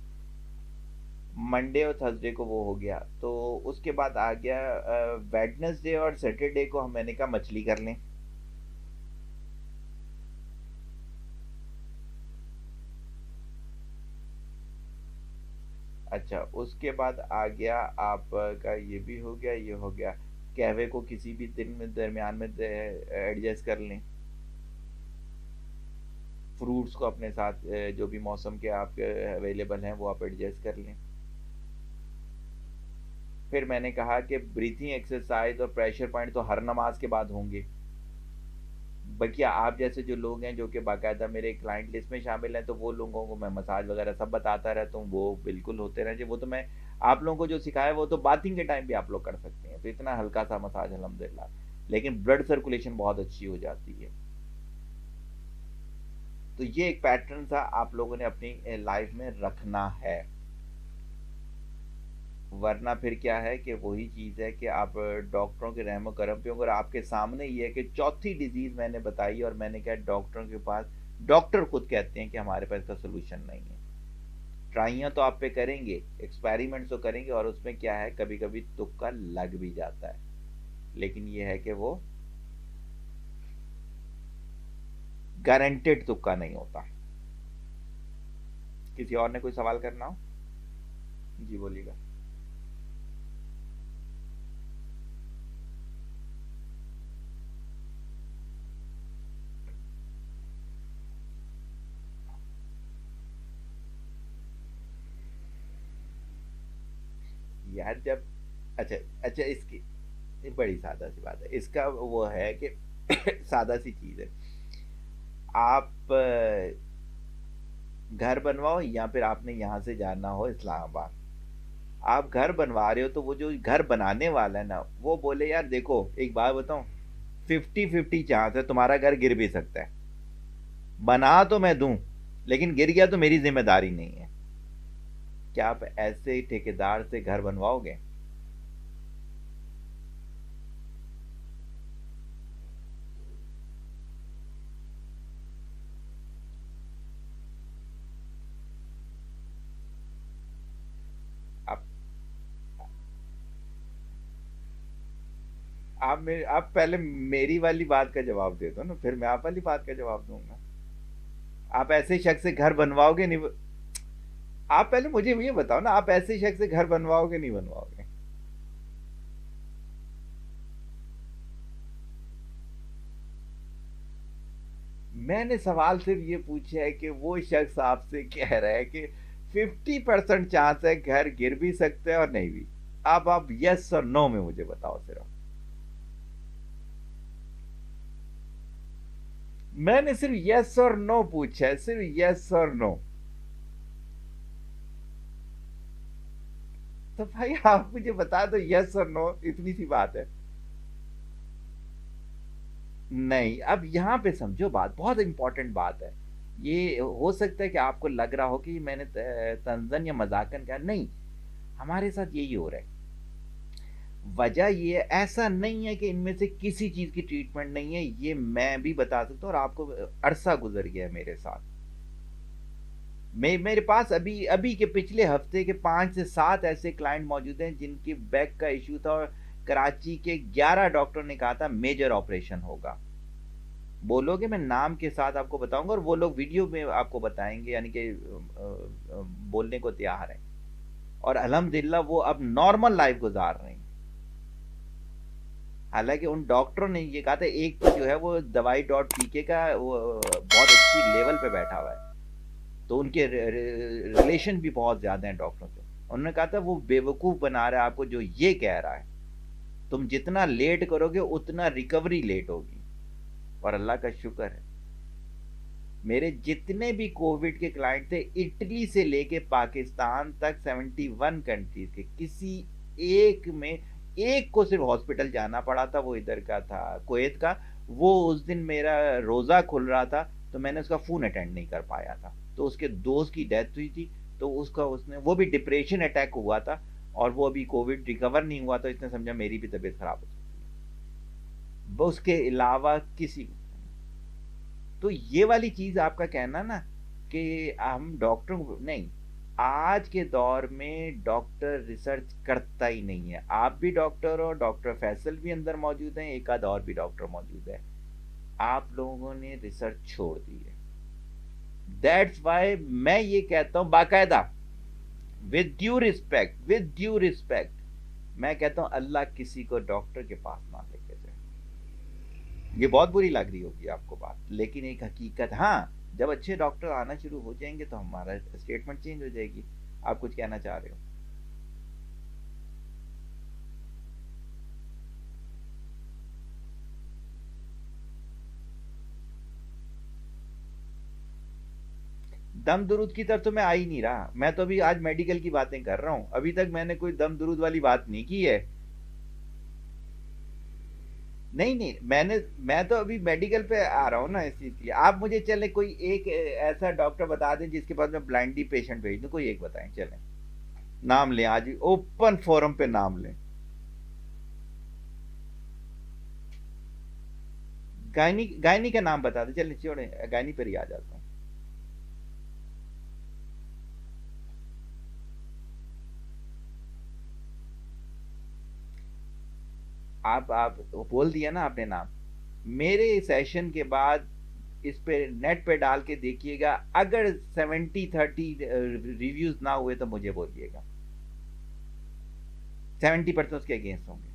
मंडे और थर्सडे को वो हो गया, तो उसके बाद आ गया वेडनेसडे और सैटरडे को हम, मैंने कहा मछली कर लें। अच्छा, उसके बाद आ गया आपका, ये भी हो गया, ये हो गया। कहवे को किसी भी दिन में दरमियान में एडजस्ट कर लें। फ्रूट्स को अपने साथ जो भी मौसम के आपके अवेलेबल हैं वो आप एडजस्ट कर लें। फिर मैंने कहा कि ब्रीथिंग एक्सरसाइज और प्रेशर पॉइंट तो हर नमाज के बाद होंगे। बल्कि आप जैसे जो लोग हैं जो कि बाकायदा मेरे क्लाइंट लिस्ट में शामिल हैं, तो वो लोगों को मैं मसाज वगैरह सब बताता रहता हूँ, वो बिल्कुल होते रहे। वो तो मैं आप लोगों को जो सिखाया वो तो बाथिंग के टाइम भी आप लोग कर सकते हैं, तो इतना हल्का सा मसाज अल्हम्दुलिल्लाह, लेकिन ब्लड सर्कुलेशन बहुत अच्छी हो जाती है। तो ये एक पैटर्न सा आप लोगों ने अपनी लाइफ में रखना है, वरना फिर क्या है कि वही चीज़ है कि आप डॉक्टरों के रहमो करम पे, अगर आपके सामने ये है कि चौथी डिजीज मैंने बताई और मैंने कहा डॉक्टरों के पास, डॉक्टर खुद कहते हैं कि हमारे पास इसका सोल्यूशन नहीं है। ट्राइयाँ तो आप पे करेंगे, एक्सपेरिमेंट्स तो करेंगे, और उसमें क्या है कभी कभी तुक्का लग भी जाता है, लेकिन ये है कि वो गारंटेड तुक्का नहीं होता। किसी और ने कोई सवाल करना हो? जी बोलिएगा। यार जब, अच्छा अच्छा, इसकी ये बड़ी सादा सी बात है, इसका वो है कि सादा सी चीज है। आप घर बनवाओ, या फिर आपने यहाँ से जाना हो इस्लामाबाद, आप घर बनवा रहे हो, तो वो जो घर बनाने वाला है ना, वो बोले यार देखो एक बात बताऊं, 50-50 चांस है तुम्हारा घर गिर भी सकता है, बना तो मैं दूं, लेकिन गिर गया तो मेरी जिम्मेदारी नहीं है। क्या आप ऐसे ठेकेदार से घर बनवाओगे? आप आप पहले मेरी वाली बात का जवाब दे दो ना, फिर मैं आप वाली बात का जवाब दूंगा। आप ऐसे शख्स से घर बनवाओगे नहीं? आप पहले मुझे ये बताओ ना, आप ऐसे शख्स से घर बनवाओगे नहीं बनवाओगे? मैंने सवाल सिर्फ ये पूछा है कि वो शख्स आपसे कह रहा है कि 50% चांस है घर गिर भी सकते हैं और नहीं भी। अब आप यस और नो में मुझे बताओ सिर्फ। मैंने सिर्फ यस और नो पूछा है, सिर्फ यस और नो। तो भाई आप मुझे बता दो यस और नो, इतनी सी बात है। नहीं, अब यहां पे समझो, बात बहुत इंपॉर्टेंट बात है। ये हो सकता है कि आपको लग रहा हो कि मैंने तंजन या मजाकन कहा, नहीं, हमारे साथ यही हो रहा है। वजह ये है, ऐसा नहीं है कि इनमें से किसी चीज की ट्रीटमेंट नहीं है, ये मैं भी बता सकता हूँ और आपको अरसा गुजर गया है मेरे साथ। मेरे पास अभी अभी के पिछले हफ्ते के 5 से 7 ऐसे क्लाइंट मौजूद हैं जिनकी बैक का इश्यू था और कराची के 11 डॉक्टर ने कहा था मेजर ऑपरेशन होगा। बोलोगे मैं नाम के साथ आपको बताऊंगा और वो लोग वीडियो में आपको बताएंगे, यानी कि बोलने को तैयार है। और अल्हम्दुलिल्लाह वो अब नॉर्मल लाइफ गुजार रहे हैं। हालांकि उन डॉक्टरों ने ये कहा था, एक तो जो है वो दवाई डॉट पीके का वो बहुत अच्छी लेवल पे बैठा हुआ है, तो उनके रिलेशन भी बहुत ज्यादा हैं डॉक्टरों से। उन्होंने कहा था वो बेवकूफ बना रहा है आपको जो ये कह रहा है, तुम जितना लेट करोगे उतना रिकवरी लेट होगी। और अल्लाह का शुक्र है, मेरे जितने भी कोविड के क्लाइंट थे, इटली से लेके पाकिस्तान तक 71 कंट्रीज के, किसी एक में एक को सिर्फ हॉस्पिटल जाना पड़ा था, वो इधर का था, कुवैत का। वो उस दिन मेरा रोजा खुल रहा था तो मैंने उसका फोन अटेंड नहीं कर पाया था, तो उसके दोस्त की डेथ हुई थी, तो उसने वो भी डिप्रेशन अटैक हुआ था और वो अभी कोविड रिकवर नहीं हुआ, तो इसने समझा मेरी भी तबीयत खराब हो सकती है। वो उसके अलावा किसी, तो ये वाली चीज आपका कहना ना कि हम डॉक्टर नहीं, आज के दौर में डॉक्टर रिसर्च करता ही नहीं है। आप भी डॉक्टर हो, डॉक्टर फैसल भी अंदर मौजूद हैं, एक आध और भी डॉक्टर मौजूद है, आप लोगों ने रिसर्च छोड़ दी है। दैट्स वाई मैं ये कहता हूं बाकायदा, विद ड्यू रिस्पेक्ट, मैं कहता हूं अल्लाह किसी को डॉक्टर के पास ना लेके जाए। ये बहुत बुरी लग रही होगी आपको बात, लेकिन एक हकीकत, हाँ, जब अच्छे डॉक्टर आना शुरू हो जाएंगे तो हमारा स्टेटमेंट चेंज हो जाएगी। आप कुछ कहना चाह रहे हो? दम दुरूद की तरफ तो मैं आ ही नहीं रहा, मैं तो अभी आज मेडिकल की बातें कर रहा हूं, अभी तक मैंने कोई दम दुरूद वाली बात नहीं की है। नहीं नहीं, मैं तो अभी मेडिकल पे आ रहा हूँ ना, इस चीज के लिए। आप मुझे चले कोई एक ऐसा डॉक्टर बता दें जिसके पास मैं ब्लाइंडली पेशेंट भेज दूं, कोई एक बताएं, चलें। नाम लें, आज ओपन फोरम पे नाम लें। गायनी गायनी का नाम बता दें, चलें, छोड़े, गायनी पर ही आ जाता हूँ। आप बोल दिया ना आपने नाम। मेरे सेशन के बाद इस पे नेट पे डाल के देखिएगा, अगर 70-30 रिव्यूज ना हुए तो मुझे बोलिएगा, 70% उसके अगेंस्ट होंगे।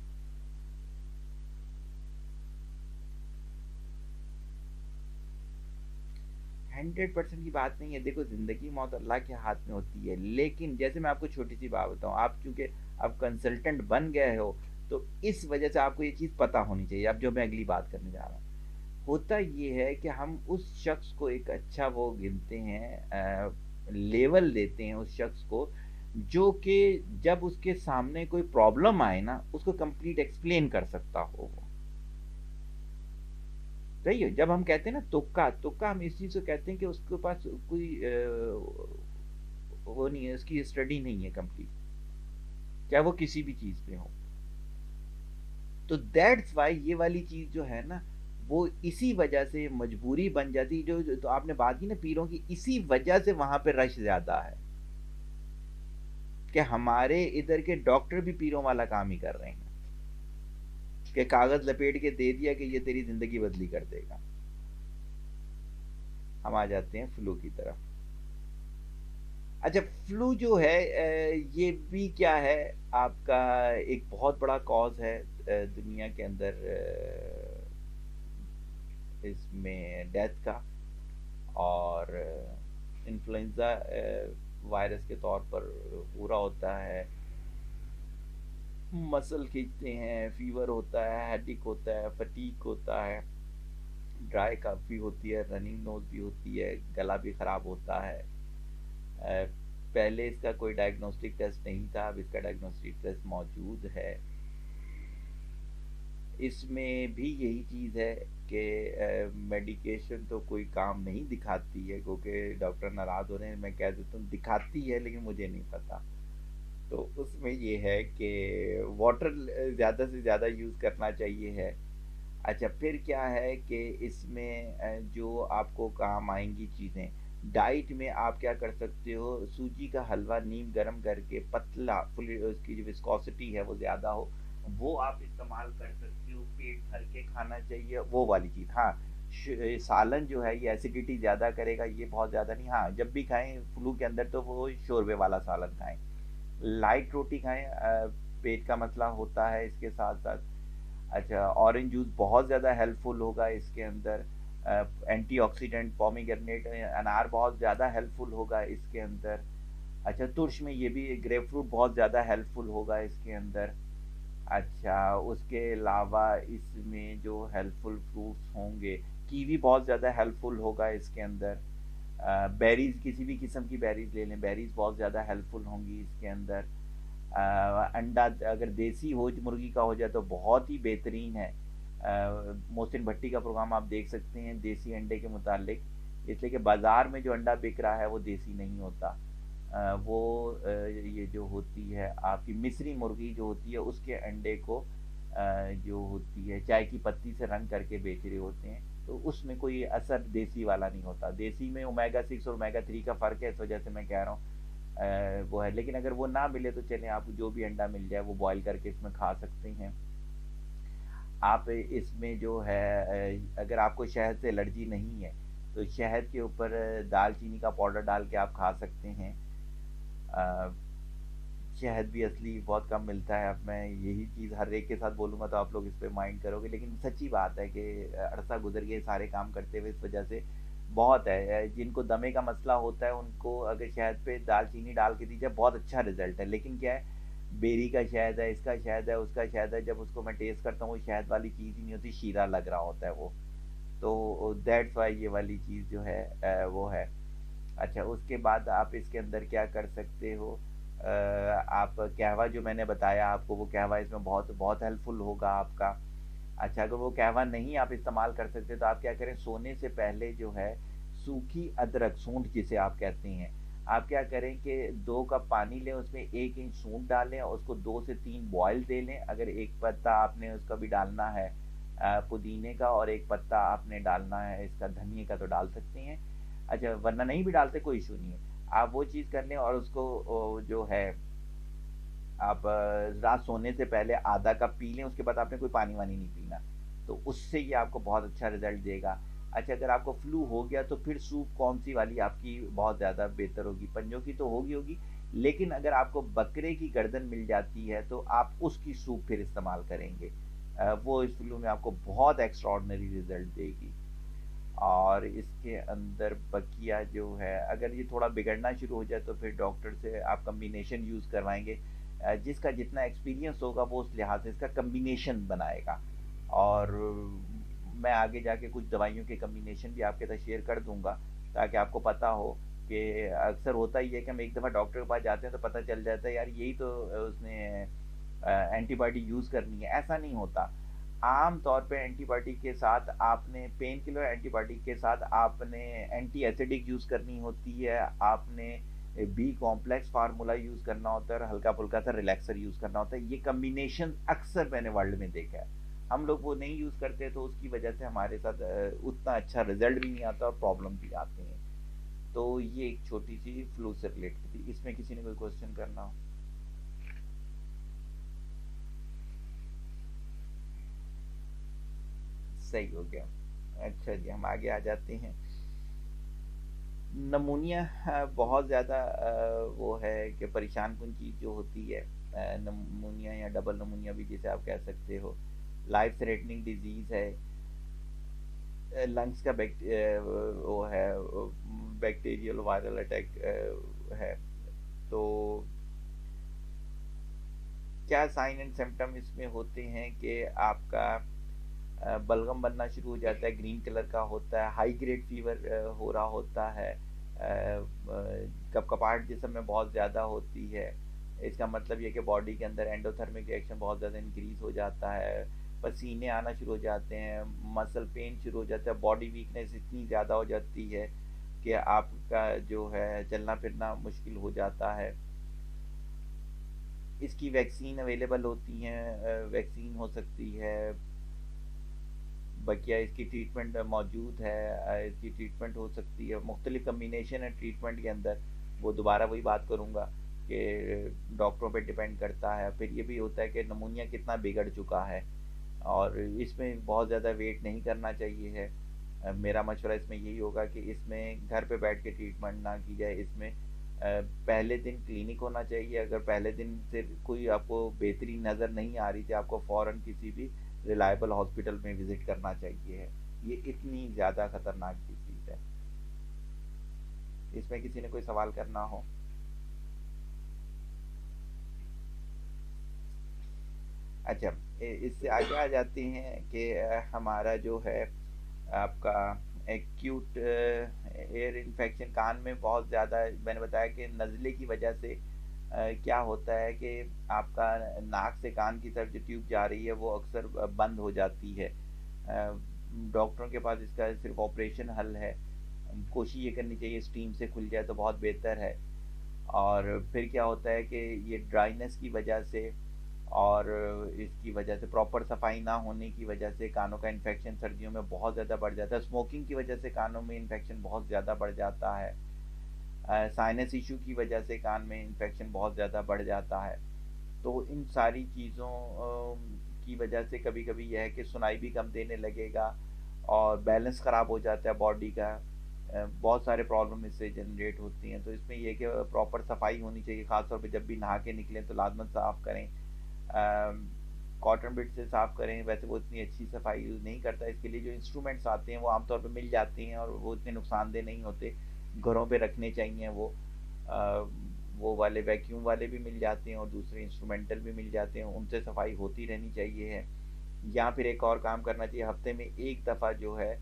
100% की बात नहीं है, देखो जिंदगी मौत अल्लाह के हाथ में होती है, लेकिन जैसे मैं आपको छोटी सी बात बताऊं, आप चूंकि अब कंसल्टेंट बन गए हो तो इस वजह से आपको ये चीज पता होनी चाहिए। अब जो मैं अगली बात करने जा रहा हूँ, होता ये है कि हम उस शख्स को एक अच्छा वो गिनते हैं, लेवल देते हैं उस शख्स को जो कि जब उसके सामने कोई प्रॉब्लम आए ना, उसको कंप्लीट एक्सप्लेन कर सकता हो वो। सही है, जब हम कहते हैं ना तुक्का तुक्का, हम इस चीज को कहते हैं कि उसके पास कोई वो नहीं है, उसकी स्टडी नहीं है कंप्लीट, चाहे वो किसी भी चीज पे हो। तो दैट्स वाई ये वाली चीज जो है ना, वो इसी वजह से मजबूरी बन जाती, जो तो आपने बात की ना पीरों की, इसी वजह से वहां पे रश ज्यादा है कि हमारे इधर के डॉक्टर भी पीरों वाला काम ही कर रहे हैं। कि कागज लपेट के दे दिया कि ये तेरी जिंदगी बदली कर देगा। हम आ जाते हैं फ्लू की तरफ। अच्छा, फ्लू जो है ये भी क्या है, आपका एक बहुत बड़ा कॉज है दुनिया के अंदर इसमें डेथ का। और इन्फ्लुएंजा वायरस के तौर पर पूरा होता है, मसल खींचते हैं, फीवर होता है, हेडेक होता है, फटीक होता है, ड्राई काफ़ी होती है, रनिंग नोज भी होती है, गला भी ख़राब होता है। पहले इसका कोई डायग्नोस्टिक टेस्ट नहीं था, अब इसका डायग्नोस्टिक टेस्ट मौजूद है। इसमें भी यही चीज़ है कि मेडिकेशन तो कोई काम नहीं दिखाती है, क्योंकि डॉक्टर नाराज़ हो रहे हैं, मैं कह देता हूँ दिखाती है लेकिन मुझे नहीं पता। तो उसमें ये है कि वाटर ज़्यादा से ज़्यादा यूज़ करना चाहिए है। अच्छा, फिर क्या है कि इसमें जो आपको काम आएंगी चीज़ें, डाइट में आप क्या कर सकते हो, सूजी का हलवा नीम गरम करके पतला, फुली उसकी जो विस्कोसिटी है वो ज़्यादा हो, वो आप इस्तेमाल कर सकते हो। पेट भर के खाना चाहिए वो वाली चीज़। हाँ, सालन जो है ये एसिडिटी ज़्यादा करेगा, ये बहुत ज़्यादा नहीं। हाँ, जब भी खाएं फ्लू के अंदर तो वो शोरबे वाला सालन खाएं, लाइट रोटी खाएं, पेट का मसला होता है इसके साथ साथ। अच्छा, ऑरेंज जूस बहुत ज़्यादा हेल्पफुल होगा इसके अंदर, एंटीऑक्सीडेंट, पोमीग्रेनेट अनार बहुत ज़्यादा हेल्पफुल होगा इसके अंदर। अच्छा, तुर्श में ये भी ग्रेप फ्रूट बहुत ज़्यादा हेल्पफुल होगा इसके अंदर। अच्छा, उसके अलावा इसमें जो हेल्पफुल फ्रूट्स होंगे, कीवी बहुत ज़्यादा हेल्पफुल होगा इसके अंदर। बेरीज, किसी भी किस्म की बेरीज ले लें, बेरीज बहुत ज़्यादा हेल्पफुल होंगी इसके अंदर। अंडा अगर देसी हो, मुर्गी का हो जाए तो बहुत ही बेहतरीन है। मोहसिन भट्टी का प्रोग्राम आप देख सकते हैं देसी अंडे के मुतालिक, इसलिए कि बाज़ार में जो अंडा बिक रहा है वो देसी नहीं होता। वो ये जो होती है आपकी मिस्री मुर्गी जो होती है, उसके अंडे को जो होती है चाय की पत्ती से रंग करके बेच रहे होते हैं, तो उसमें कोई असर देसी वाला नहीं होता। देसी में ओमेगा 6 और ओमेगा 3 का फ़र्क है, इस वजह से मैं कह रहा हूँ वो है। लेकिन अगर वो ना मिले तो चलें, आप जो भी अंडा मिल जाए वो बॉयल करके इसमें खा सकते हैं। आप इसमें जो है अगर आपको शहद से एलर्जी नहीं है तो शहद के ऊपर दालचीनी का पाउडर डाल के आप खा सकते हैं। अ, शहद भी असली बहुत कम मिलता है। अब मैं यही चीज़ हर एक के साथ बोलूँगा तो आप लोग इस पे माइंड करोगे, लेकिन सच्ची बात है कि अरसा गुजर गया सारे काम करते हुए, इस वजह से बहुत है। जिनको दमे का मसला होता है उनको अगर शहद पे दालचीनी डाल के दी जाए बहुत अच्छा रिजल्ट है। लेकिन क्या है, बेरी का शहद है, इसका शहद है, उसका शहद है, जब उसको मैं टेस्ट करता हूँ वो शहद वाली चीज़ ही नहीं होती, शीरा लग रहा होता है वो। तो दैट्स वाई ये वाली चीज़ जो है वो है। अच्छा, उसके बाद आप इसके अंदर क्या कर सकते हो, आप कहवा जो मैंने बताया आपको, वो कहवा इसमें बहुत बहुत हेल्पफुल होगा आपका। अच्छा, अगर वो कहवा नहीं आप इस्तेमाल कर सकते तो आप क्या करें, सोने से पहले जो है सूखी अदरक, सूंठ जिसे आप कहते हैं, आप क्या करें कि 2 कप पानी लें, उसमें 1 इंच सूंठ डालें और उसको 2 से 3 बॉयल दे लें। अगर एक पत्ता आपने उसका भी डालना है पुदीने का, और एक पत्ता आपने डालना है इसका धनिए का तो डाल सकते हैं। अच्छा, वरना नहीं भी डालते कोई इशू नहीं है, आप वो चीज़ कर लें और उसको जो है आप रात सोने से पहले आधा कप पी लें। उसके बाद आपने कोई पानी वानी नहीं पीना, तो उससे ये आपको बहुत अच्छा रिजल्ट देगा। अच्छा, अगर आपको फ्लू हो गया तो फिर सूप कौन सी वाली आपकी बहुत ज़्यादा बेहतर होगी, पंजों की तो होगी होगी, लेकिन अगर आपको बकरे की गर्दन मिल जाती है तो आप उसकी सूप फिर इस्तेमाल करेंगे, वो इस फ्लू में आपको बहुत एक्स्ट्रॉर्डनरी रिजल्ट देगी। और इसके अंदर बकिया जो है, अगर ये थोड़ा बिगड़ना शुरू हो जाए तो फिर डॉक्टर से आप कम्बिनेशन यूज़ करवाएंगे। जिसका जितना एक्सपीरियंस होगा वो उस लिहाज से इसका कम्बिनेशन बनाएगा। और मैं आगे जाके कुछ दवाइयों के कम्बिनेशन भी आपके साथ शेयर कर दूंगा, ताकि आपको पता हो कि अक्सर होता ही है कि हम एक दफ़ा डॉक्टर के पास जाते हैं तो पता चल जाता है यार यही तो उसने एंटीबायोटिक यूज़ करनी है। ऐसा नहीं होता। आम तौर पे एंटीबायोटिक के साथ आपने पेन किलर, एंटीबायोटिक के साथ आपने एंटी एसिडिक यूज़ करनी होती है, आपने बी कॉम्प्लेक्स फार्मूला यूज़ करना होता है और हल्का फुल्का सा रिलैक्सर यूज़ करना होता है। ये कम्बिनेशन अक्सर मैंने वर्ल्ड में देखा है। हम लोग वो नहीं यूज़ करते तो उसकी वजह से हमारे साथ उतना अच्छा रिजल्ट भी नहीं आता और प्रॉब्लम भी आते हैं। तो ये एक छोटी सी फ्लू से रिलेटेड थी। इसमें किसी ने कोई क्वेश्चन करना हो? सही हो गया। अच्छा जी, हम आगे आ जाते हैं। नमूनिया बहुत ज़्यादा वो है कि परेशान कुन चीज़ जो होती है, नमूनिया या डबल नमूनिया भी जिसे आप कह सकते हो, लाइफ थ्रेटनिंग डिजीज़ है। लंग्स का वो है, बैक्टीरियल वायरल अटैक है। तो क्या साइन एंड सिम्टम इसमें होते हैं कि आपका बलगम बनना शुरू हो जाता है, ग्रीन कलर का होता है, हाई ग्रेड फीवर हो रहा होता है, कपकपाहट जिस्म में बहुत ज़्यादा होती है। इसका मतलब ये कि बॉडी के अंदर एंडोथर्मिक रिएक्शन बहुत ज़्यादा इंक्रीज हो जाता है, पसीने आना शुरू हो जाते हैं, मसल पेन शुरू हो जाता है, बॉडी वीकनेस इतनी ज़्यादा हो जाती है कि आपका जो है चलना फिरना मुश्किल हो जाता है। इसकी वैक्सीन अवेलेबल होती हैं, वैक्सीन हो सकती है, बकिया इसकी ट्रीटमेंट मौजूद है, इसकी ट्रीटमेंट हो सकती है, मुख्तलिफ कम्बिनेशन है ट्रीटमेंट के अंदर। वो दोबारा वही बात करूँगा कि डॉक्टरों पे डिपेंड करता है। फिर ये भी होता है कि नमूनिया कितना बिगड़ चुका है, और इसमें बहुत ज़्यादा वेट नहीं करना चाहिए है। मेरा मशवरा इसमें यही होगा कि इसमें घर पे बैठ के ट्रीटमेंट ना की जाए। इसमें पहले दिन क्लिनिक होना चाहिए। अगर पहले दिन से कोई आपको बेहतरी नज़र नहीं आ रही थी, आपको फ़ौरन किसी भी रिलायबल हॉस्पिटल में विज़िट करना चाहिए है। ये इतनी ज़्यादा ख़तरनाक डिसीज़ है। इसमें किसी ने कोई सवाल करना हो? अच्छा, इससे आगे आ जाते हैं कि हमारा जो है आपका एक्यूट एयर इन्फेक्शन, कान में बहुत ज़्यादा, मैंने बताया कि नज़ले की वजह से क्या होता है कि आपका नाक से कान की तरफ जो ट्यूब जा रही है वो अक्सर बंद हो जाती है। डॉक्टरों के पास इसका सिर्फ ऑपरेशन हल है। कोशिश ये करनी चाहिए स्टीम से खुल जाए तो बहुत बेहतर है। और फिर क्या होता है कि ये ड्राइनेस की वजह से और इसकी वजह से, प्रॉपर सफाई ना होने की वजह से कानों का इन्फेक्शन सर्दियों में बहुत ज़्यादा बढ़ जाता है। स्मोकिंग की वजह से कानों में इन्फेक्शन बहुत ज़्यादा बढ़ जाता है। साइनस इशू की वजह से कान में इन्फेक्शन बहुत ज़्यादा बढ़ जाता है। तो इन सारी चीज़ों की वजह से कभी कभी यह है कि सुनाई भी कम देने लगेगा, और बैलेंस ख़राब हो जाता है बॉडी का। बहुत सारे प्रॉब्लम इससे जनरेट होती हैं। तो इसमें यह है कि प्रॉपर सफाई होनी चाहिए, ख़ासतौर पे जब भी नहा के निकलें तो लाजमन साफ़ करें, कॉटन बिड से साफ़ करें। वैसे वो इतनी अच्छी सफाई यूज़ नहीं करता। इसके लिए जो इंस्ट्रूमेंट्स आते हैं वो आमतौर पे मिल जाते हैं और वो इतने नुकसानदेह नहीं होते। घरों पे रखने चाहिए वो। अ, वो वाले वैक्यूम वाले भी मिल जाते हैं और दूसरे इंस्ट्रूमेंटल भी मिल जाते हैं, उनसे सफाई होती रहनी चाहिए है। या फिर एक और काम करना चाहिए, हफ्ते में एक दफ़ा जो है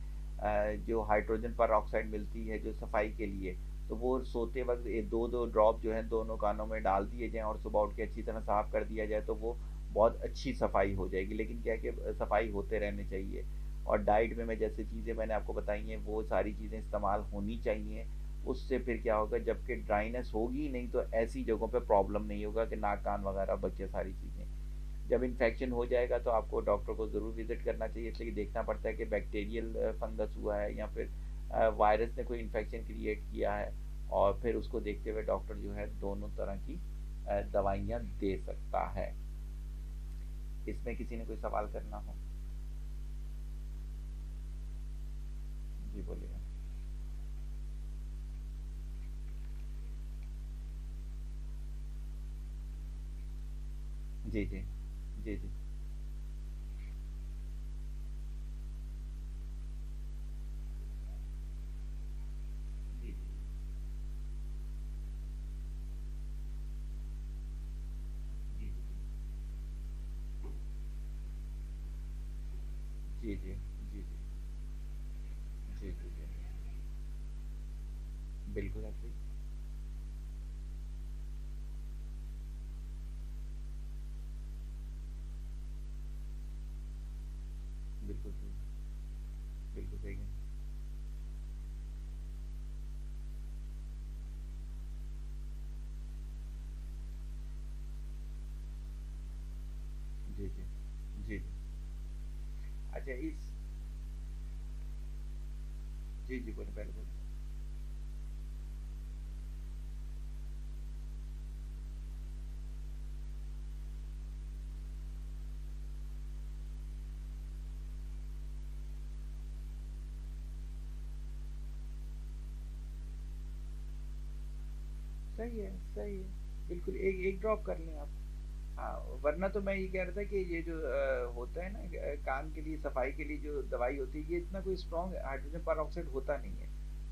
जो हाइड्रोजन पर ऑक्साइड मिलती है जो सफाई के लिए, तो वो सोते वक्त दो दो ड्रॉप जो है दोनों कानों में डाल दिए जाएं और सुबह उठ के अच्छी तरह साफ़ कर दिया जाए, तो वो बहुत अच्छी सफाई हो जाएगी। लेकिन क्या है कि सफाई होते रहने चाहिए। और डाइट में मैं जैसे चीज़ें मैंने आपको बताई हैं वो सारी चीज़ें इस्तेमाल होनी चाहिए। उससे फिर क्या होगा, जबकि ड्राइनेस होगी ही नहीं तो ऐसी जगहों पे प्रॉब्लम नहीं होगा कि नाक कान वगैरह बच्चे सारी चीज़ें। जब इन्फेक्शन हो जाएगा तो आपको डॉक्टर को ज़रूर विज़िट करना चाहिए, इसलिए देखना पड़ता है कि बैक्टीरियल फंगस हुआ है या फिर वायरस ने कोई इन्फेक्शन क्रिएट किया है, और फिर उसको देखते हुए डॉक्टर जो है दोनों तरह की दवाइयाँ दे सकता है। इसमें किसी ने कोई सवाल करना हो? जी बोलिए। जी जी जी जी जी जी जी जी जी जी जी जी जी बिल्कुल ऐसे ही। बिल्कुल सही। बिल्कुल सही है। जी जी जी जी। अच्छा इस जी जी बोले, पहले बोले। सही है, बिल्कुल एक एक ड्रॉप कर लें आप। हाँ, वरना तो मैं ये कह रहा था कि ये जो होता है ना कान के लिए सफाई के लिए जो दवाई होती है, ये इतना कोई स्ट्रॉन्ग हाइड्रोजन पर होता नहीं है।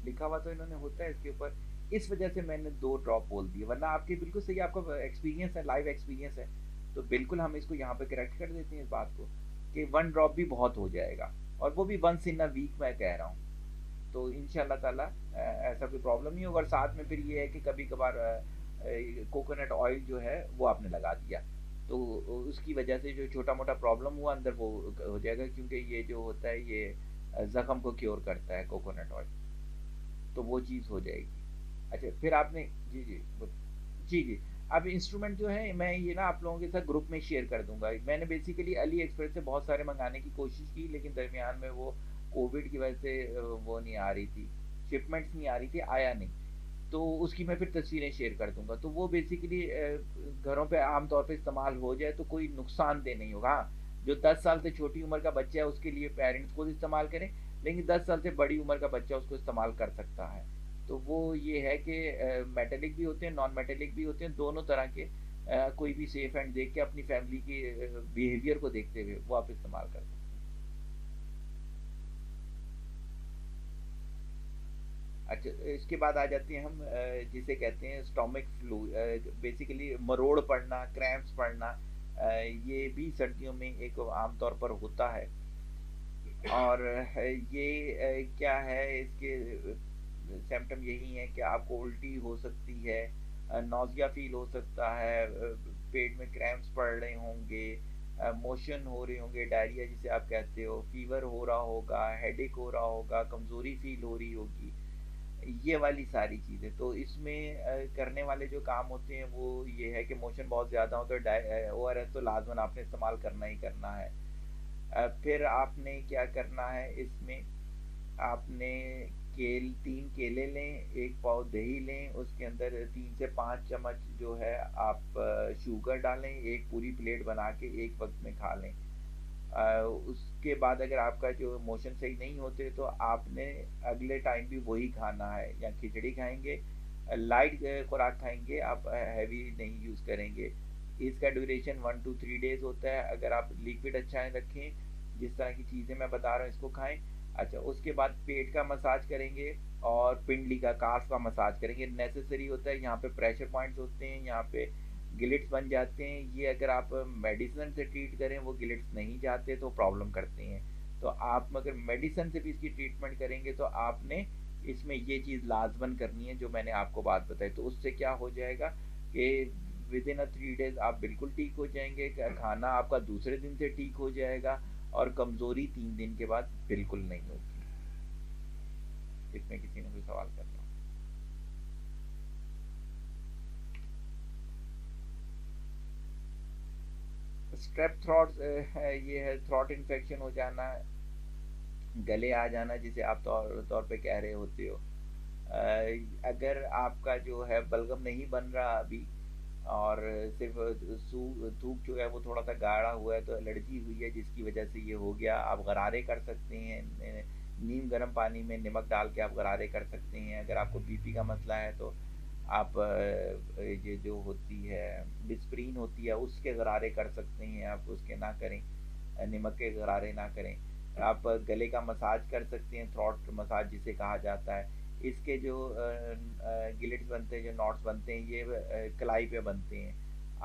लिखा हुआ तो इन्होंने होता है इसके ऊपर, इस वजह से मैंने 2 ड्रॉप बोल दिए, वरना आपकी बिल्कुल सही, आपका एक्सपीरियंस है, लाइव एक्सपीरियंस है, तो बिल्कुल हम इसको यहाँ पे करेक्ट कर देते हैं इस बात को कि 1 ड्रॉप भी बहुत हो जाएगा, और वो भी वंस इन अ वीक मैं कह रहा हूँ। तो इंशाल्लाह ताला ऐसा कोई प्रॉब्लम नहीं होगा। और साथ में फिर ये है कि कभी कभार कोकोनट ऑयल जो है वो आपने लगा दिया, तो उसकी वजह से जो छोटा मोटा प्रॉब्लम हुआ अंदर वो हो जाएगा, क्योंकि ये जो होता है ये जख्म को क्योर करता है कोकोनट ऑयल, तो वो चीज़ हो जाएगी। अच्छा फिर आपने, जी जी जी जी, अब इंस्ट्रूमेंट जो है मैं ये ना आप लोगों के साथ ग्रुप में शेयर कर दूंगा। मैंने बेसिकली अली एक्सप्रेस से बहुत सारे मंगाने की कोशिश की, लेकिन दरमियान में वो कोविड की वजह से वो नहीं आ रही थी, शिपमेंट्स नहीं आ रही थी, आया नहीं, तो उसकी मैं फिर तस्वीरें शेयर कर दूंगा। तो वो बेसिकली घरों पे आम तौर पे इस्तेमाल हो जाए तो कोई नुकसानदेह नहीं होगा। हाँ, जो 10 साल से छोटी उम्र का बच्चा है उसके लिए पेरेंट्स खुद इस्तेमाल करें, लेकिन 10 साल से बड़ी उम्र का बच्चा उसको इस्तेमाल कर सकता है। तो वो ये है कि मेटेलिक भी होते हैं, नॉन मेटेलिक भी होते हैं, दोनों तरह के कोई भी सेफ एंड देख के अपनी फैमिली की बिहेवियर को देखते हुए वो आप इस्तेमाल कर सकते हैं। अच्छा, इसके बाद आ जाते हैं हम जिसे कहते हैं स्टोमिक फ्लू, बेसिकली मरोड़ पड़ना, क्रैम्प्स पड़ना, ये भी सर्दियों में एक आम तौर पर होता है। और ये क्या है, इसके सिम्टम यही है कि आपको उल्टी हो सकती है, नौजिया फील हो सकता है, पेट में क्रैम्प्स पड़ रहे होंगे, मोशन हो रहे होंगे, डायरिया जिसे आप कहते हो, फीवर हो रहा होगा, हेडेक हो रहा होगा, कमज़ोरी फील हो रही होगी, ये वाली सारी चीज़ें। तो इसमें करने वाले जो काम होते हैं वो ये है कि मोशन बहुत ज़्यादा हो तो ORS तो लाजमन आपने इस्तेमाल करना ही करना है। फिर आपने क्या करना है इसमें, आपने 3 केले लें, 1 पाव दही लें, उसके अंदर 3 से 5 चम्मच जो है आप शुगर डालें, एक पूरी प्लेट बना के एक वक्त में खा लें। उसके बाद अगर आपका जो मोशन सही नहीं होते तो आपने अगले टाइम भी वही खाना है, या खिचड़ी खाएंगे, लाइट खुराक खाएंगे, आप हैवी नहीं यूज़ करेंगे। इसका ड्यूरेशन 1 to 3 डेज होता है। अगर आप लिक्विड अच्छा रखें, जिस तरह की चीज़ें मैं बता रहा हूँ इसको खाएं। अच्छा, उसके बाद पेट का मसाज करेंगे और पिंडली का, काफ का मसाज करेंगे, नेसेसरी होता है। यहाँ पे प्रेशर पॉइंट्स होते हैं, यहाँ पे गिलिट्स बन जाते हैं, ये अगर आप मेडिसिन से ट्रीट करें वो गिलिट्स नहीं जाते तो प्रॉब्लम करते हैं। तो आप अगर मेडिसिन से भी इसकी ट्रीटमेंट करेंगे तो आपने इसमें ये चीज़ लाजमन करनी है जो मैंने आपको बात बताई। तो उससे क्या हो जाएगा कि विद इन 3 डेज आप बिल्कुल ठीक हो जाएंगे, खाना आपका दूसरे दिन से ठीक हो जाएगा, और कमज़ोरी 3 दिन के बाद बिल्कुल नहीं होगी। इसमें किसी ने कोई सवाल करना? स्ट्रेप थ्रॉट ये है थ्रॉट इन्फेक्शन हो जाना, गले आ जाना, जिसे आप तौर पे कह रहे होते हो। अगर आपका जो है बलगम नहीं बन रहा अभी, और सिर्फ थूक जो है वो थोड़ा सा गाढ़ा हुआ है, तो एलर्जी हुई है जिसकी वजह से ये हो गया, आप गरारे कर सकते हैं, नीम गर्म पानी में नमक डाल के आप गरारे कर सकते हैं। अगर आपको बीपी का मसला है तो आप ये जो होती है डिस्प्रीन होती है उसके गरारे कर सकते हैं, आप उसके ना करें, नमक के गरारे ना करें। आप गले का मसाज कर सकते हैं, थ्रॉट मसाज जिसे कहा जाता है। इसके जो गिलिट्स बनते हैं, जो नॉट्स बनते हैं, ये कलाई पे बनते हैं।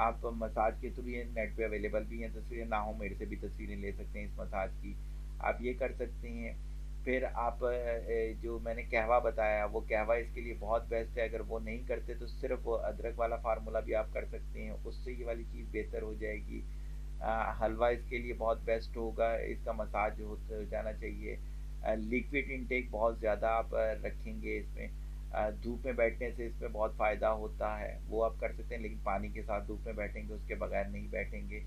आप मसाज के थ्रू, ये नेट पे अवेलेबल भी हैं, तस्वीरें ना हो मेरे से भी तस्वीरें ले सकते हैं इस मसाज की, आप ये कर सकते हैं। फिर आप जो मैंने कहवा बताया वो कहवा इसके लिए बहुत बेस्ट है। अगर वो नहीं करते तो सिर्फ वो अदरक वाला फार्मूला भी आप कर सकते हैं, उससे ये वाली चीज़ बेहतर हो जाएगी। हलवा इसके लिए बहुत बेस्ट होगा, इसका मसाज हो जाना चाहिए। लिक्विड इनटेक बहुत ज़्यादा आप रखेंगे इसमें, धूप में बैठने से इसमें बहुत फ़ायदा होता है, वो आप कर सकते हैं, लेकिन पानी के साथ धूप में बैठेंगे, उसके बगैर नहीं बैठेंगे।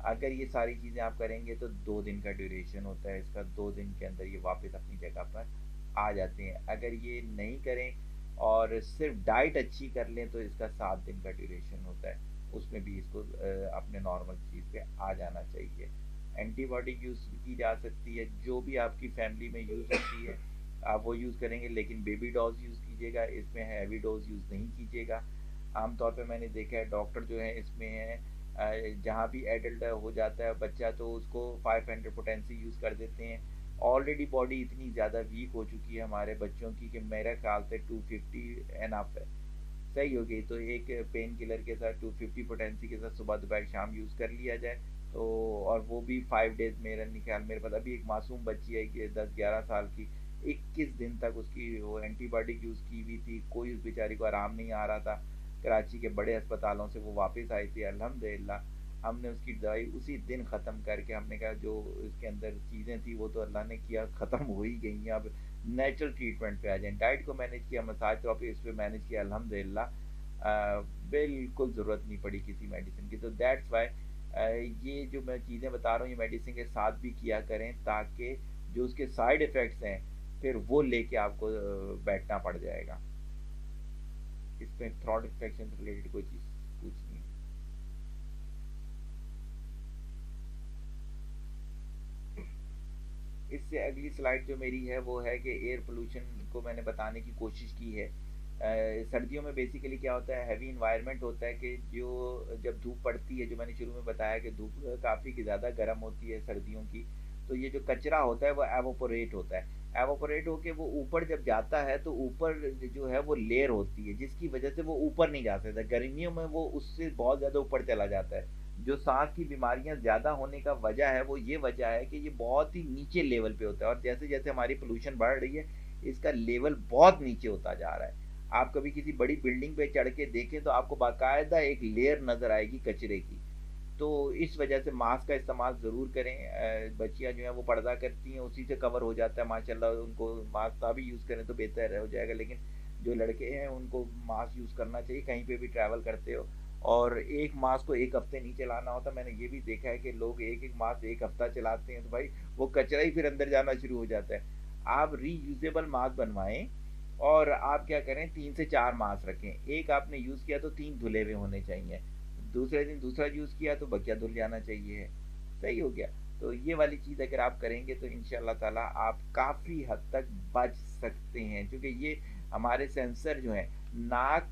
अगर ये सारी चीज़ें आप करेंगे तो 2 दिन का ड्यूरेशन होता है इसका, 2 दिन के अंदर ये वापस अपनी जगह पर आ जाते हैं। अगर ये नहीं करें और सिर्फ डाइट अच्छी कर लें तो इसका 7 दिन का ड्यूरेशन होता है, उसमें भी इसको अपने नॉर्मल चीज़ पे आ जाना चाहिए। एंटीबायोटिक यूज़ की जा सकती है, जो भी आपकी फैमिली में यूज़ होती है आप वो यूज़ करेंगे, लेकिन बेबी डोज यूज़ कीजिएगा, इसमें हैवी डोज यूज़ नहीं कीजिएगा। आमतौर पे मैंने देखा है डॉक्टर जो है इसमें है जहाँ भी एडल्ट हो जाता है बच्चा तो उसको 500 पोटेंसी यूज़ कर देते हैं। ऑलरेडी बॉडी इतनी ज़्यादा वीक हो चुकी है हमारे बच्चों की कि मेरे ख्याल से 250 एनफ है, सही हो गई। तो एक पेन किलर के साथ 250 पोटेंसी के साथ सुबह दोपहर शाम यूज़ कर लिया जाए तो, और वो भी 5 डेज। मेरा ख्याल मेरे पास अभी एक मासूम बच्ची है कि 10-11 साल की, 21 दिन तक उसकी वो एंटीबायोटिक यूज़ की हुई थी, कोई उस बेचारी को आराम नहीं आ रहा था। कराची के बड़े अस्पतालों से वो वापस आई थी, अल्हम्दुलिल्लाह हमने उसकी दवाई उसी दिन ख़त्म करके हमने कहा जो इसके अंदर चीज़ें थी वो तो अल्लाह ने किया ख़त्म हो ही गई हैं, अब नेचुरल ट्रीटमेंट पे आ जाएं। डाइट को मैनेज किया, मसाज थेरेपी इस पे मैनेज किया, अल्हम्दुलिल्लाह बिल्कुल ज़रूरत नहीं पड़ी किसी मेडिसिन की। तो दैट्स वाई ये जो मैं चीज़ें बता रहा हूँ ये मेडिसिन के साथ भी किया करें ताकि जो उसके साइड इफ़ेक्ट्स हैं फिर वो लेके आपको बैठना पड़ जाएगा। इसमें थ्रॉट इन्फेक्शन से रिलेटेड कोई चीज़ पूछनी है? इससे अगली स्लाइड जो मेरी है वो है कि एयर पोल्यूशन को मैंने बताने की कोशिश की है। सर्दियों में बेसिकली क्या होता है, हैवी इन्वायरमेंट होता है कि जो जब धूप पड़ती है, जो मैंने शुरू में बताया कि धूप काफ़ी ज़्यादा गर्म होती है सर्दियों की, तो ये जो कचरा होता है वो एवोपोरेट होता है। एवोपोरेट होके वो ऊपर जब जाता है तो ऊपर जो है वो लेयर होती है जिसकी वजह से वो ऊपर नहीं जा सकता। गर्मियों में वो उससे बहुत ज़्यादा ऊपर चला जाता है। जो सांस की बीमारियां ज़्यादा होने का वजह है वो ये वजह है कि ये बहुत ही नीचे लेवल पे होता है, और जैसे जैसे हमारी पोल्यूशन बढ़ रही है इसका लेवल बहुत नीचे होता जा रहा है। आप कभी किसी बड़ी बिल्डिंग पे चढ़ के देखें तो आपको बाकायदा एक लेयर नज़र आएगी कचरे की। तो इस वजह से मास्क का इस्तेमाल ज़रूर करें। बच्चियां जो हैं वो पर्दा करती हैं उसी से कवर हो जाता है माशाल्लाह, उनको मास्क भी यूज़ करें तो बेहतर हो जाएगा। लेकिन जो लड़के हैं उनको मास्क यूज़ करना चाहिए कहीं पे भी ट्रैवल करते हो। और एक मास्क को एक हफ्ते नहीं चलाना होता, मैंने ये भी देखा है कि लोग एक एक मास्क एक हफ्ता चलाते हैं तो भाई वो कचरा ही फिर अंदर जाना शुरू हो जाता है। आप रीयूजेबल मास्क बनवाएं और आप क्या करें 3 से 4 मास्क रखें। एक आपने यूज़ किया तो 3 धुले हुए होने चाहिए, दूसरे दिन दूसरा यूज़ किया तो बकिया धुल जाना चाहिए, सही हो गया। तो ये वाली चीज़ अगर आप करेंगे तो इंशाल्लाह ताला आप काफ़ी हद तक बच सकते हैं, क्योंकि ये हमारे सेंसर जो हैं नाक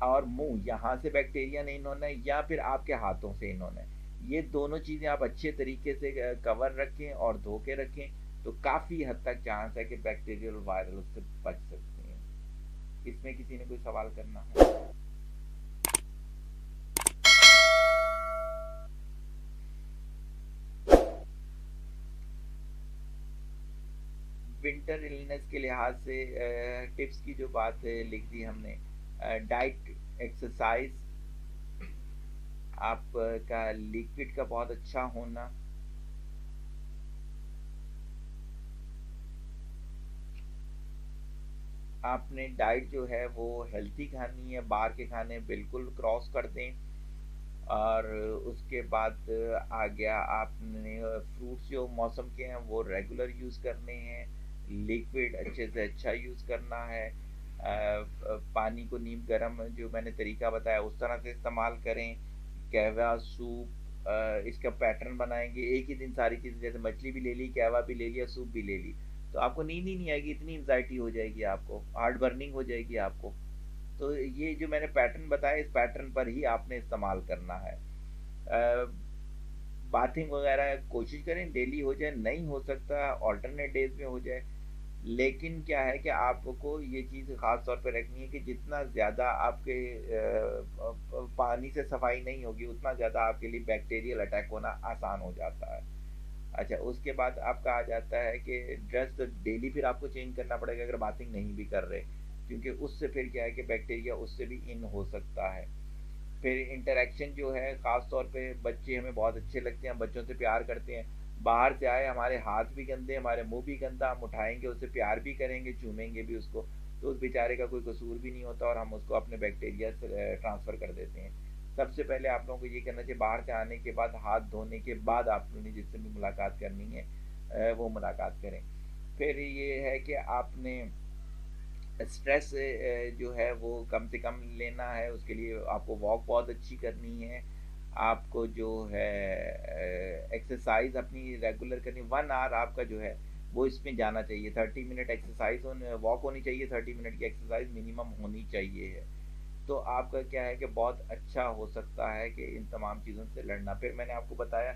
और मुंह, यहाँ से बैक्टीरिया नहीं इन्होंने या फिर आपके हाथों से इन्होंने, ये दोनों चीज़ें आप अच्छे तरीके से कवर रखें और धो के रखें तो काफ़ी हद तक चांस है कि बैक्टीरियल वायरल से बच सकते हैं। इसमें किसी ने कोई सवाल करना है? विंटर इलनेस के लिहाज से टिप्स की जो बात लिख दी हमने, डाइट, एक्सरसाइज, आपका लिक्विड का बहुत अच्छा होना, आपने डाइट जो है वो हेल्थी खानी है, बाहर के खाने बिल्कुल क्रॉस कर दें। और उसके बाद आ गया आपने फ्रूट्स जो मौसम के हैं वो रेगुलर यूज़ करने हैं, लिक्विड अच्छे से अच्छा यूज़ करना है, पानी को नीम गर्म जो मैंने तरीका बताया उस तरह से इस्तेमाल करें। कहवा सूप, इसका पैटर्न बनाएंगे, एक ही दिन सारी चीज़ें, जैसे मछली भी ले ली, कहवा भी ले लिया, सूप भी ले ली, तो आपको नींद ही नहीं आएगी, इतनी एंग्जाइटी हो जाएगी, आपको हार्ट बर्निंग हो जाएगी आपको। तो ये जो मैंने पैटर्न बताया इस पैटर्न पर ही आपने इस्तेमाल करना है। बाथिंग वगैरह कोशिश करें डेली हो जाए, नहीं हो सकता ऑल्टरनेट डेज में हो जाए। लेकिन क्या है कि आपको ये चीज़ ख़ास तौर पे रखनी है कि जितना ज़्यादा आपके पानी से सफाई नहीं होगी उतना ज़्यादा आपके लिए बैक्टीरियल अटैक होना आसान हो जाता है। अच्छा, उसके बाद आपका आ जाता है कि ड्रेस तो डेली फिर आपको चेंज करना पड़ेगा अगर बाथिंग नहीं भी कर रहे, क्योंकि उससे फिर क्या है कि बैक्टीरिया उससे भी इन हो सकता है। फिर इंटरेक्शन जो है ख़ास तौर पे बच्चे हमें बहुत अच्छे लगते हैं, हम बच्चों से प्यार करते हैं, बाहर से आए हमारे हाथ भी गंदे हमारे मुंह भी गंदा, हम उठाएंगे उससे प्यार भी करेंगे चूमेंगे भी उसको, तो उस बेचारे का कोई कसूर भी नहीं होता और हम उसको अपने बैक्टीरिया से ट्रांसफ़र कर देते हैं। सबसे पहले आप लोगों को ये करना चाहिए, बाहर से आने के बाद हाथ धोने के बाद आपने जिससे भी मुलाकात करनी है वो मुलाकात करें। फिर ये है कि आपने स्ट्रेस जो है वो कम से कम लेना है, उसके लिए आपको वॉक बहुत अच्छी करनी है, आपको जो है एक्सरसाइज अपनी रेगुलर करनी, 1 आवर आपका जो है वो इसमें जाना चाहिए, 30 मिनट एक्सरसाइज वॉक होनी चाहिए, 30 मिनट की एक्सरसाइज मिनिमम होनी चाहिए है। तो आपका क्या है कि बहुत अच्छा हो सकता है कि इन तमाम चीज़ों से लड़ना। फिर मैंने आपको बताया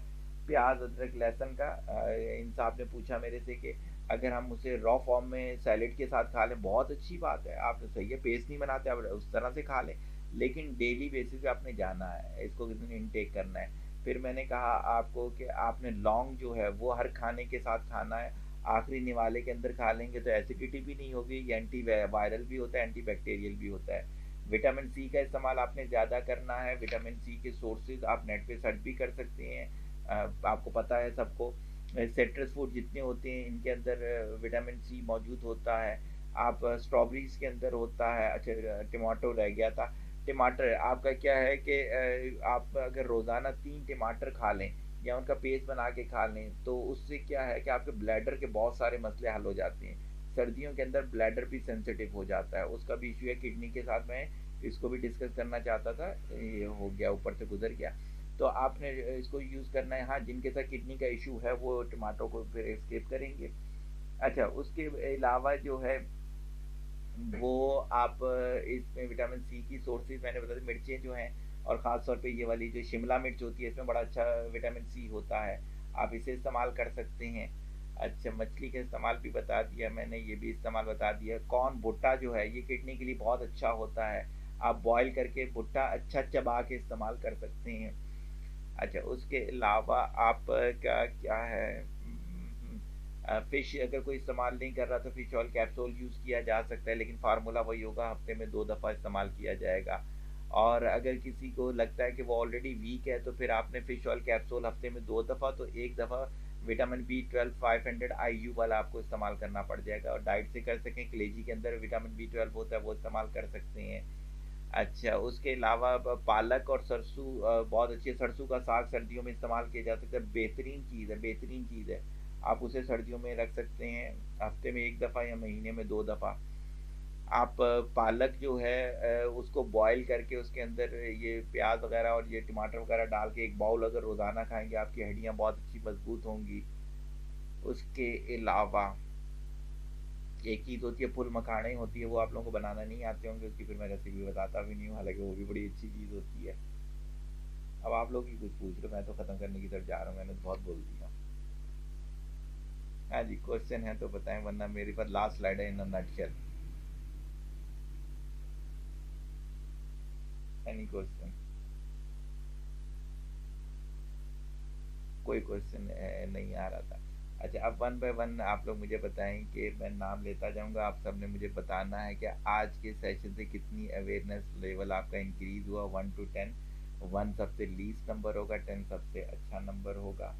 प्याज अदरक लहसुन का, इन साहब ने पूछा मेरे से कि अगर हम उसे रॉ फॉर्म में सैलेड के साथ खा लें, बहुत अच्छी बात है, आप सही है, पेस्ट नहीं बनाते, आप उस तरह से खा लें, लेकिन डेली बेसिस पे आपने जाना है, इसको कितने इंटेक करना है। फिर मैंने कहा आपको कि आपने लौंग जो है वो हर खाने के साथ खाना है, आखिरी निवाले के अंदर खा लेंगे तो एसिडिटी भी नहीं होगी, ये एंटी वायरल भी होता है, एंटी बैक्टीरियल भी होता है। विटामिन सी का इस्तेमाल आपने ज़्यादा करना है, विटामिन सी के सोर्सेज आप नेट पे सर्च भी कर सकते हैं, आपको पता है सबको, सिट्रस फूड जितने होते हैं इनके अंदर विटामिन सी मौजूद होता है। आप स्ट्रॉबेरीज के अंदर होता है, अच्छा टमाटो रह गया था, टमाटर आपका क्या है कि आप अगर रोज़ाना 3 टमाटर खा लें या उनका पेस्ट बना के खा लें तो उससे क्या है कि आपके ब्लैडर के बहुत सारे मसले हल हो जाते हैं। सर्दियों के अंदर ब्लैडर भी सेंसिटिव हो जाता है, उसका भी इशू है किडनी के साथ, मैं इसको भी डिस्कस करना चाहता था, ये हो गया, ऊपर से गुजर गया। तो आपने इसको यूज़ करना है, हाँ जिनके साथ किडनी का इशू है वो टमाटो को फिर स्किप करेंगे। अच्छा उसके अलावा जो है वो आप इसमें विटामिन सी की सोर्सेज मैंने बता दी, मिर्चें जो हैं, और ख़ास तौर पे ये वाली जो शिमला मिर्च होती है इसमें बड़ा अच्छा विटामिन सी होता है, आप इसे इस्तेमाल कर सकते हैं। अच्छा मछली का इस्तेमाल भी बता दिया मैंने, ये भी इस्तेमाल बता दिया। कॉर्न भुट्टा जो है ये किडनी के लिए बहुत अच्छा होता है, आप बॉयल करके भुट्टा अच्छा चबा के इस्तेमाल कर सकते हैं। अच्छा उसके अलावा आप क्या क्या है, फ़िश अगर कोई इस्तेमाल नहीं कर रहा तो फ़िश ऑयल कैप्सूल यूज़ किया जा सकता है, लेकिन फार्मूला वही होगा, हफ्ते में 2 दफ़ा इस्तेमाल किया जाएगा। और अगर किसी को लगता है कि वो ऑलरेडी वीक है तो फिर आपने फ़िश ऑयल कैप्सूल हफ्ते में 2 दफ़ा, तो 1 दफ़ा विटामिन B12 500 IU वाला आपको इस्तेमाल करना पड़ जाएगा, और डाइट से कर सकें, कलेजी के अंदर विटामिन B12 होता है वो इस्तेमाल कर सकते हैं। अच्छा उसके अलावा पालक और सरसों बहुत अच्छी है, सरसों का साग सर्दियों में इस्तेमाल किया जा सकता है, बेहतरीन चीज़ है, बेहतरीन चीज़ है, आप उसे सर्दियों में रख सकते हैं, हफ्ते में 1 दफ़ा या महीने में 2 दफ़ा। आप पालक जो है उसको बॉयल करके उसके अंदर ये प्याज वगैरह और ये टमाटर वगैरह डाल के एक बाउल अगर रोज़ाना खाएंगे आपकी हड्डियाँ बहुत अच्छी मजबूत होंगी। उसके अलावा एक चीज़ होती है फुल मखाने होती है, वो आप लोगों को बनाना नहीं आते होंगे, उसकी फिर मैं रेसिपी बताता भी नहीं हूँ, हालांकि वो भी बड़ी अच्छी चीज़ होती है। अब आप लोग ही कुछ पूछ रहे हो, मैं तो ख़त्म करने की तरफ जा रहा हूँ, मैंने तो बहुत बोल दिया। हाँ जी क्वेश्चन है तो बताएं, वरना मेरे पास लास्ट स्लाइड है इन नटशेल। Any question? कोई क्वेश्चन नहीं आ रहा था। अच्छा अब वन बाय वन आप लोग मुझे बताएं कि मैं नाम लेता जाऊंगा, आप सब ने मुझे बताना है कि आज के सेशन से कितनी अवेयरनेस लेवल आपका इंक्रीज हुआ, 1 to 10। 1 सबसे लीस्ट नंबर होगा, 10 सबसे अच्छा नंबर होगा।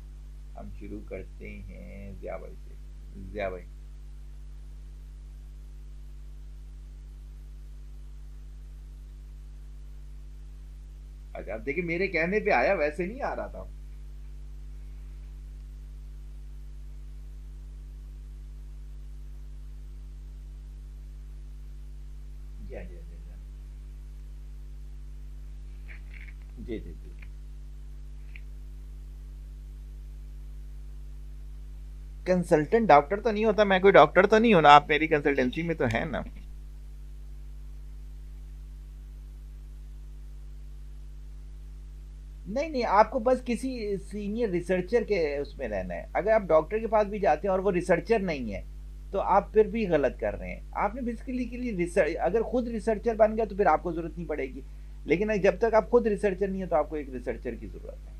हम शुरू करते हैं ज़िया भाई से। ज़िया भाई। अच्छा अब देखिए मेरे कहने पे आया, वैसे नहीं आ रहा था। जी जी जी जी जी जी। कंसल्टेंट डॉक्टर तो नहीं होता, मैं कोई डॉक्टर तो नहीं हूं ना, आप मेरी कंसल्टेंसी में तो है ना। नहीं नहीं, आपको बस किसी सीनियर रिसर्चर के उसमें रहना है, अगर आप डॉक्टर के पास भी जाते हैं और वो रिसर्चर नहीं है तो आप फिर भी गलत कर रहे हैं। आपने बेसिकली के लिए रिसर्च, अगर खुद रिसर्चर बन गया तो फिर आपको जरूरत नहीं पड़ेगी, लेकिन जब तक आप खुद रिसर्चर नहीं है तो आपको एक रिसर्चर की जरूरत है।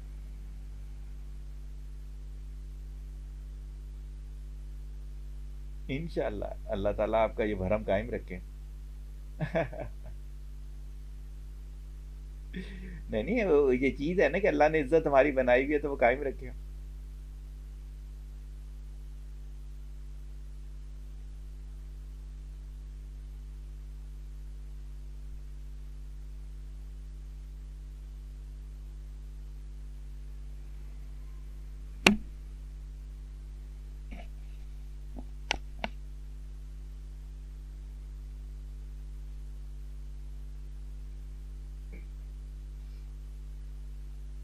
इंशाल्लाह अल्लाह ताला आपका ये भरम कायम रखे। नहीं नहीं, ये चीज है ना कि अल्लाह ने इज्जत हमारी बनाई हुई है तो वो कायम रखे।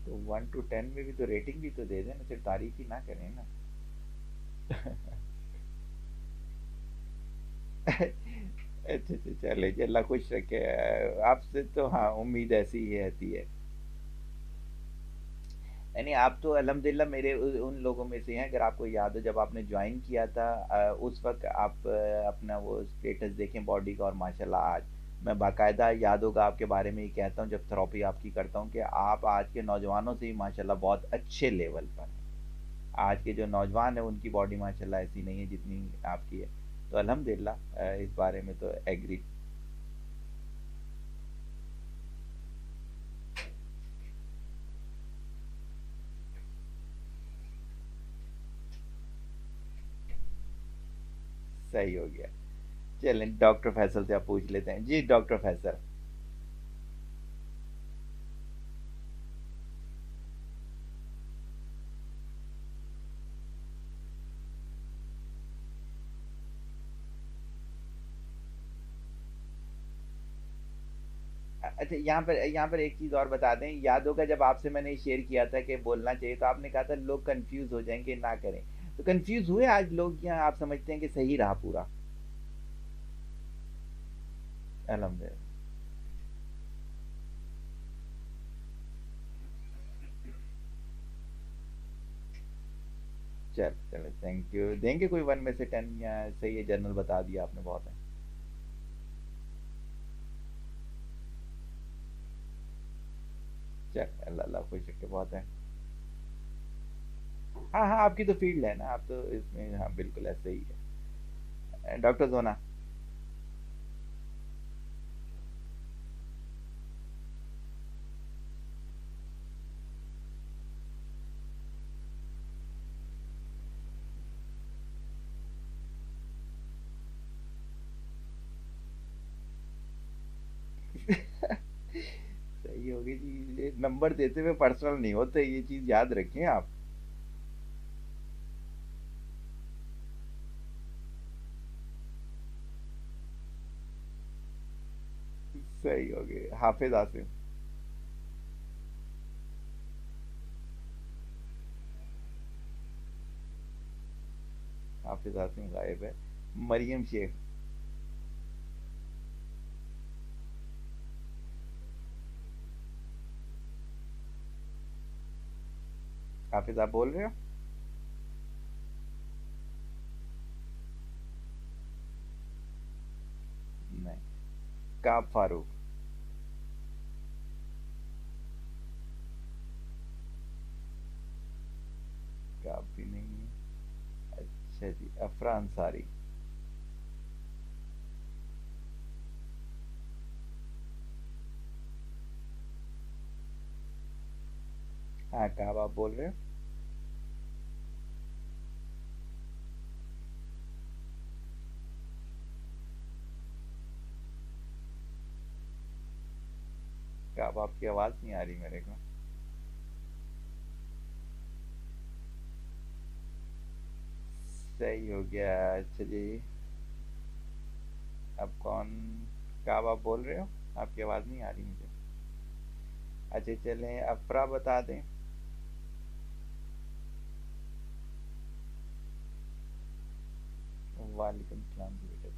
तो 1 to 10 में भी तो रेटिंग भी तो दे देना, सिर्फ तारीफ ही ना करें ना। अच्छा अच्छा, चले जी, अल्लाह खुश रखे। आपसे तो हाँ उम्मीद ऐसी ही रहती है। नहीं नहीं, आप तो अल्हम्दुलिल्लाह मेरे उन लोगों में से हैं। अगर आपको याद हो जब आपने ज्वाइन किया था, उस वक्त आप अपना वो स्टेटस देखें बॉडी का, और माशाल्लाह आज मैं बाकायदा, याद होगा आपके बारे में ही कहता हूँ जब थेरेपी आपकी करता हूँ, कि आप आज के नौजवानों से ही माशाल्लाह बहुत अच्छे लेवल पर हैं। आज के जो नौजवान है उनकी बॉडी माशाल्लाह ऐसी नहीं है जितनी आपकी है। तो अल्हम्दुलिल्लाह इस बारे में तो एग्री। सही हो गया। चलें डॉक्टर फैसल से आप पूछ लेते हैं जी, डॉक्टर फैसल। अच्छा, यहाँ पर एक चीज़ और बता दें, याद होगा जब आपसे मैंने शेयर किया था कि बोलना चाहिए, तो आपने कहा था लोग कंफ्यूज हो जाएंगे, ना करें। तो कंफ्यूज हुए आज लोग, या आप समझते हैं कि सही रहा पूरा? अल्हम्दुलिल्लाह। चल चलो, थैंक यू। देंगे कोई 1 में से 10, या सही है, जनरल बता दिया आपने, बहुत है। चल, अल्लाह अल्लाह खुश रखे, बहुत है। हाँ हाँ, आपकी तो फील्ड है ना, आप तो इसमें हाँ बिल्कुल ऐसे ही है। डॉक्टर जोना। सही होगी जी, ये नंबर देते हुए पर्सनल नहीं होते, ये चीज याद रखें आप। सही हो गए, हाफिज आसिम। हाफिज आसिम गायब है। मरियम शेख। हाफिज आप बोल रहे हो? नहीं। काब फारूक। काब भी नहीं है। अच्छा जी, अफरा अंसारी। हाँ, काब आप बोल रहे हो? काब आपकी आवाज नहीं आ रही मेरे को। सही हो गया। अच्छा जी। अब कौन? काब आप बोल रहे हो? आपकी आवाज नहीं आ रही मुझे। अच्छा चलें, अफरा बता दें। वालेकुम सलाम जी बेटा।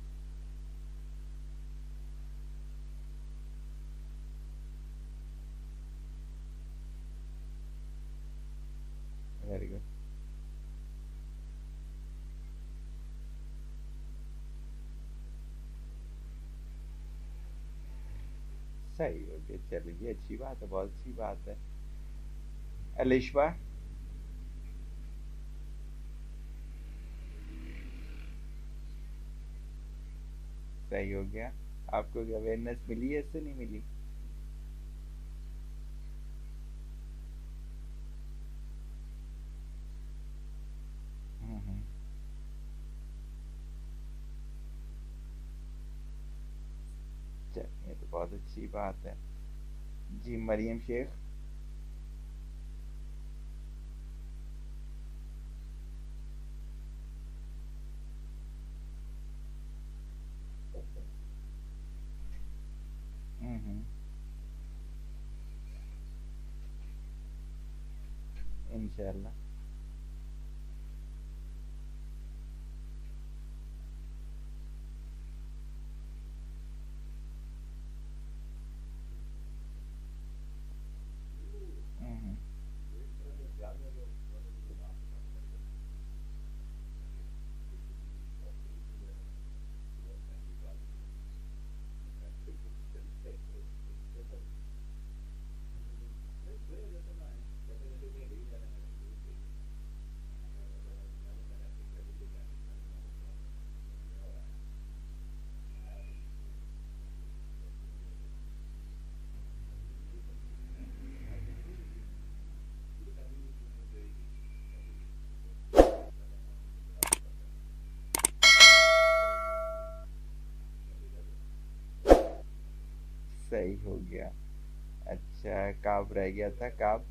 Very good. सही हो गया, चलिए अच्छी बात है, बहुत अच्छी बात है। अलिशबा। सही हो गया। आपको अवेयरनेस मिली है, इससे नहीं मिली? हम्म। चलिए, ये तो बहुत अच्छी बात है। जी, मरियम शेख। हम्म। इंशाल्लाह। सही हो गया। अच्छा, काब रह गया था, काब